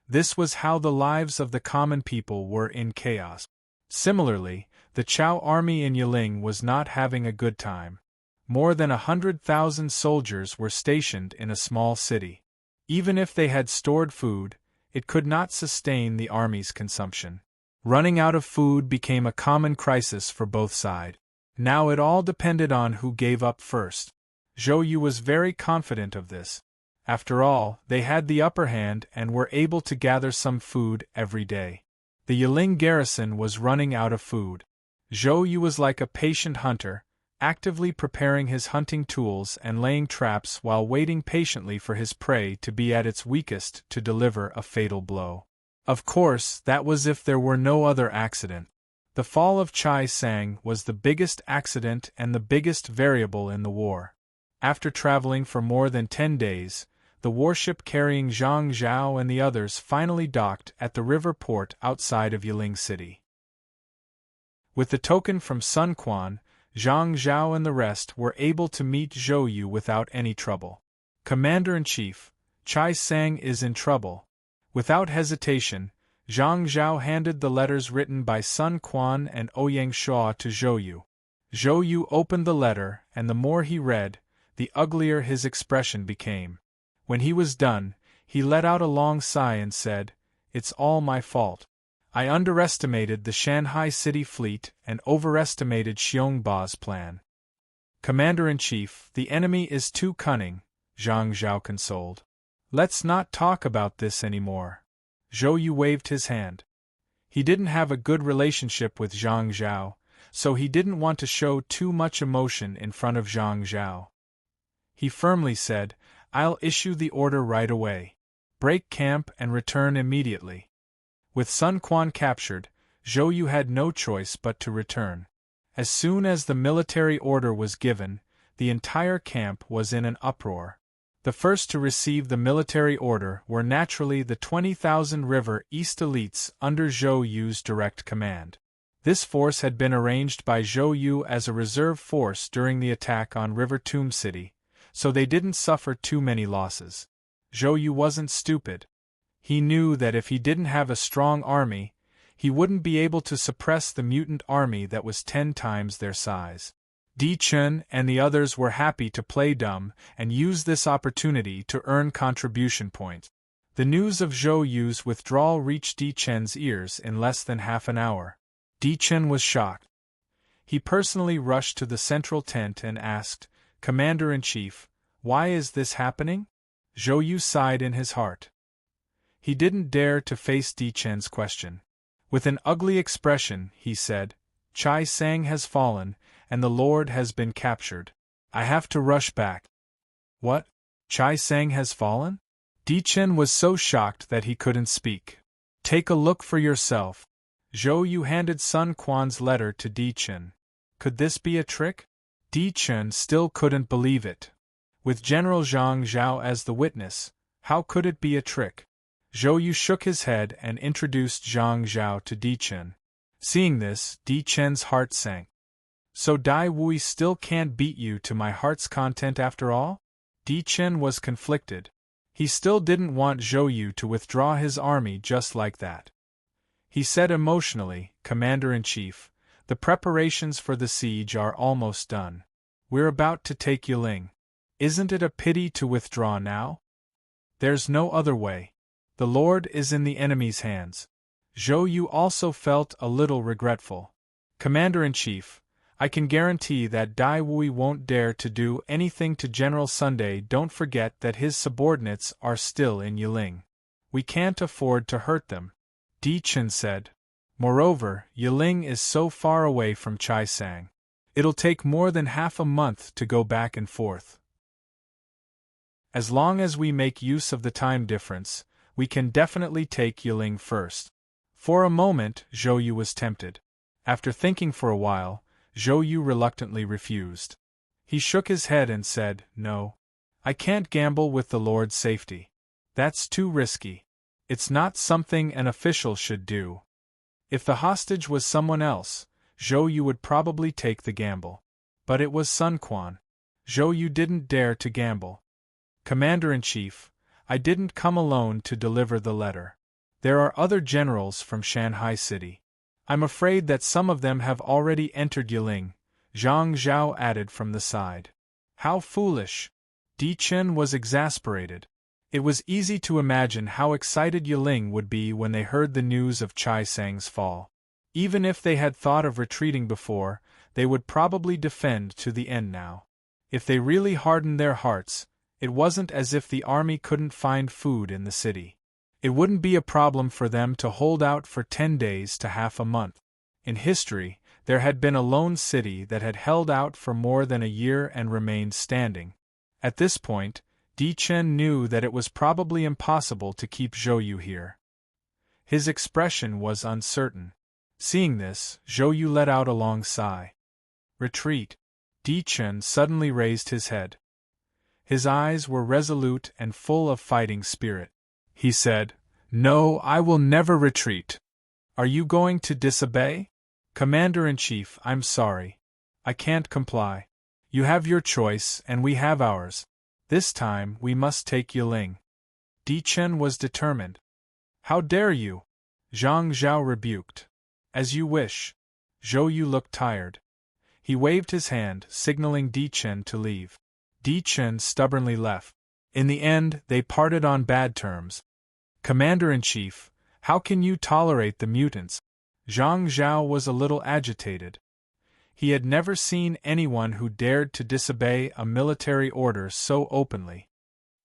Speaker 1: This was how the lives of the common people were in chaos. Similarly, the Chao army in Yiling was not having a good time. More than 100,000 soldiers were stationed in a small city. Even if they had stored food, it could not sustain the army's consumption. Running out of food became a common crisis for both sides. Now it all depended on who gave up first. Zhou Yu was very confident of this. After all, they had the upper hand and were able to gather some food every day. The Yiling garrison was running out of food. Zhou Yu was like a patient hunter, actively preparing his hunting tools and laying traps while waiting patiently for his prey to be at its weakest to deliver a fatal blow. Of course, that was if there were no other accident. The fall of Chai Sang was the biggest accident and the biggest variable in the war. After traveling for more than 10 days, the warship carrying Zhang Zhao and the others finally docked at the river port outside of Yiling City. With the token from Sun Quan, Zhang Zhao and the rest were able to meet Zhou Yu without any trouble. Commander-in-Chief, Chai Sang is in trouble. Without hesitation, Zhang Zhao handed the letters written by Sun Quan and Ouyang Shuo to Zhou Yu. Zhou Yu opened the letter, and the more he read, the uglier his expression became. When he was done, he let out a long sigh and said, "It's all my fault. I underestimated the Shanghai City fleet and overestimated Xiongba's plan." "Commander-in-Chief, the enemy is too cunning," Zhang Zhao consoled. "Let's not talk about this anymore." Zhou Yu waved his hand. He didn't have a good relationship with Zhang Zhao, so he didn't want to show too much emotion in front of Zhang Zhao. He firmly said, "I'll issue the order right away. Break camp and return immediately." With Sun Quan captured, Zhou Yu had no choice but to return. As soon as the military order was given, the entire camp was in an uproar. The first to receive the military order were naturally the 20,000 River East elites under Zhou Yu's direct command. This force had been arranged by Zhou Yu as a reserve force during the attack on River Tomb City, so they didn't suffer too many losses. Zhou Yu wasn't stupid. He knew that if he didn't have a strong army, he wouldn't be able to suppress the mutant army that was 10 times their size. Di Chun and the others were happy to play dumb and use this opportunity to earn contribution points. The news of Zhou Yu's withdrawal reached Di Chen's ears in less than half an hour. Di Chen was shocked. He personally rushed to the central tent and asked, "Commander-in-Chief, why is this happening?" Zhou Yu sighed in his heart. He didn't dare to face Di Chen's question. With an ugly expression, he said, "Chai Sang has fallen, and the Lord has been captured. I have to rush back." "What? Chai Sang has fallen?" Di Chen was so shocked that he couldn't speak. "Take a look for yourself." Zhou Yu handed Sun Quan's letter to Di Chen. Could this be a trick? Di Chen still couldn't believe it. With General Zhang Zhao as the witness, how could it be a trick? Zhou Yu shook his head and introduced Zhang Zhao to Di Chen. Seeing this, Di Chen's heart sank. "So Dai Wui still can't beat you to my heart's content after all?" Di Chen was conflicted. He still didn't want Zhou Yu to withdraw his army just like that. He said emotionally, "Commander-in-Chief, the preparations for the siege are almost done. We're about to take Yiling. Isn't it a pity to withdraw now? There's no other way. The Lord is in the enemy's hands." Zhou Yu also felt a little regretful. "Commander-in-Chief, I can guarantee that Dai Wui won't dare to do anything to General Sunday. Don't forget that his subordinates are still in Yiling. We can't afford to hurt them," Di Chen said. "Moreover, Yiling is so far away from Chai Sang. It'll take more than half a month to go back and forth. As long as we make use of the time difference, we can definitely take Yiling first." For a moment, Zhou Yu was tempted. After thinking for a while, Zhou Yu reluctantly refused. He shook his head and said, "No. I can't gamble with the Lord's safety. That's too risky. It's not something an official should do." If the hostage was someone else, Zhou Yu would probably take the gamble. But it was Sun Quan. Zhou Yu didn't dare to gamble. "Commander-in-Chief, I didn't come alone to deliver the letter. There are other generals from Shanghai City. I'm afraid that some of them have already entered Yiling," Zhang Zhao added from the side. "How foolish!" Di Chen was exasperated. It was easy to imagine how excited Yiling would be when they heard the news of Chai Sang's fall. Even if they had thought of retreating before, they would probably defend to the end now. If they really hardened their hearts, it wasn't as if the army couldn't find food in the city. It wouldn't be a problem for them to hold out for 10 days to half a month. In history, there had been a lone city that had held out for more than a year and remained standing. At this point, Di Chen knew that it was probably impossible to keep Zhou Yu here. His expression was uncertain. Seeing this, Zhou Yu let out a long sigh. "Retreat." Di Chen suddenly raised his head. His eyes were resolute and full of fighting spirit. He said, "No, I will never retreat." "Are you going to disobey?" "Commander-in-Chief, I'm sorry. I can't comply. You have your choice and we have ours. This time we must take Yiling." Di Chen was determined. "How dare you?" Zhang Zhao rebuked. "As you wish." Zhou Yu looked tired. He waved his hand, signaling Di Chen to leave. Di Chen stubbornly left. In the end, they parted on bad terms. "Commander-in-Chief, how can you tolerate the mutants?" Zhang Zhao was a little agitated. He had never seen anyone who dared to disobey a military order so openly.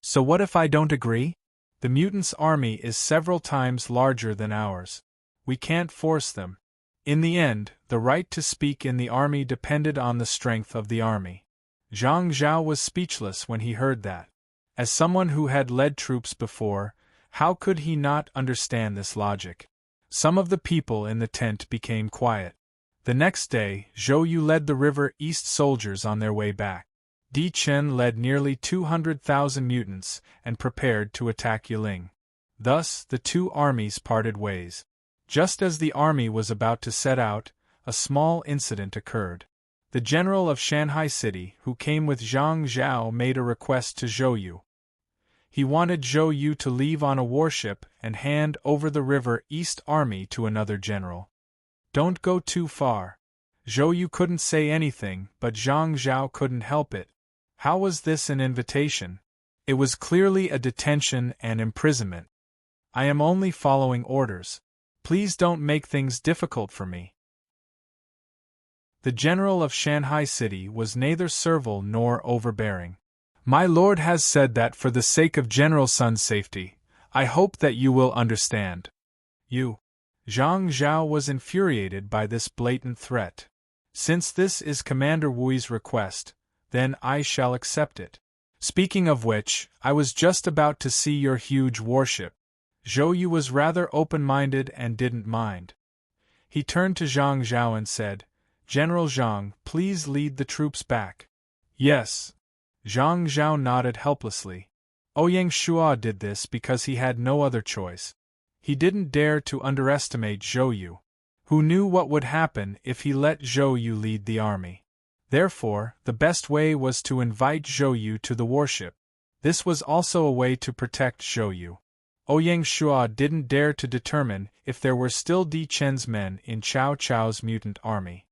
Speaker 1: "So what if I don't agree? The mutants' army is several times larger than ours. We can't force them." In the end, the right to speak in the army depended on the strength of the army. Zhang Zhao was speechless when he heard that. As someone who had led troops before, how could he not understand this logic? Some of the people in the tent became quiet. The next day, Zhou Yu led the River East soldiers on their way back. Di Chen led nearly 200,000 mutants and prepared to attack Yiling. Thus, the two armies parted ways. Just as the army was about to set out, a small incident occurred. The general of Shanghai City, who came with Zhang Zhao, made a request to Zhou Yu. He wanted Zhou Yu to leave on a warship and hand over the River East Army to another general. Don't go too far. Zhou Yu couldn't say anything, but Zhang Zhao couldn't help it. How was this an invitation? It was clearly a detention and imprisonment. I am only following orders. Please don't make things difficult for me. The general of Shanghai City was neither servile nor overbearing. My lord has said that for the sake of General Sun's safety, I hope that you will understand. You. Zhang Zhao was infuriated by this blatant threat. Since this is Commander Wui's request, then I shall accept it. Speaking of which, I was just about to see your huge warship. Zhou Yu was rather open-minded and didn't mind. He turned to Zhang Zhao and said, General Zhang, please lead the troops back. Yes. Zhang Zhao nodded helplessly. Ouyang Shua did this because he had no other choice. He didn't dare to underestimate Zhou Yu, who knew what would happen if he let Zhou Yu lead the army. Therefore, the best way was to invite Zhou Yu to the warship. This was also a way to protect Zhou Yu. Ouyang Shua didn't dare to determine if there were still Di Chen's men in Cao Cao's mutant army.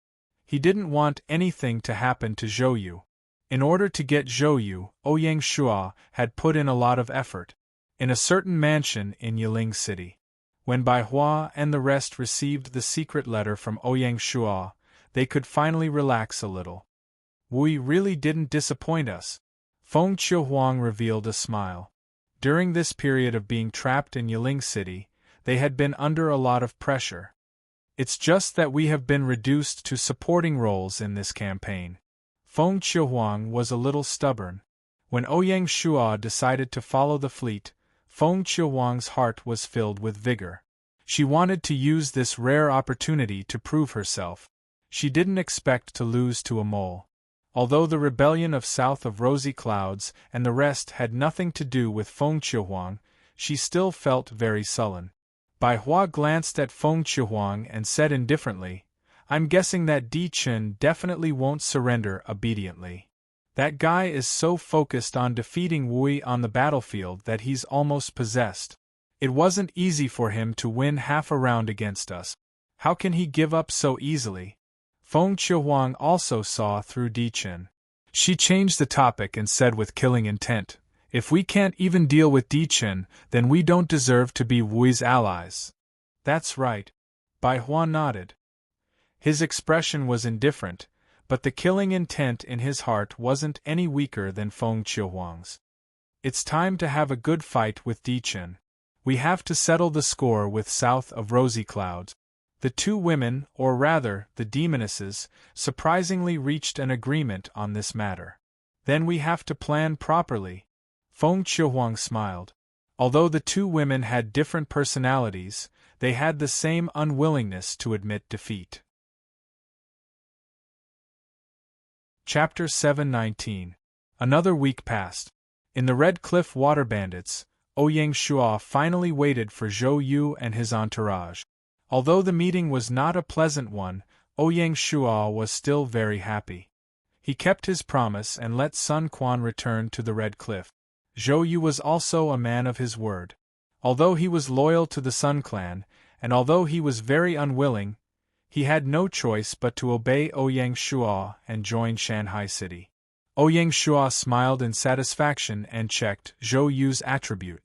Speaker 1: He didn't want anything to happen to Zhou Yu. In order to get Zhou Yu, Ouyang Shua had put in a lot of effort. In a certain mansion in Yiling City. When Bai Hua and the rest received the secret letter from Ouyang Shua, they could finally relax a little. Wui really didn't disappoint us. Feng Qiuhuang revealed a smile. During this period of being trapped in Yiling City, they had been under a lot of pressure. It's just that we have been reduced to supporting roles in this campaign. Feng Qiuhuang was a little stubborn. When Ouyang Shua decided to follow the fleet, Feng Qiuhuang's heart was filled with vigor. She wanted to use this rare opportunity to prove herself. She didn't expect to lose to a mole. Although the rebellion of south of Rosy Clouds and the rest had nothing to do with Feng Qiuhuang, she still felt very sullen. Bai Hua glanced at Feng Qiuhuang and said indifferently, I'm guessing that Di Chen definitely won't surrender obediently. That guy is so focused on defeating Wui on the battlefield that he's almost possessed. It wasn't easy for him to win half a round against us. How can he give up so easily? Feng Qiuhuang also saw through Di Chen. She changed the topic and said with killing intent, if we can't even deal with Di Chen, then we don't deserve to be Wui's allies. That's right. Bai Hua nodded. His expression was indifferent, but the killing intent in his heart wasn't any weaker than Feng Qiuhuang's. It's time to have a good fight with Di Chen. We have to settle the score with south of Rosy Clouds. The two women, or rather, the demonesses, surprisingly reached an agreement on this matter. Then we have to plan properly. Feng Qiuhuang smiled. Although the two women had different personalities, they had the same unwillingness to admit defeat. Chapter 719. Another week passed. In the Red Cliff Water Bandits, Ouyang Shua finally waited for Zhou Yu and his entourage. Although the meeting was not a pleasant one, Ouyang Shua was still very happy. He kept his promise and let Sun Quan return to the Red Cliff. Zhou Yu was also a man of his word. Although he was loyal to the Sun Clan, and although he was very unwilling, he had no choice but to obey Ouyang Shua and join Shanghai City. Ouyang Shua smiled in satisfaction and checked Zhou Yu's attribute.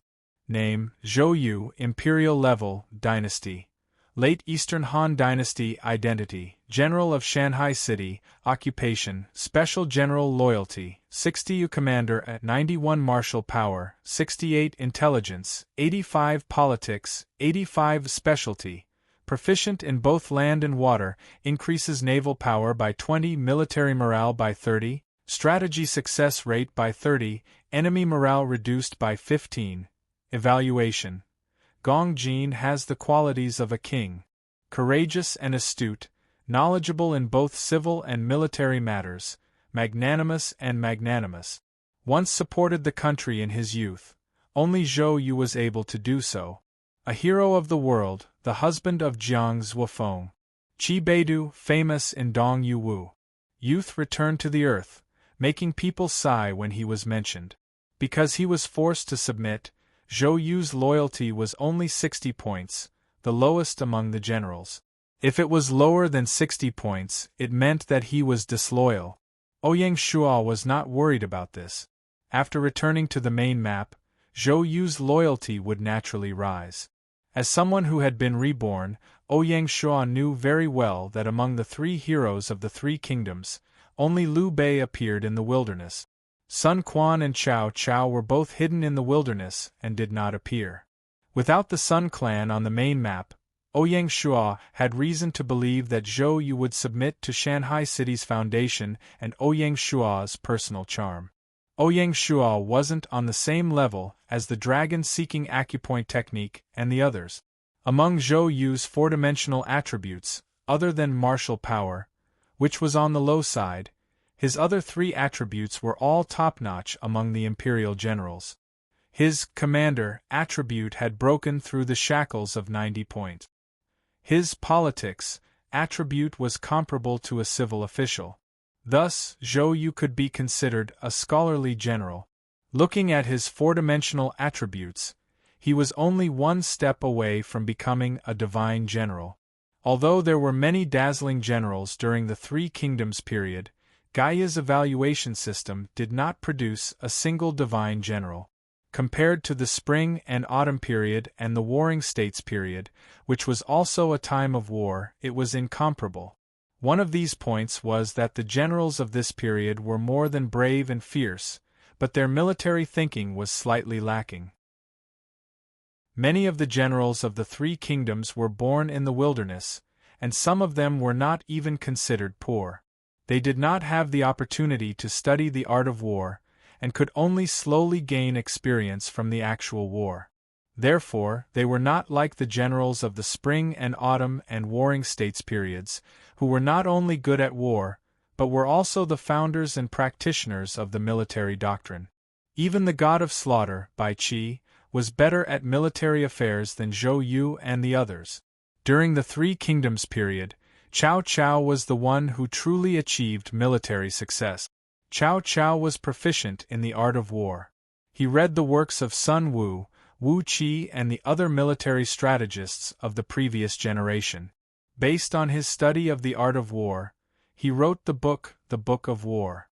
Speaker 1: Name, Zhou Yu, Imperial Level, Dynasty. Late Eastern Han Dynasty Identity, General of Shanghai City, Occupation, Special General Loyalty, 60 U Commander at 91 Martial Power, 68 Intelligence, 85 Politics, 85 Specialty. Proficient in both land and water, increases naval power by 20, military morale by 30, strategy success rate by 30, enemy morale reduced by 15. Evaluation. Gong Jin has the qualities of a king. Courageous and astute, knowledgeable in both civil and military matters, magnanimous and magnanimous. Once supported the country in his youth. Only Zhou Yu was able to do so. A hero of the world, the husband of Jiang Zhuofeng. Qi Beidu, famous in Dong Yuwu. Youth returned to the earth, making people sigh when he was mentioned. Because he was forced to submit, Zhou Yu's loyalty was only 60 points, the lowest among the generals. If it was lower than 60 points, it meant that he was disloyal. Ouyang Shuo was not worried about this. After returning to the main map, Zhou Yu's loyalty would naturally rise. As someone who had been reborn, Ouyang Shuo knew very well that among the three heroes of the three kingdoms, only Liu Bei appeared in the wilderness. Sun Quan and Cao Cao were both hidden in the wilderness and did not appear. Without the Sun clan on the main map, Ouyang Shuo had reason to believe that Zhou Yu would submit to Shanghai City's foundation and Ouyang Shuo's personal charm. Ouyang Shuo wasn't on the same level as the dragon-seeking acupoint technique and the others. Among Zhou Yu's four-dimensional attributes, other than martial power, which was on the low side, his other three attributes were all top-notch among the imperial generals. His commander attribute had broken through the shackles of 90 points. His politics attribute was comparable to a civil official. Thus, Zhou Yu could be considered a scholarly general. Looking at his four-dimensional attributes, he was only one step away from becoming a divine general. Although there were many dazzling generals during the Three Kingdoms period, Gaia's evaluation system did not produce a single divine general. Compared to the Spring and Autumn period and the Warring States period, which was also a time of war, it was incomparable. One of these points was that the generals of this period were more than brave and fierce, but their military thinking was slightly lacking. Many of the generals of the Three Kingdoms were born in the wilderness, and some of them were not even considered poor. They did not have the opportunity to study the art of war, and could only slowly gain experience from the actual war. Therefore, they were not like the generals of the Spring and Autumn and Warring States periods, who were not only good at war, but were also the founders and practitioners of the military doctrine. Even the god of slaughter, Bai Qi, was better at military affairs than Zhou Yu and the others. During the Three Kingdoms period, Cao Cao was the one who truly achieved military success. Cao Cao was proficient in the art of war. He read the works of Sun Wu, Wu Qi and the other military strategists of the previous generation. Based on his study of the art of war, he wrote the Book of War.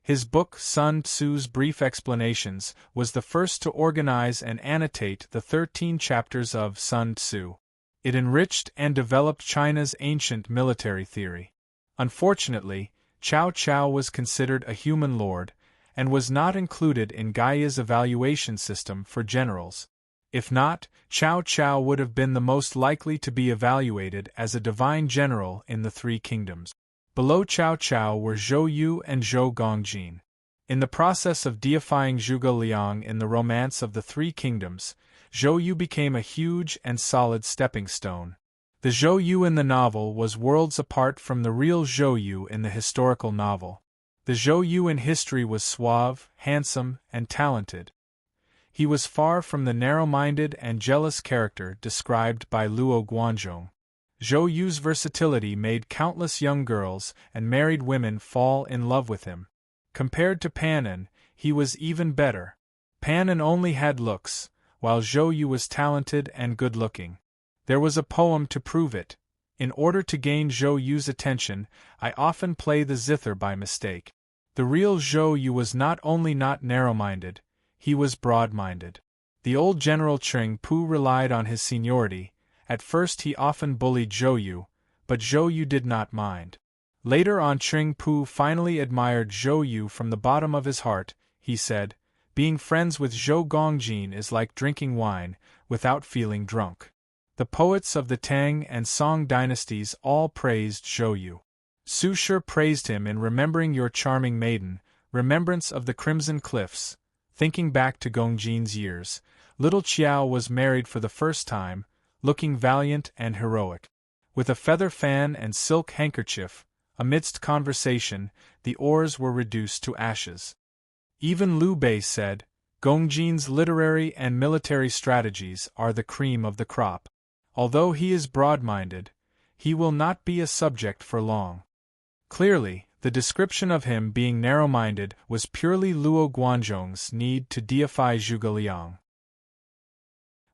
Speaker 1: His book Sun Tzu's Brief Explanations was the first to organize and annotate the 13 chapters of Sun Tzu. It enriched and developed China's ancient military theory. Unfortunately, Cao Cao was considered a human lord, and was not included in Gaia's evaluation system for generals. If not, Cao Cao would have been the most likely to be evaluated as a divine general in the Three Kingdoms. Below Cao Cao were Zhou Yu and Zhou Gongjin. In the process of deifying Zhuge Liang in the Romance of the Three Kingdoms, Zhou Yu became a huge and solid stepping stone. The Zhou Yu in the novel was worlds apart from the real Zhou Yu in the historical novel. The Zhou Yu in history was suave, handsome, and talented. He was far from the narrow-minded and jealous character described by Luo Guanzhong. Zhou Yu's versatility made countless young girls and married women fall in love with him. Compared to Pan En, he was even better. Pan En only had looks, while Zhou Yu was talented and good-looking. There was a poem to prove it. In order to gain Zhou Yu's attention, I often play the zither by mistake. The real Zhou Yu was not only not narrow-minded, he was broad-minded. The old General Cheng Pu relied on his seniority. At first he often bullied Zhou Yu, but Zhou Yu did not mind. Later on Cheng Pu finally admired Zhou Yu from the bottom of his heart. He said, "Being friends with Zhou Gongjin is like drinking wine, without feeling drunk." The poets of the Tang and Song dynasties all praised Zhou Yu. Su Shi praised him in Remembering Your Charming Maiden, Remembrance of the Crimson Cliffs. Thinking back to Gongjin's years, little Qiao was married for the first time, looking valiant and heroic. With a feather fan and silk handkerchief, amidst conversation, the oars were reduced to ashes. Even Liu Bei said, "Gongjin's literary and military strategies are the cream of the crop. Although he is broad-minded, he will not be a subject for long." Clearly, The description of him being narrow-minded was purely Luo Guanzhong's need to deify Zhuge Liang.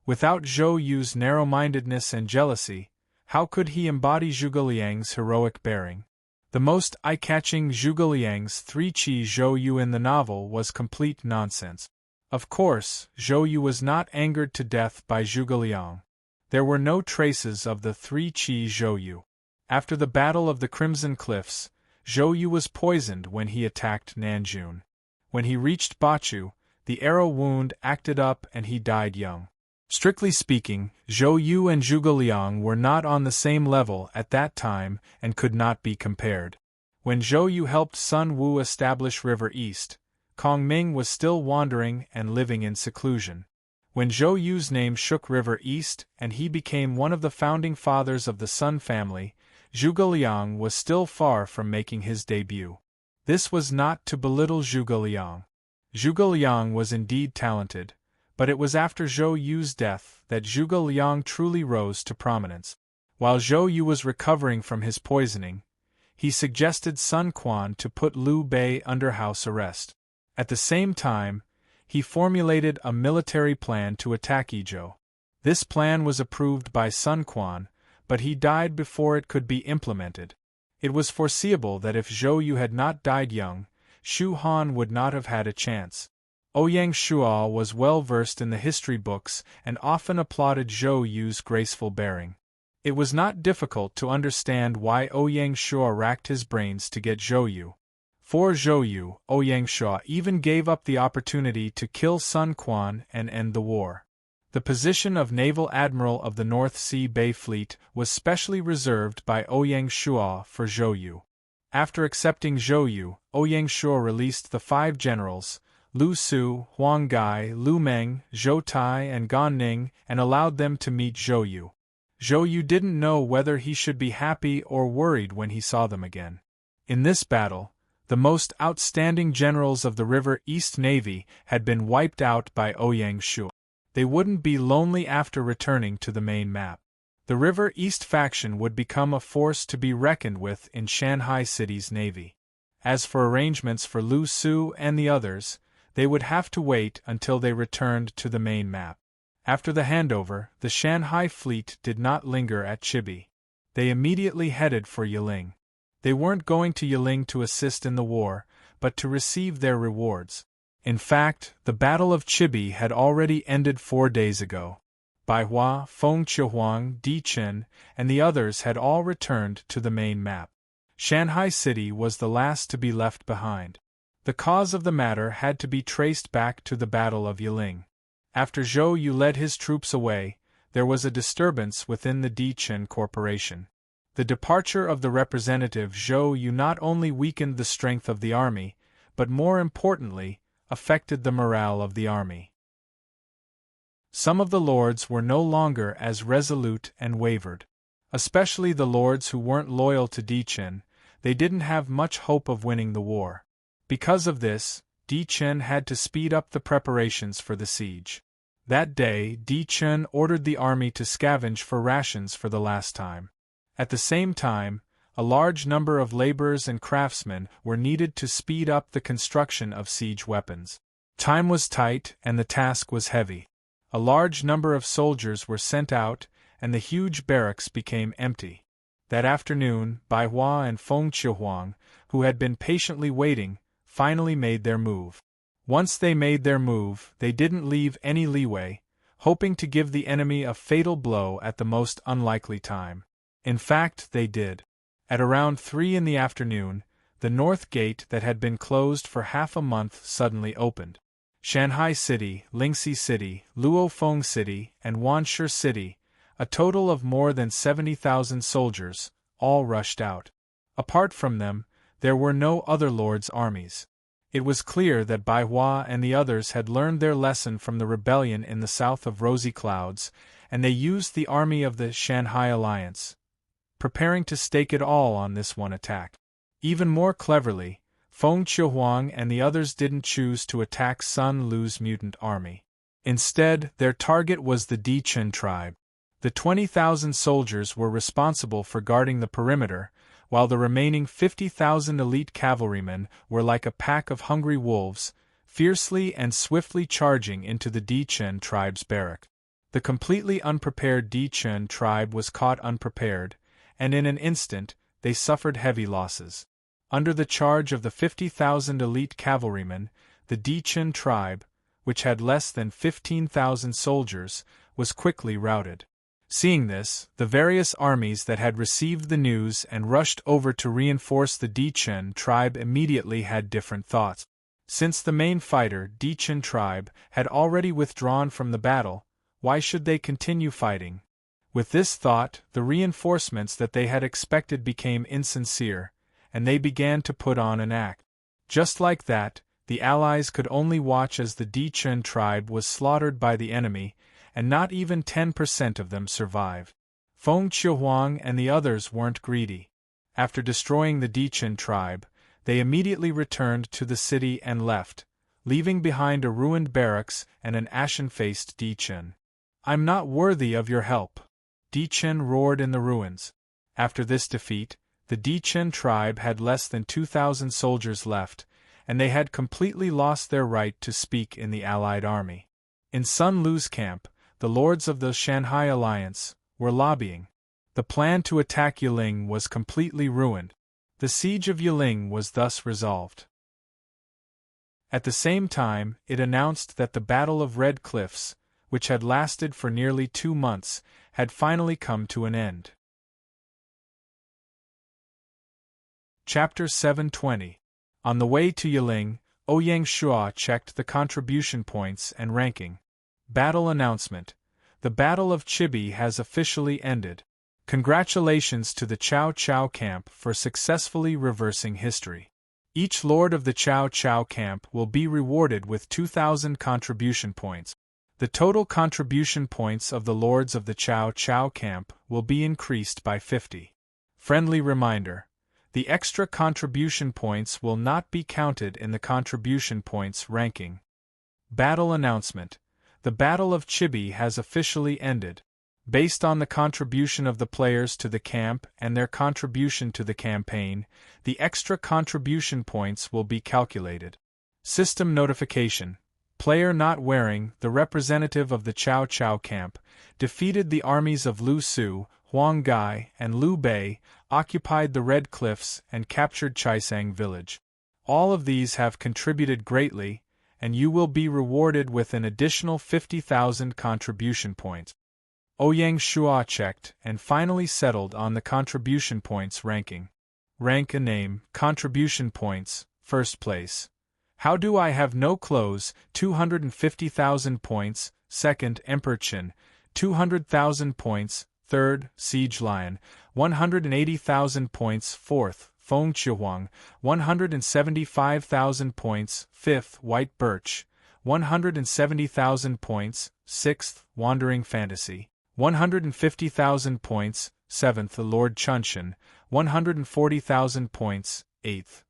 Speaker 1: Without Zhou Yu's narrow-mindedness and jealousy, how could he embody Zhuge Liang's heroic bearing? The most eye-catching Zhuge Liang's 3-Qi Zhou Yu in the novel was complete nonsense. Of course, Zhou Yu was not angered to death by Zhuge Liang. There were no traces of the 3-Qi Zhou Yu. After the Battle of the Crimson Cliffs, Zhou Yu was poisoned when he attacked Nanjun. When he reached Bachu, the arrow wound acted up and he died young. Strictly speaking, Zhou Yu and Zhuge Liang were not on the same level at that time and could not be compared. When Zhou Yu helped Sun Wu establish River East, Kong Ming was still wandering and living in seclusion. When Zhou Yu's name shook River East and he became one of the founding fathers of the Sun family, Zhuge Liang was still far from making his debut. This was not to belittle Zhuge Liang. Zhuge Liang was indeed talented, but it was after Zhou Yu's death that Zhuge Liang truly rose to prominence. While Zhou Yu was recovering from his poisoning, he suggested Sun Quan to put Liu Bei under house arrest. At the same time, he formulated a military plan to attack Yizhou. This plan was approved by Sun Quan, but he died before it could be implemented. It was foreseeable that if Zhou Yu had not died young, Shu Han would not have had a chance. Ouyang Shuo was well versed in the history books and often applauded Zhou Yu's graceful bearing. It was not difficult to understand why Ouyang Shuo racked his brains to get Zhou Yu. For Zhou Yu, Ouyang Shuo even gave up the opportunity to kill Sun Quan and end the war. The position of Naval Admiral of the North Sea Bay Fleet was specially reserved by Ouyang Shuo for Zhou Yu. After accepting Zhou Yu, Ouyang Shuo released the 5 generals, Lu Su, Huang Gai, Lu Meng, Zhou Tai and Gan Ning, and allowed them to meet Zhou Yu. Zhou Yu didn't know whether he should be happy or worried when he saw them again. In this battle, the most outstanding generals of the River East Navy had been wiped out by Ouyang Shuo. They wouldn't be lonely after returning to the main map. The River East faction would become a force to be reckoned with in Shanghai City's navy. As for arrangements for Lu Su and the others, they would have to wait until they returned to the main map. After the handover, the Shanghai fleet did not linger at Chibi. They immediately headed for Yiling. They weren't going to Yiling to assist in the war, but to receive their rewards. In fact, the Battle of Chibi had already ended 4 days ago. Bai Hua, Feng Qiuhuang, Di Chen, and the others had all returned to the main map. Shanghai City was the last to be left behind. The cause of the matter had to be traced back to the Battle of Yiling. After Zhou Yu led his troops away, there was a disturbance within the Di Chen Corporation. The departure of the representative Zhou Yu not only weakened the strength of the army, but more importantly, affected the morale of the army. Some of the lords were no longer as resolute and wavered. Especially the lords who weren't loyal to Di Chen, they didn't have much hope of winning the war. Because of this, Di Chen had to speed up the preparations for the siege. That day, Di Chen ordered the army to scavenge for rations for the last time. At the same time, a large number of laborers and craftsmen were needed to speed up the construction of siege weapons. Time was tight and the task was heavy. A large number of soldiers were sent out, and the huge barracks became empty. That afternoon, Bai Hua and Feng Qiuhuang, who had been patiently waiting, finally made their move. Once they made their move, they didn't leave any leeway, hoping to give the enemy a fatal blow at the most unlikely time. In fact, they did. At around 3 in the afternoon, the north gate that had been closed for half a month suddenly opened. Shanghai City, Lingxi City, Luofeng City, and Wanshi City, a total of more than 70,000 soldiers, all rushed out. Apart from them, there were no other lords' armies. It was clear that Bai Hua and the others had learned their lesson from the rebellion in the south of Rosy Clouds, and they used the army of the Shanghai Alliance, preparing to stake it all on this one attack. Even more cleverly, Feng Qiuhuang and the others didn't choose to attack Sun Lu's mutant army. Instead, their target was the Di Chen tribe. The 20,000 soldiers were responsible for guarding the perimeter, while the remaining 50,000 elite cavalrymen were like a pack of hungry wolves, fiercely and swiftly charging into the Dichen tribe's barrack. The completely unprepared Dichen tribe was caught unprepared, and in an instant, they suffered heavy losses. Under the charge of the 50,000 elite cavalrymen, the Dichen tribe, which had less than 15,000 soldiers, was quickly routed. Seeing this, the various armies that had received the news and rushed over to reinforce the Dichen tribe immediately had different thoughts. Since the main fighter, Dichen tribe, had already withdrawn from the battle, why should they continue fighting? With this thought, the reinforcements that they had expected became insincere, and they began to put on an act. Just like that, the Allies could only watch as the Dichen tribe was slaughtered by the enemy, and not even 10% of them survived. Feng Qiuhuang and the others weren't greedy. After destroying the Dichen tribe, they immediately returned to the city and left, leaving behind a ruined barracks and an ashen-faced Dichen. "I'm not worthy of your help," Dichen roared in the ruins. After this defeat, the Dichen tribe had less than 2,000 soldiers left, and they had completely lost their right to speak in the Allied army. In Sun Lu's camp, the lords of the Shanghai Alliance were lobbying. The plan to attack Yiling was completely ruined. The siege of Yiling was thus resolved. At the same time, it announced that the Battle of Red Cliffs, which had lasted for nearly 2 months, had finally come to an end. Chapter 720. On the way to Yiling, Ouyang Shua checked the contribution points and ranking. Battle announcement. The Battle of Chibi has officially ended. Congratulations to the Cao Cao camp for successfully reversing history. Each lord of the Cao Cao camp will be rewarded with 2,000 contribution points. The total contribution points of the lords of the Cao Cao camp will be increased by 50. Friendly reminder: the extra contribution points will not be counted in the contribution points ranking. Battle announcement. The Battle of Chibi has officially ended. Based on the contribution of the players to the camp and their contribution to the campaign, the extra contribution points will be calculated. System notification. Player not wearing, the representative of the Cao Cao camp, defeated the armies of Lu Su, Huang Gai, and Liu Bei, occupied the Red Cliffs, and captured Chaisang village. All of these have contributed greatly, and you will be rewarded with an additional 50,000 contribution points. Ouyang Shua checked and finally settled on the contribution points ranking. Rank a name, contribution points, first place. How do I have no clothes, 250,000 points, second, Emperor Qin, 200,000 points, third, Siege Lion, 180,000 points, fourth, Feng Qiuhuang, 175,000 points, fifth, White Birch, 170,000 points, sixth, Wandering Fantasy, 150,000 points, seventh, Lord Chunshan, 140,000 points, eighth.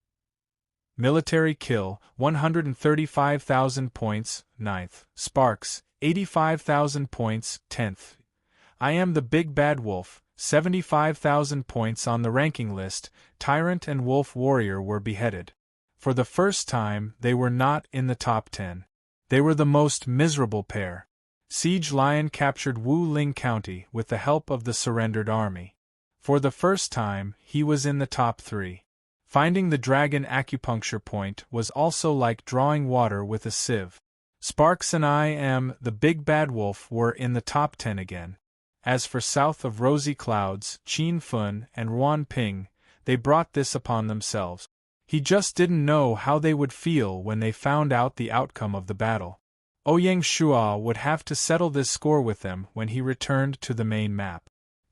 Speaker 1: Military Kill, 135,000 points, ninth. Sparks, 85,000 points, 10th. I Am the Big Bad Wolf, 75,000 points on the ranking list. Tyrant and Wolf Warrior were beheaded. For the first time, they were not in the top 10. They were the most miserable pair. Siege Lion captured Wu Ling County with the help of the surrendered army. For the first time, he was in the top 3. Finding the dragon acupuncture point was also like drawing water with a sieve. Sparks and I Am the Big Bad Wolf were in the top 10 again. As for South of Rosy Clouds, Qin Fun and Ruan Ping, they brought this upon themselves. He just didn't know how they would feel when they found out the outcome of the battle. Ouyang Shua would have to settle this score with them when he returned to the main map.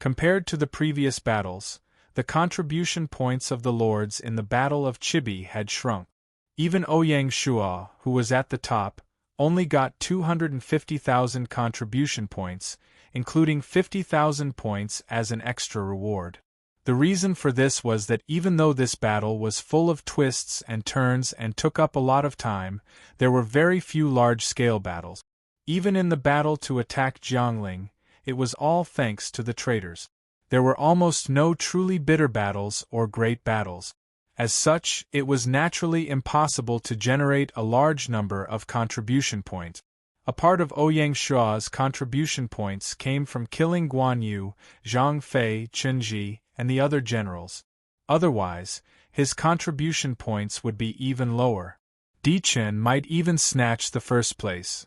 Speaker 1: Compared to the previous battles, the contribution points of the lords in the Battle of Chibi had shrunk. Even Ouyang Shua, who was at the top, only got 250,000 contribution points, including 50,000 points as an extra reward. The reason for this was that even though this battle was full of twists and turns and took up a lot of time, there were very few large-scale battles. Even in the battle to attack Jiangling, it was all thanks to the traitors. There were almost no truly bitter battles or great battles. As such, it was naturally impossible to generate a large number of contribution points. A part of Ouyang Shua's contribution points came from killing Guan Yu, Zhang Fei, Chen Ji, and the other generals. Otherwise, his contribution points would be even lower. Di Chen might even snatch the first place.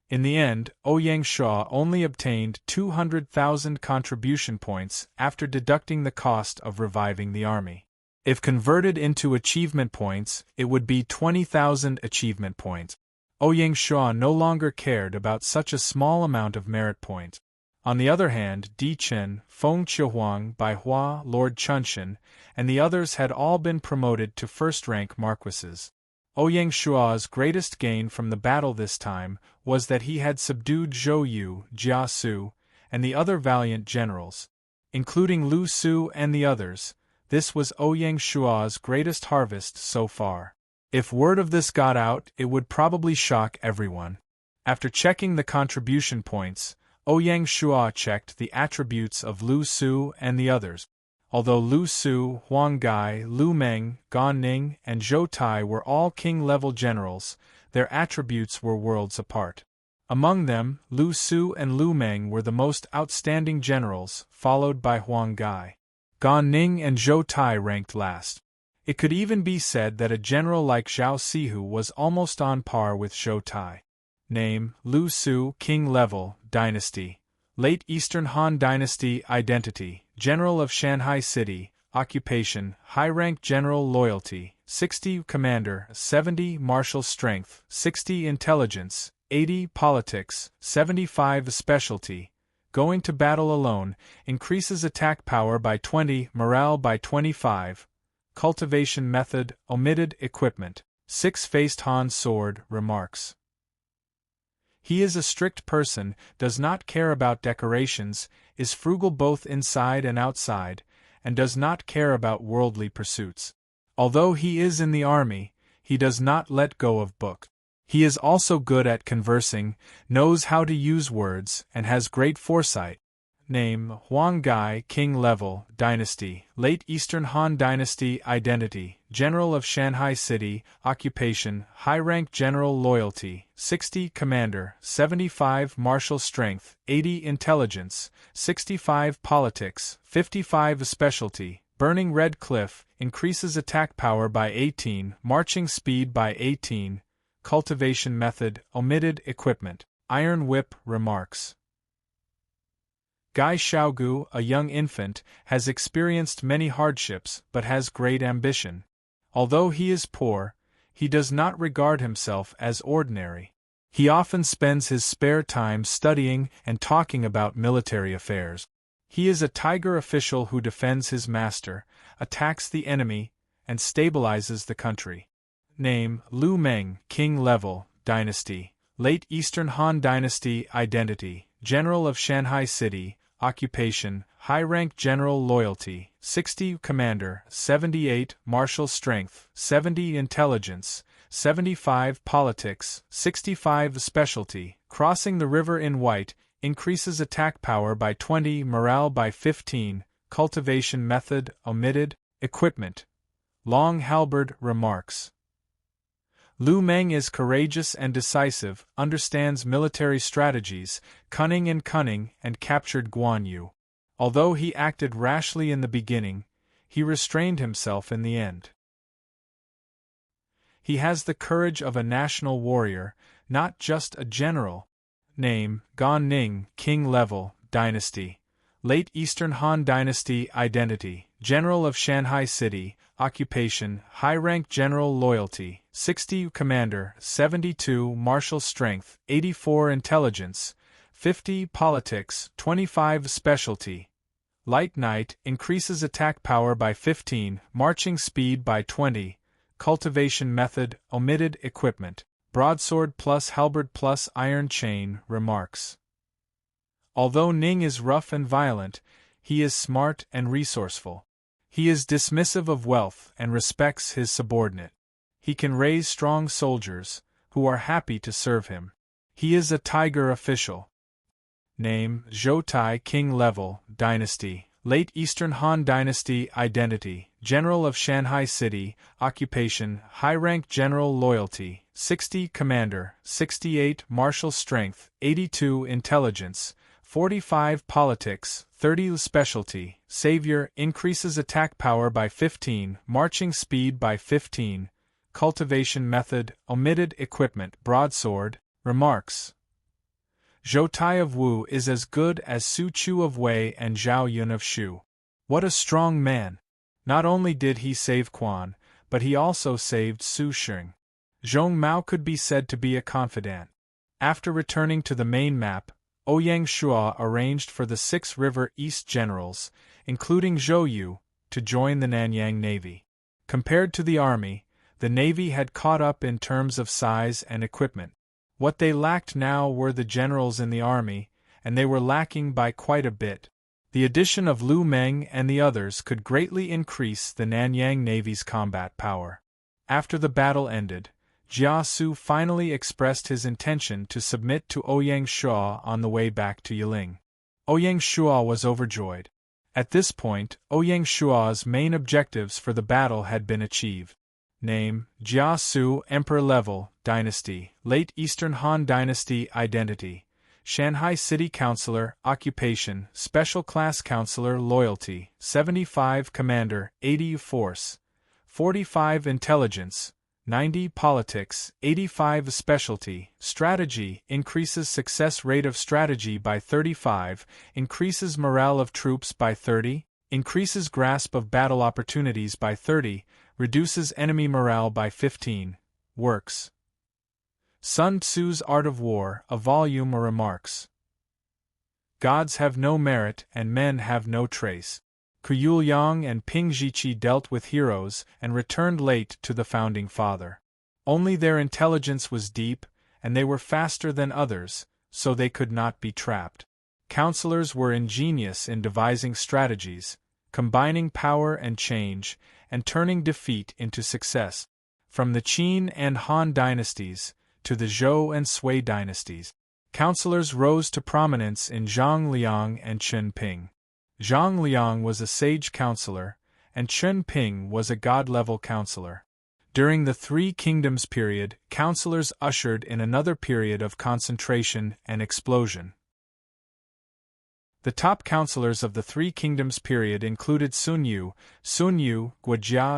Speaker 1: In the end, Ouyang Shua only obtained 200,000 contribution points after deducting the cost of reviving the army. If converted into achievement points, it would be 20,000 achievement points. Ouyang Shua no longer cared about such a small amount of merit points. On the other hand, Di Chen, Feng Qiuhuang, Bai Hua, Lord Chunshan, and the others had all been promoted to first-rank marquises. Ouyang Shua's greatest gain from the battle this time was that he had subdued Zhou Yu, Jia Su, and the other valiant generals. Including Lu Su and the others, this was Ouyang Shua's greatest harvest so far. If word of this got out, it would probably shock everyone. After checking the contribution points, Ouyang Shua checked the attributes of Lu Su and the others. Although Lu Su, Huang Gai, Lu Meng, Gan Ning, and Zhou Tai were all king-level generals, their attributes were worlds apart. Among them, Lu Su and Lu Meng were the most outstanding generals, followed by Huang Gai. Gan Ning and Zhou Tai ranked last. It could even be said that a general like Zhao Sihu was almost on par with Zhou Tai. Name: Lu Su, king-level, dynasty. Late Eastern Han Dynasty, identity, General of Shanghai City, occupation, high-rank general, loyalty, 60 commander, 70 martial strength, 60 intelligence, 80 politics, 75 specialty. Going to battle alone, increases attack power by 20, morale by 25. Cultivation method, omitted equipment. Six-faced Han sword, remarks. He is a strict person, does not care about decorations, is frugal both inside and outside, and does not care about worldly pursuits. Although he is in the army, he does not let go of book. He is also good at conversing, knows how to use words, and has great foresight. Name: Huang Gai, king-level, dynasty, late Eastern Han Dynasty, identity, General of Shanghai City, occupation, high-rank general, loyalty, 60 commander, 75 martial strength, 80 intelligence, 65 politics, 55 specialty. Burning Red Cliff, increases attack power by 18, marching speed by 18. Cultivation method, omitted equipment. Iron Whip, remarks. Gai Xiaogu, a young infant, has experienced many hardships but has great ambition. Although he is poor, he does not regard himself as ordinary. He often spends his spare time studying and talking about military affairs. He is a tiger official who defends his master, attacks the enemy, and stabilizes the country. Name: Lu Meng, king-level, dynasty, late Eastern Han Dynasty, identity, General of Shanghai City, occupation, high-rank general, loyalty, 60 commander, 78 martial strength, 70 intelligence, 75 politics, 65 specialty. Crossing the river in white, increases attack power by 20, morale by 15. Cultivation method, omitted equipment. Long halberd, remarks. Lu Meng is courageous and decisive, understands military strategies, cunning, and captured Guan Yu. Although he acted rashly in the beginning, he restrained himself in the end. He has the courage of a national warrior, not just a general. Name: Gan Ning, king-level, dynasty, late Eastern Han Dynasty, identity, General of Shanghai City, occupation, high-rank general, loyalty, 60 commander, 72 martial strength, 84 intelligence, 50 politics, 25 specialty. Light Knight, increases attack power by 15, marching speed by 20. Cultivation method, omitted equipment. Broadsword plus halberd plus iron chain, remarks. Although Ning is rough and violent, he is smart and resourceful. He is dismissive of wealth and respects his subordinate. He can raise strong soldiers, who are happy to serve him. He is a tiger official. Name: Zhou Tai, King level, Dynasty, Late Eastern Han Dynasty. Identity: General of Shanghai City. Occupation: High-rank general. Loyalty: 60 Commander, 68 Martial Strength, 82 Intelligence, 45 Politics, 30 Specialty. Savior: increases attack power by 15, marching speed by 15. Cultivation method: omitted. Equipment: broadsword. Remarks: Zhou Tai of Wu is as good as Su Chu of Wei and Zhao Yun of Shu. What a strong man! Not only did he save Quan, but he also saved Su Sheng. Zhong Mao could be said to be a confidant. After returning to the main map, Ouyang Shua arranged for the 6 River East generals, including Zhou Yu, to join the Nanyang Navy. Compared to the army, the Navy had caught up in terms of size and equipment. What they lacked now were the generals in the army, and they were lacking by quite a bit. The addition of Lu Meng and the others could greatly increase the Nanyang Navy's combat power. After the battle ended, Jia Su finally expressed his intention to submit to Ouyang Shua on the way back to Yiling. Ouyang Shua was overjoyed. At this point, Ouyang Shua's main objectives for the battle had been achieved. Name: Jia Su, Emperor level, Dynasty, Late Eastern Han Dynasty. Identity: Shanghai City Councilor. Occupation: Special Class Counselor. Loyalty: 75 Commander, 80 Force, 45 Intelligence, 90 Politics, 85 Specialty. Strategy: increases success rate of strategy by 35, increases morale of troops by 30, increases grasp of battle opportunities by 30, reduces enemy morale by 15. Works: Sun Tzu's Art of War, a volume or remarks. Gods have no merit and men have no trace. Kuyul Yang and Ping Jiqi dealt with heroes and returned late to the founding father. Only their intelligence was deep, and they were faster than others, so they could not be trapped. Counselors were ingenious in devising strategies, combining power and change, and turning defeat into success. From the Qin and Han dynasties to the Zhou and Sui dynasties, counselors rose to prominence in Zhang Liang and Chen Ping. Zhang Liang was a sage counselor, and Chen Ping was a god-level counselor. During the Three Kingdoms period, counselors ushered in another period of concentration and explosion. The top counselors of the Three Kingdoms period included Sun Yu, Guojia,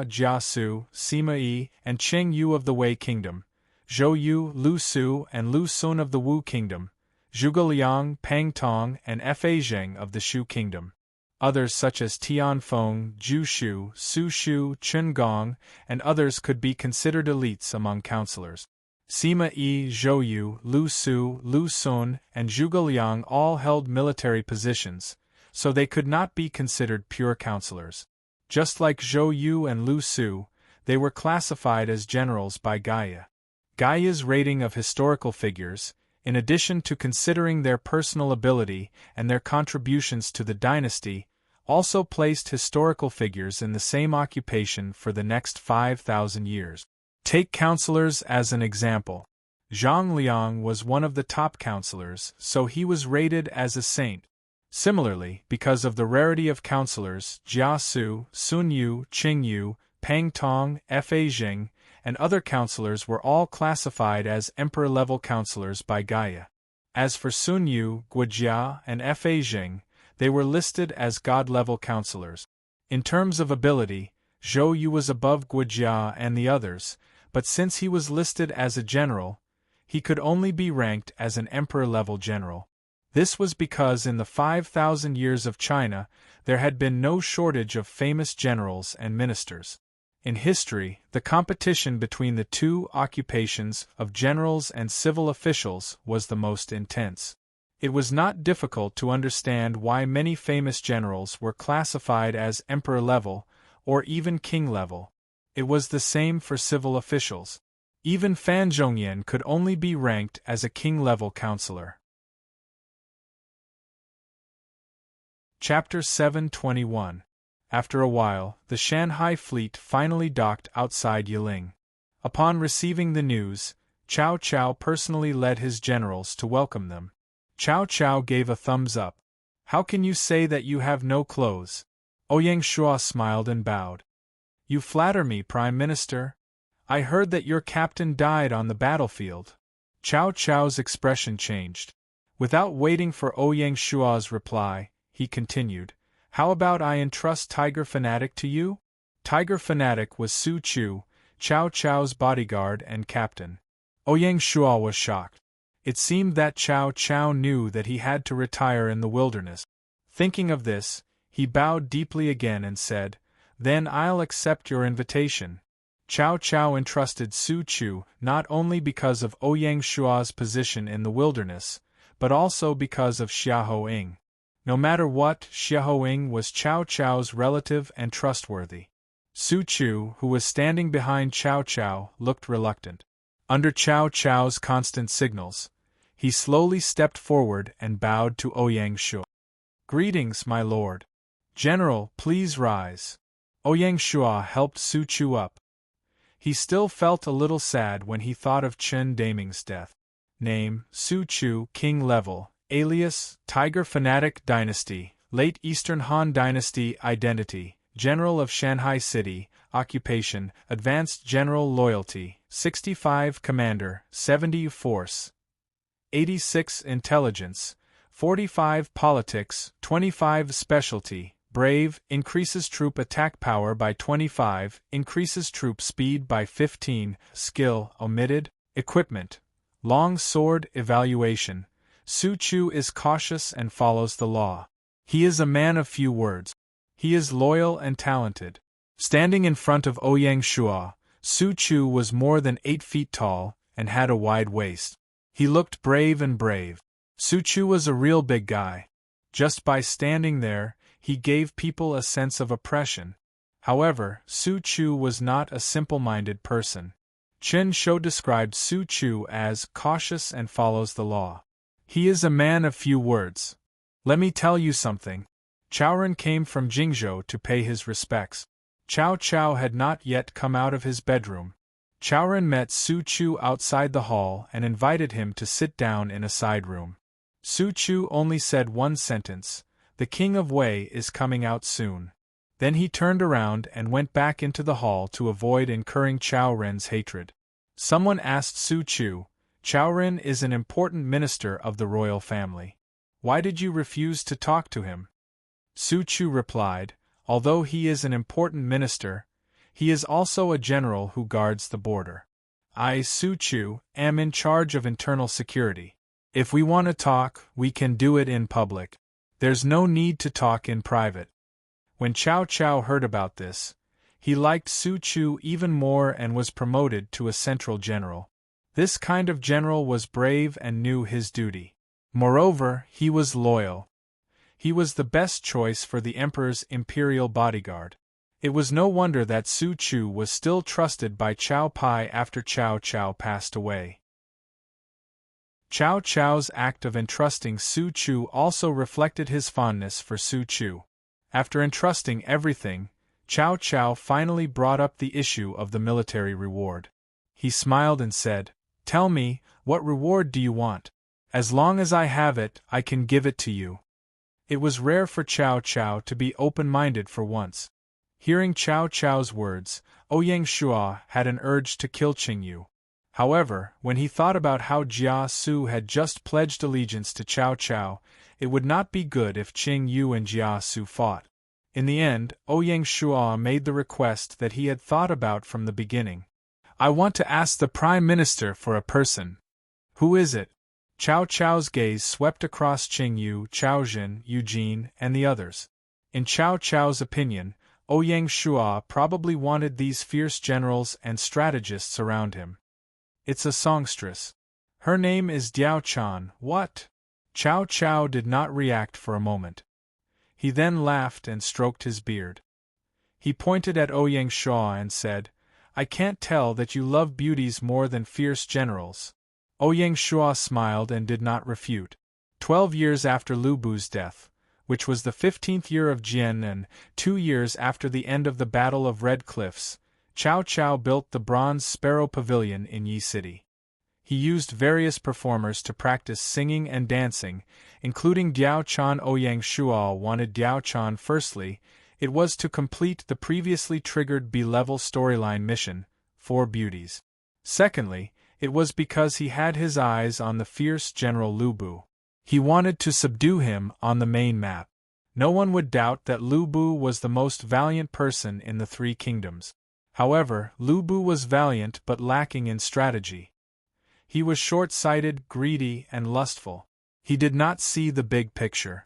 Speaker 1: Jia Su, Sima Yi, and Cheng Yu of the Wei Kingdom, Zhou Yu, Lu Su, and Lu Sun of the Wu Kingdom, Zhuge Liang, Pang Tong, and Fa Zheng of the Shu Kingdom. Others such as Tian Feng, Zhu Shu, Su Shu, Chen Gong, and others could be considered elites among counselors. Sima Yi, Zhou Yu, Lu Su, Lu Sun, and Zhuge Liang all held military positions, so they could not be considered pure counselors. Just like Zhou Yu and Lu Su, they were classified as generals by Gaia. Gaia's rating of historical figures, in addition to considering their personal ability and their contributions to the dynasty, also placed historical figures in the same occupation for the next 5,000 years. Take counselors as an example. Zhang Liang was one of the top counselors, so he was rated as a saint. Similarly, because of the rarity of counselors, Jia Su, Sun Yu, Qing Yu, Pang Tong, Fa Zheng, and other counselors were all classified as emperor-level counselors by Gaia. As for Sun Yu, Guojia, and Fa Zheng, they were listed as god-level counselors. In terms of ability, Zhou Yu was above Guojia and the others, but since he was listed as a general, he could only be ranked as an emperor-level general. This was because in the 5,000 years of China, there had been no shortage of famous generals and ministers. In history, the competition between the two occupations of generals and civil officials was the most intense. It was not difficult to understand why many famous generals were classified as emperor-level, or even king-level. It was the same for civil officials. Even Fan Zhongyan could only be ranked as a king-level counselor. Chapter 721. After a while, the Shanghai fleet finally docked outside Yiling. Upon receiving the news, Cao Cao personally led his generals to welcome them. Chow Chow gave a thumbs up. How can you say that you have no clothes? Ouyang Shua smiled and bowed. You flatter me, Prime Minister. I heard that your captain died on the battlefield. Chow Chow's expression changed. Without waiting for Ouyang Shua's reply, he continued, How about I entrust Tiger Fanatic to you? Tiger Fanatic was Su Chu, Chow Chow's bodyguard and captain. Ouyang Shua was shocked. It seemed that Chow Chow knew that he had to retire in the wilderness. Thinking of this, he bowed deeply again and said, Then I'll accept your invitation. Chow Chow entrusted Su Chu not only because of Ouyang Shua's position in the wilderness, but also because of Xiahou Ying. No matter what, Xiahou Ying was Chow Chow's relative and trustworthy. Su Chu, who was standing behind Chow Chow, looked reluctant. Under Chow Chow's constant signals, he slowly stepped forward and bowed to Ouyang Shua. Greetings, my lord. General, please rise. Ouyang Shua helped Su Chu up. He still felt a little sad when he thought of Chen Daming's death. Name, Su Chu, King Level, alias, Tiger Fanatic Dynasty, Late Eastern Han Dynasty. Identity, General of Shanghai City. Occupation, Advanced General Loyalty, 65 Commander, 70 Force, 86 Intelligence, 45 Politics, 25 Specialty. Brave, increases troop attack power by 25, increases troop speed by 15, skill, omitted, equipment, long sword. Evaluation, Su Chu is cautious and follows the law. He is a man of few words. He is loyal and talented. Standing in front of Ouyang Shua, Su Chu was more than 8 feet tall, and had a wide waist. He looked brave and brave. Su Chu was a real big guy. Just by standing there, he gave people a sense of oppression. However, Su Chu was not a simple-minded person. Chen Shou described Su Chu as cautious and follows the law. He is a man of few words. Let me tell you something. Chowren came from Jingzhou to pay his respects. Chow Chow had not yet come out of his bedroom. Chowren met Su Chu outside the hall and invited him to sit down in a side room. Su Chu only said one sentence, The King of Wei is coming out soon. Then he turned around and went back into the hall to avoid incurring Chowren's hatred. Someone asked Su Chu, Chowren is an important minister of the royal family. Why did you refuse to talk to him? Su Chu replied, Although he is an important minister, he is also a general who guards the border. I, Su Chu, am in charge of internal security. If we want to talk, we can do it in public. There's no need to talk in private. When Chow Chow heard about this, he liked Su Chu even more and was promoted to a central general. This kind of general was brave and knew his duty. Moreover, he was loyal. He was the best choice for the emperor's imperial bodyguard. It was no wonder that Su Chu was still trusted by Chow Pai after Chow Chow passed away. Chow Chow's act of entrusting Su Chu also reflected his fondness for Su Chu. After entrusting everything, Chow Chow finally brought up the issue of the military reward. He smiled and said, Tell me, what reward do you want? As long as I have it, I can give it to you. It was rare for Chow Chow to be open-minded for once. Hearing Chow Chow's words, Ouyang Shua had an urge to kill Qingyu. However, when he thought about how Jia Su had just pledged allegiance to Chow Chow, it would not be good if Qingyu and Jia Su fought. In the end, Ouyang Shua made the request that he had thought about from the beginning. I want to ask the Prime Minister for a person. Who is it? Chow Chow's gaze swept across Qingyu, Chaojin, Eugene, and the others. In Chow Chow's opinion, Ouyang Shua probably wanted these fierce generals and strategists around him. It's a songstress. Her name is Diao Chan. What? Chow Chow did not react for a moment. He then laughed and stroked his beard. He pointed at Ouyang Shua and said, I can't tell that you love beauties more than fierce generals. Ouyang Shua smiled and did not refute. 12 years after Lu Bu's death, which was the 15th year of Jian and 2 years after the end of the Battle of Red Cliffs, Chow Chow built the Bronze Sparrow Pavilion in Yi City. He used various performers to practice singing and dancing, including Diao Chan. Ouyang Shual wanted Diao Chan. Firstly, it was to complete the previously triggered B-level storyline mission, 4 Beauties. Secondly, it was because he had his eyes on the fierce General Lu Bu. He wanted to subdue him on the main map. No one would doubt that Lu Bu was the most valiant person in the 3 kingdoms. However, Lu Bu was valiant but lacking in strategy. He was short-sighted, greedy, and lustful. He did not see the big picture.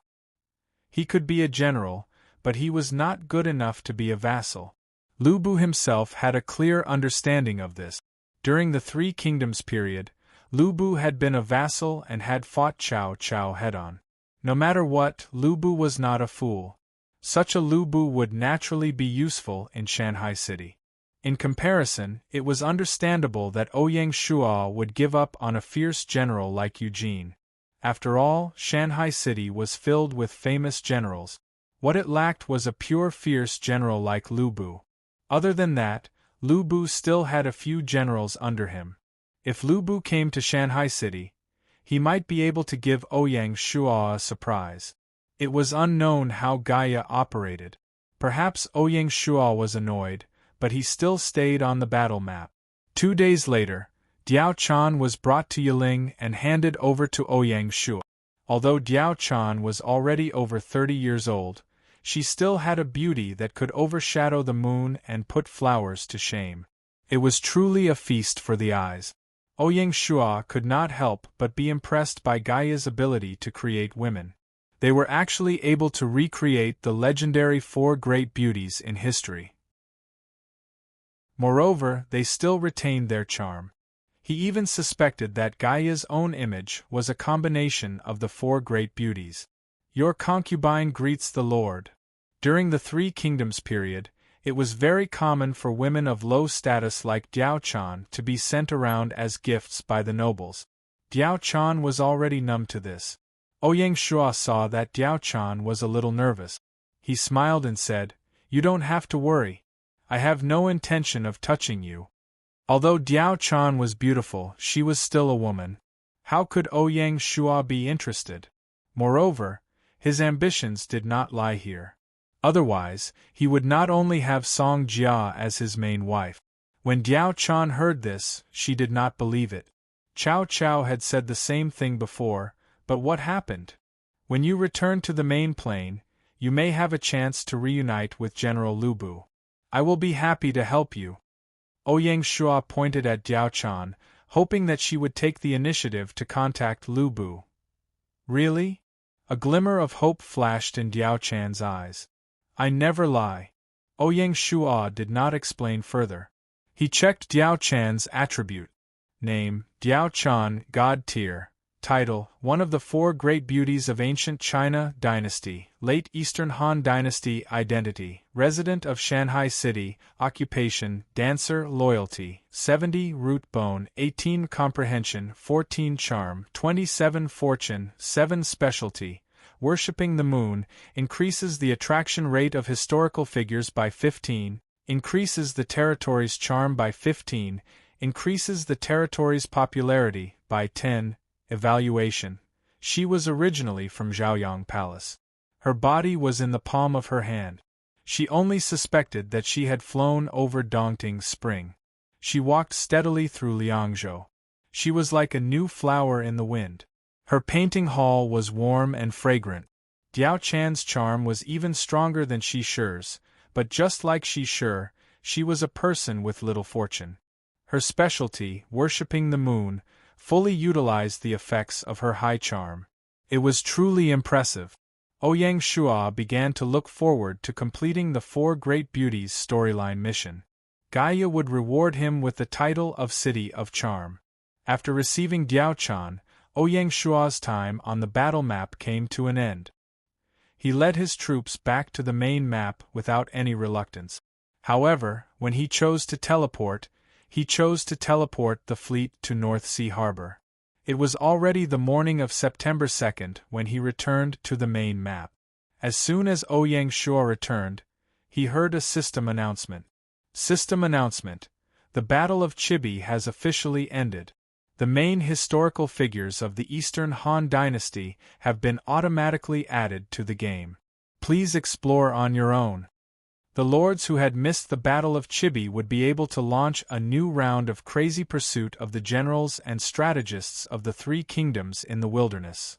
Speaker 1: He could be a general, but he was not good enough to be a vassal. Lu Bu himself had a clear understanding of this. During the 3 Kingdoms period, Lu Bu had been a vassal and had fought Cao Cao head-on. No matter what, Lu Bu was not a fool. Such a Lu Bu would naturally be useful in Shanghai City. In comparison, it was understandable that Ouyang Shual would give up on a fierce general like Eugene. After all, Shanghai City was filled with famous generals. What it lacked was a pure fierce general like Lu Bu. Other than that, Lu Bu still had a few generals under him. If Lu Bu came to Shanghai City, he might be able to give Ouyang Shual a surprise. It was unknown how Gaia operated. Perhaps Ouyang Shual was annoyed, but he still stayed on the battle map. 2 days later, Diao Chan was brought to Yiling and handed over to Ouyang Shual. Although Diao Chan was already over 30 years old, she still had a beauty that could overshadow the moon and put flowers to shame. It was truly a feast for the eyes. Ouyang Shual could not help but be impressed by Gaia's ability to create women. They were actually able to recreate the legendary 4 great beauties in history. Moreover, they still retained their charm. He even suspected that Gaia's own image was a combination of the 4 great beauties. Your concubine greets the Lord. During the 3 Kingdoms period, it was very common for women of low status like Diao Chan to be sent around as gifts by the nobles. Diao Chan was already numb to this. Ouyang Shual saw that Diao Chan was a little nervous. He smiled and said, "You don't have to worry. I have no intention of touching you." Although Diao Chan was beautiful, she was still a woman. How could Ouyang Shual be interested? Moreover, his ambitions did not lie here. Otherwise, he would not only have Song Jia as his main wife. When Diao Chan heard this, she did not believe it. Cao Cao had said the same thing before, but what happened? When you return to the main plane, you may have a chance to reunite with General Lu Bu. I will be happy to help you. Ouyang Shual pointed at Diao Chan, hoping that she would take the initiative to contact Lu Bu. Really? A glimmer of hope flashed in Diao Chan's eyes. I never lie. Ouyang Shual did not explain further. He checked Diao Chan's attribute. Name, Diao Chan, God tier. Title, one of the 4 great beauties of ancient China dynasty, late Eastern Han dynasty. Identity, resident of Shanghai City. Occupation, dancer. Loyalty, 70 root bone, 18 comprehension, 14 charm, 27 fortune, 7 specialty. Worshipping the moon, increases the attraction rate of historical figures by 15, increases the territory's charm by 15, increases the territory's popularity by 10. Evaluation. She was originally from Zhaoyang Palace. Her body was in the palm of her hand. She only suspected that she had flown over Dongting Spring. She walked steadily through Liangzhou. She was like a new flower in the wind. Her painting hall was warm and fragrant. Diao Chan's charm was even stronger than Shi Shi's, but just like Shi Shi, she was a person with little fortune. Her specialty, worshipping the moon, fully utilized the effects of her high charm. It was truly impressive. Ouyang Shual began to look forward to completing the 4 Great Beauties storyline mission. Gaia would reward him with the title of City of Charm. After receiving Diao Chan, Ouyang Shual's time on the battle map came to an end. He led his troops back to the main map without any reluctance. However, when he chose to teleport the fleet to North Sea Harbor. It was already the morning of September 2nd when he returned to the main map. As soon as Ouyang Shual returned, he heard a system announcement. System announcement. The Battle of Chibi has officially ended. The main historical figures of the Eastern Han Dynasty have been automatically added to the game. Please explore on your own. The lords who had missed the Battle of Chibi would be able to launch a new round of crazy pursuit of the generals and strategists of the three kingdoms in the wilderness.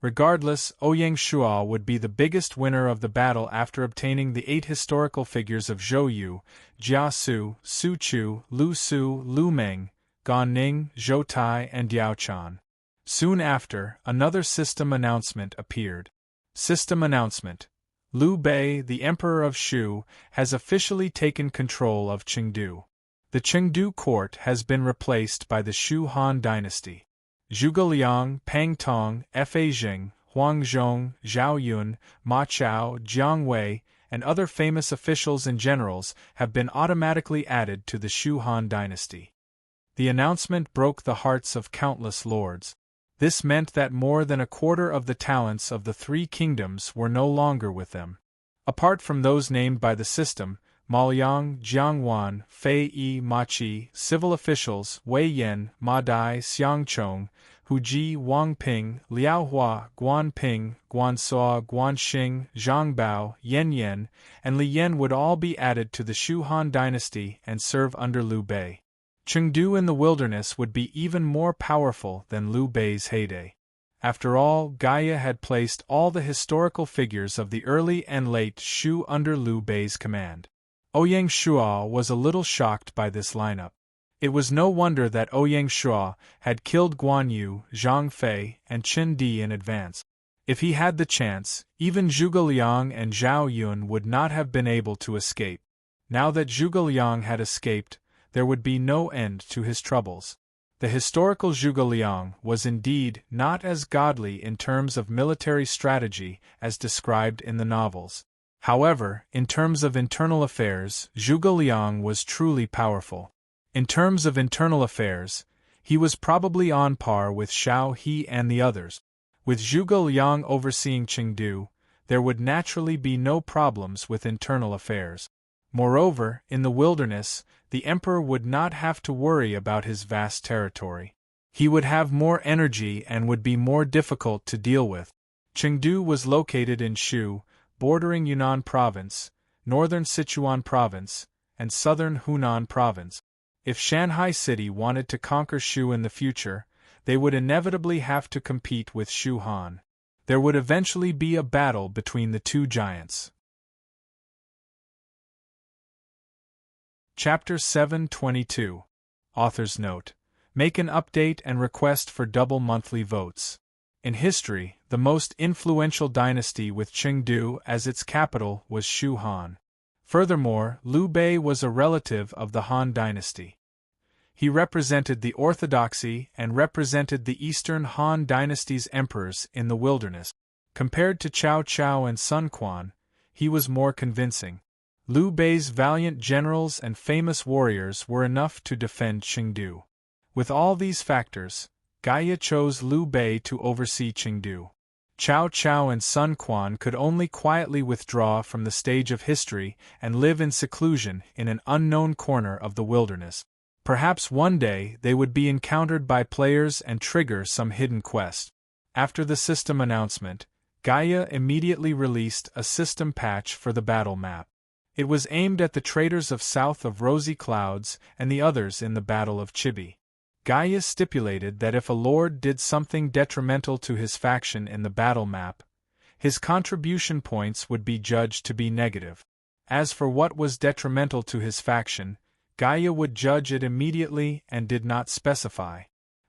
Speaker 1: Regardless, Ouyang Shuo would be the biggest winner of the battle after obtaining the 8 historical figures of Zhou Yu, Jia Su, Su Chu, Lu Su, Lu Meng, Gan Ning, Zhou Tai, and Diao Chan. Soon after, another system announcement appeared. System announcement. Liu Bei, the Emperor of Shu, has officially taken control of Chengdu. The Chengdu court has been replaced by the Shu Han dynasty. Zhuge Liang, Pang Tong, Fa Jing, Huang Zhong, Zhao Yun, Ma Chao, Jiang Wei, and other famous officials and generals have been automatically added to the Shu Han dynasty. The announcement broke the hearts of countless lords. This meant that more than a quarter of the talents of the three kingdoms were no longer with them. Apart from those named by the system, Maoyang, Jiangwan, Fei Yi, Ma Qi, civil officials, Wei Yan, Ma Dai, Xiang Chong, Hu Ji, Wang Ping, Liao Hua, Guan Ping, Guan Suo, Guan Xing, Zhang Bao, Yan Yan, and Li Yan would all be added to the Shu Han dynasty and serve under Liu Bei. Chengdu in the wilderness would be even more powerful than Liu Bei's heyday. After all, Gaia had placed all the historical figures of the early and late Shu under Liu Bei's command. Ouyang Shuo was a little shocked by this lineup. It was no wonder that Ouyang Shuo had killed Guan Yu, Zhang Fei, and Qin Di in advance. If he had the chance, even Zhuge Liang and Zhao Yun would not have been able to escape. Now that Zhuge Liang had escaped, there would be no end to his troubles. The historical Zhuge Liang was indeed not as godly in terms of military strategy as described in the novels. However, in terms of internal affairs, Zhuge Liang was truly powerful. In terms of internal affairs, he was probably on par with Xiao He and the others. With Zhuge Liang overseeing Chengdu, there would naturally be no problems with internal affairs. Moreover, in the wilderness, the emperor would not have to worry about his vast territory. He would have more energy and would be more difficult to deal with. Chengdu was located in Shu, bordering Yunnan Province, northern Sichuan Province, and southern Hunan Province. If Shanghai City wanted to conquer Shu in the future, they would inevitably have to compete with Shu Han. There would eventually be a battle between the two giants. Chapter 722. Author's Note. Make an update and request for double monthly votes. In history, the most influential dynasty with Chengdu as its capital was Shu Han. Furthermore, Liu Bei was a relative of the Han dynasty. He represented the orthodoxy and represented the Eastern Han dynasty's emperors in the wilderness. Compared to Cao Cao and Sun Quan, he was more convincing. Liu Bei's valiant generals and famous warriors were enough to defend Chengdu. With all these factors, Gaia chose Liu Bei to oversee Chengdu. Cao Cao and Sun Quan could only quietly withdraw from the stage of history and live in seclusion in an unknown corner of the wilderness. Perhaps one day they would be encountered by players and trigger some hidden quest. After the system announcement, Gaia immediately released a system patch for the battle map. It was aimed at the traders of south of Rosy Clouds and the others in the Battle of Chibi. Gaia stipulated that if a lord did something detrimental to his faction in the battle map, his contribution points would be judged to be negative. As for what was detrimental to his faction, Gaia would judge it immediately and did not specify.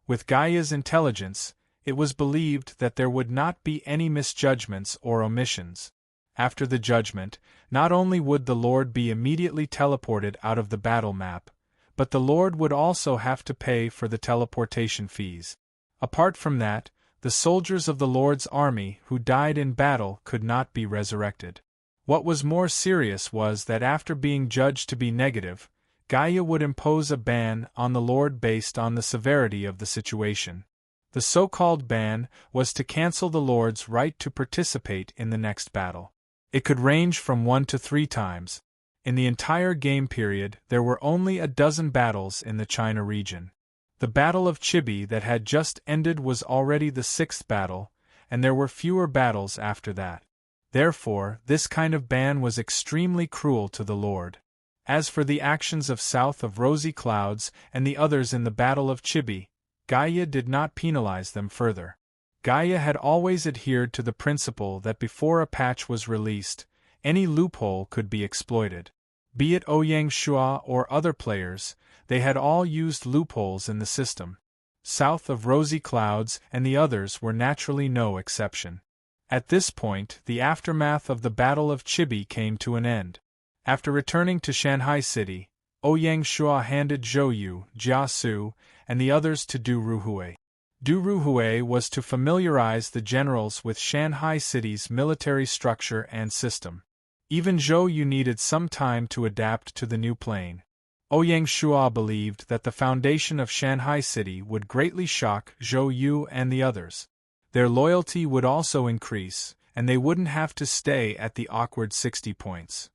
Speaker 1: With Gaia's intelligence, it was believed that there would not be any misjudgments or omissions. After the judgment, not only would the Lord be immediately teleported out of the battle map, but the Lord would also have to pay for the teleportation fees. Apart from that, the soldiers of the Lord's army who died in battle could not be resurrected. What was more serious was that after being judged to be negative, Gaia would impose a ban on the Lord based on the severity of the situation. The so-called ban was to cancel the Lord's right to participate in the next battle. It could range from 1 to 3 times. In the entire game period, there were only a dozen battles in the China region. The Battle of Chibi that had just ended was already the sixth battle, and there were fewer battles after that. Therefore, this kind of ban was extremely cruel to the Lord. As for the actions of south of Rosy Clouds and the others in the Battle of Chibi, Gaia did not penalize them further. Gaia had always adhered to the principle that before a patch was released, any loophole could be exploited. Be it Ouyang Shua or other players, they had all used loopholes in the system. South of Rosy Clouds and the others were naturally no exception. At this point, the aftermath of the Battle of Chibi came to an end. After returning to Shanghai City, Ouyang Shua handed Zhou Yu, Jia Su, and the others to Du Ruhui. Du Ruhui was to familiarize the generals with Shanghai City's military structure and system. Even Zhou Yu needed some time to adapt to the new plane. Ouyang Shua believed that the foundation of Shanghai City would greatly shock Zhou Yu and the others. Their loyalty would also increase, and they wouldn't have to stay at the awkward 60 points.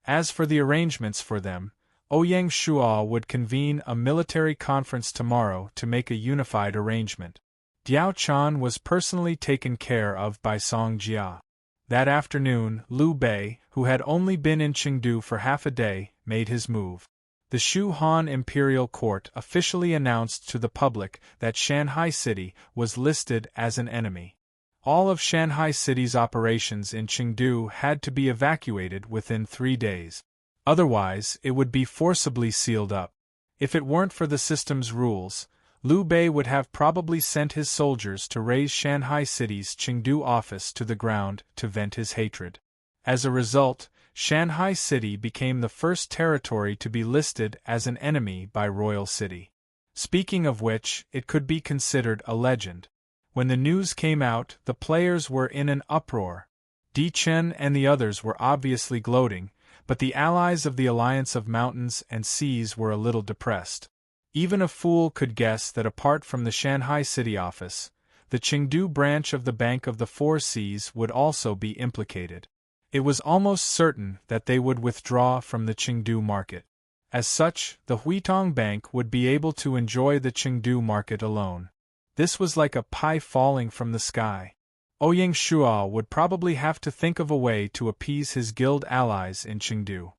Speaker 1: As for the arrangements for them, Ouyang Shua would convene a military conference tomorrow to make a unified arrangement. Diao Chan was personally taken care of by Song Jia. That afternoon, Liu Bei, who had only been in Chengdu for half a day, made his move. The Shu Han Imperial Court officially announced to the public that Shanghai City was listed as an enemy. All of Shanghai City's operations in Chengdu had to be evacuated within 3 days. Otherwise, it would be forcibly sealed up. If it weren't for the system's rules, Liu Bei would have probably sent his soldiers to raze Shanghai City's Chengdu office to the ground to vent his hatred. As a result, Shanghai City became the first territory to be listed as an enemy by Royal City. Speaking of which, it could be considered a legend. When the news came out, the players were in an uproar. Di Chen and the others were obviously gloating, but the allies of the Alliance of Mountains and Seas were a little depressed. Even a fool could guess that apart from the Shanghai City office, the Chengdu branch of the Bank of the Four Seas would also be implicated. It was almost certain that they would withdraw from the Chengdu market. As such, the Huitong Bank would be able to enjoy the Chengdu market alone. This was like a pie falling from the sky. Ouyang Shua would probably have to think of a way to appease his guild allies in Chengdu.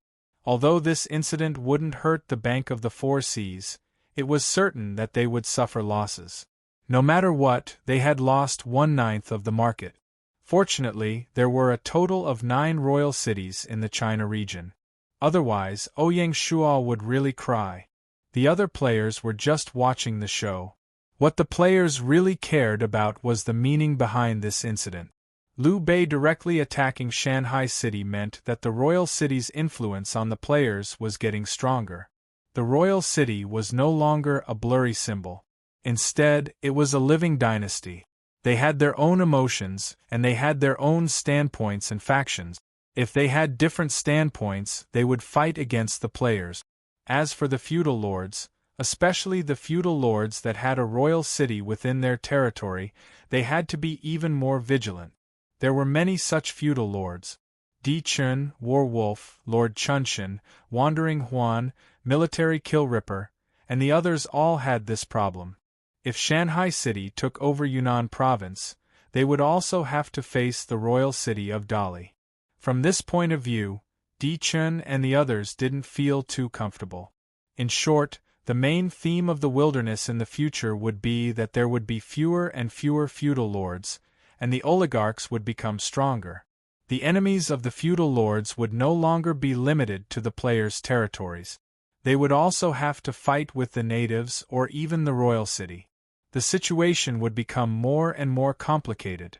Speaker 1: Although this incident wouldn't hurt the Bank of the Four Seas, it was certain that they would suffer losses. No matter what, they had lost 1/9 of the market. Fortunately, there were a total of 9 royal cities in the China region. Otherwise, Ouyang Shua would really cry. The other players were just watching the show. What the players really cared about was the meaning behind this incident. Liu Bei directly attacking Shanghai City meant that the royal city's influence on the players was getting stronger. The royal city was no longer a blurry symbol. Instead, it was a living dynasty. They had their own emotions, and they had their own standpoints and factions. If they had different standpoints, they would fight against the players. As for the feudal lords, especially the feudal lords that had a royal city within their territory, they had to be even more vigilant. There were many such feudal lords. Di Chun, War Wolf, Lord Chunshin, Wandering Huan, Military Kill Ripper, and the others all had this problem. If Shanghai City took over Yunnan Province, they would also have to face the royal city of Dali. From this point of view, Di Chun and the others didn't feel too comfortable. In short, the main theme of the wilderness in the future would be that there would be fewer and fewer feudal lords, and the oligarchs would become stronger. The enemies of the feudal lords would no longer be limited to the players' territories. They would also have to fight with the natives or even the royal city. The situation would become more and more complicated.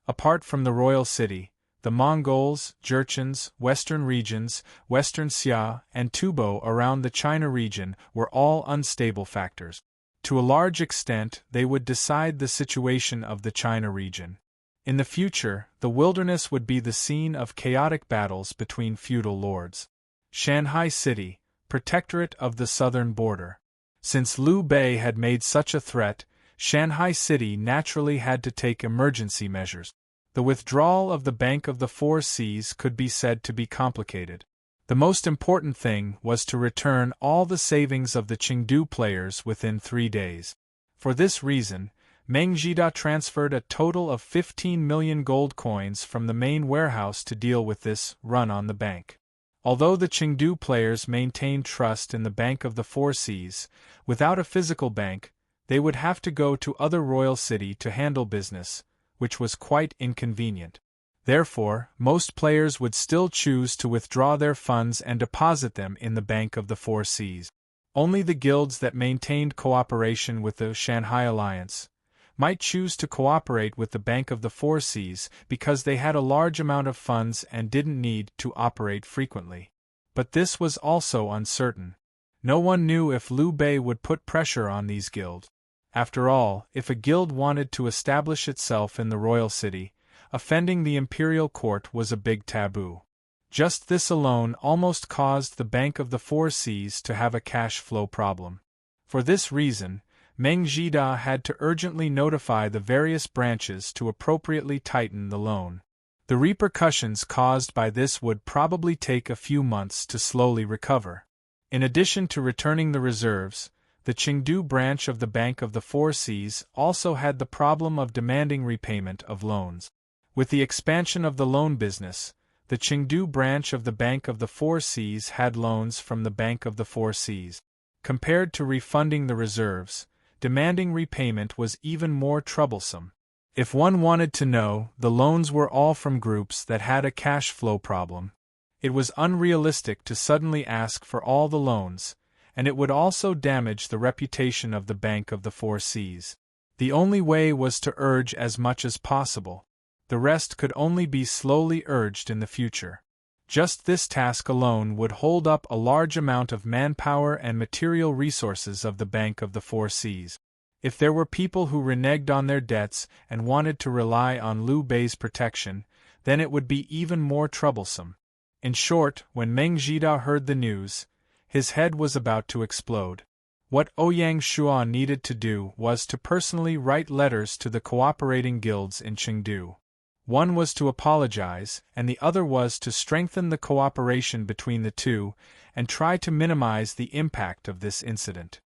Speaker 1: Apart from the royal city, the Mongols, Jurchens, western regions, western Xia, and Tubo around the China region were all unstable factors. To a large extent, they would decide the situation of the China region. In the future, the wilderness would be the scene of chaotic battles between feudal lords. Shanghai City, protectorate of the southern border. Since Liu Bei had made such a threat, Shanghai City naturally had to take emergency measures. The withdrawal of the Bank of the Four Seas could be said to be complicated. The most important thing was to return all the savings of the Chengdu players within 3 days. For this reason, Meng Jida transferred a total of 15 million gold coins from the main warehouse to deal with this run on the bank. Although the Chengdu players maintained trust in the Bank of the Four Seas, without a physical bank, they would have to go to other royal city to handle business, which was quite inconvenient. Therefore, most players would still choose to withdraw their funds and deposit them in the Bank of the Four Seas. Only the guilds that maintained cooperation with the Shanghai Alliance might choose to cooperate with the Bank of the Four Seas because they had a large amount of funds and didn't need to operate frequently. But this was also uncertain. No one knew if Liu Bei would put pressure on these guilds. After all, if a guild wanted to establish itself in the royal city, offending the imperial court was a big taboo. Just this alone almost caused the Bank of the Four Seas to have a cash flow problem. For this reason, Meng Jida had to urgently notify the various branches to appropriately tighten the loan. The repercussions caused by this would probably take a few months to slowly recover. In addition to returning the reserves, the Chengdu branch of the Bank of the Four Seas also had the problem of demanding repayment of loans. With the expansion of the loan business, the Chengdu branch of the Bank of the Four Seas had loans from the Bank of the Four Seas. Compared to refunding the reserves, demanding repayment was even more troublesome. If one wanted to know, the loans were all from groups that had a cash flow problem. It was unrealistic to suddenly ask for all the loans, and it would also damage the reputation of the Bank of the Four Seas. The only way was to urge as much as possible. The rest could only be slowly urged in the future. Just this task alone would hold up a large amount of manpower and material resources of the Bank of the Four Seas. If there were people who reneged on their debts and wanted to rely on Liu Bei's protection, then it would be even more troublesome. In short, when Meng Jida heard the news, his head was about to explode. What Ouyang Shua needed to do was to personally write letters to the cooperating guilds in Chengdu. One was to apologize, and the other was to strengthen the cooperation between the two and try to minimize the impact of this incident.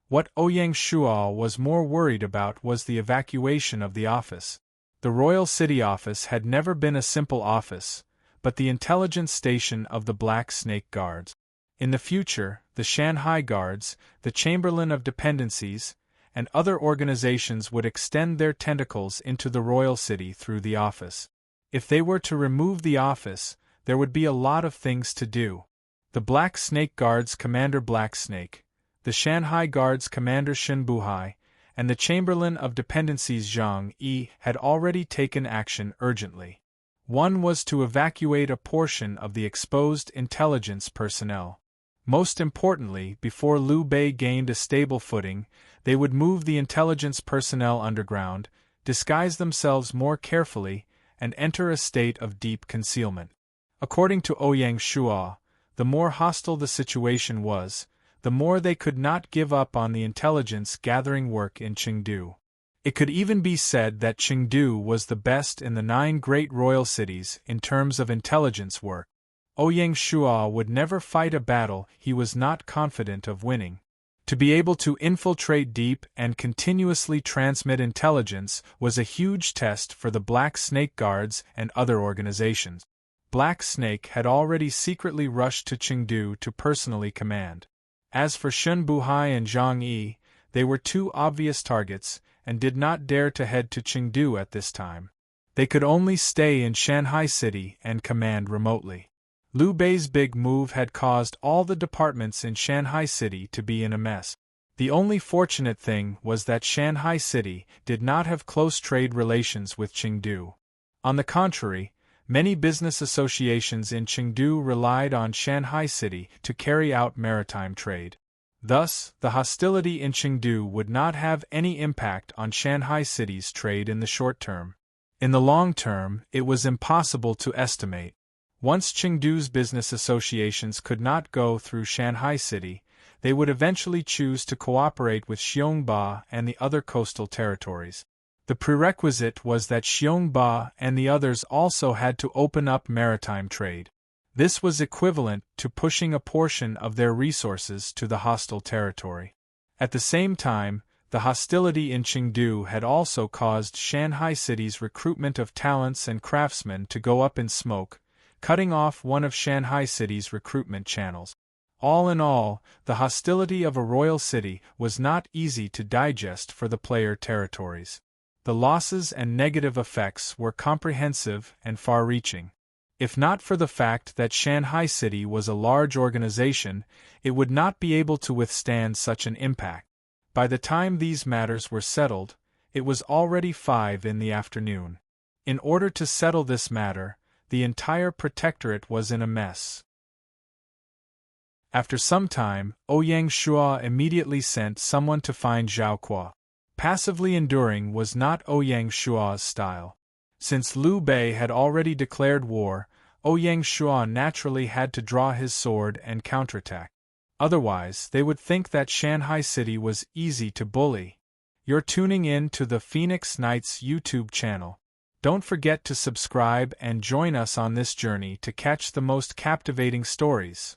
Speaker 1: What Ouyang Shua was more worried about was the evacuation of the office. The Royal City Office had never been a simple office, but the intelligence station of the Black Snake Guards. In the future, the Shanghai Guards, the Chamberlain of Dependencies, and other organizations would extend their tentacles into the royal city through the office. If they were to remove the office, there would be a lot of things to do. The Black Snake Guards Commander Black Snake, the Shanghai Guards Commander Shen Buhai, and the Chamberlain of Dependencies Zhang Yi had already taken action urgently. One was to evacuate a portion of the exposed intelligence personnel. Most importantly, before Liu Bei gained a stable footing, they would move the intelligence personnel underground, disguise themselves more carefully, and enter a state of deep concealment. According to Ouyang Shua, the more hostile the situation was, the more they could not give up on the intelligence-gathering work in Chengdu. It could even be said that Chengdu was the best in the 9 great royal cities in terms of intelligence work. Ouyang Shua would never fight a battle he was not confident of winning. To be able to infiltrate deep and continuously transmit intelligence was a huge test for the Black Snake Guards and other organizations. Black Snake had already secretly rushed to Chengdu to personally command. As for Shen Buhai and Zhang Yi, they were 2 obvious targets and did not dare to head to Chengdu at this time. They could only stay in Shanghai City and command remotely. Liu Bei's big move had caused all the departments in Shanghai City to be in a mess. The only fortunate thing was that Shanghai City did not have close trade relations with Chengdu. On the contrary, many business associations in Chengdu relied on Shanghai City to carry out maritime trade. Thus, the hostility in Chengdu would not have any impact on Shanghai City's trade in the short term. In the long term, it was impossible to estimate. Once Chengdu's business associations could not go through Shanghai City, they would eventually choose to cooperate with Xiongba and the other coastal territories. The prerequisite was that Xiongba and the others also had to open up maritime trade. This was equivalent to pushing a portion of their resources to the hostile territory. At the same time, the hostility in Chengdu had also caused Shanghai City's recruitment of talents and craftsmen to go up in smoke, cutting off one of Shanghai City's recruitment channels. All in all, the hostility of a royal city was not easy to digest for the player territories. The losses and negative effects were comprehensive and far-reaching. If not for the fact that Shanghai City was a large organization, it would not be able to withstand such an impact. By the time these matters were settled, it was already 5 in the afternoon. In order to settle this matter, the entire protectorate was in a mess. After some time, Ouyang Shua immediately sent someone to find Zhao Kuo. Passively enduring was not Ouyang Shua's style. Since Liu Bei had already declared war, Ouyang Shua naturally had to draw his sword and counterattack. Otherwise, they would think that Shanghai City was easy to bully. You're tuning in to the Phoenix Knights YouTube channel. Don't forget to subscribe and join us on this journey to catch the most captivating stories.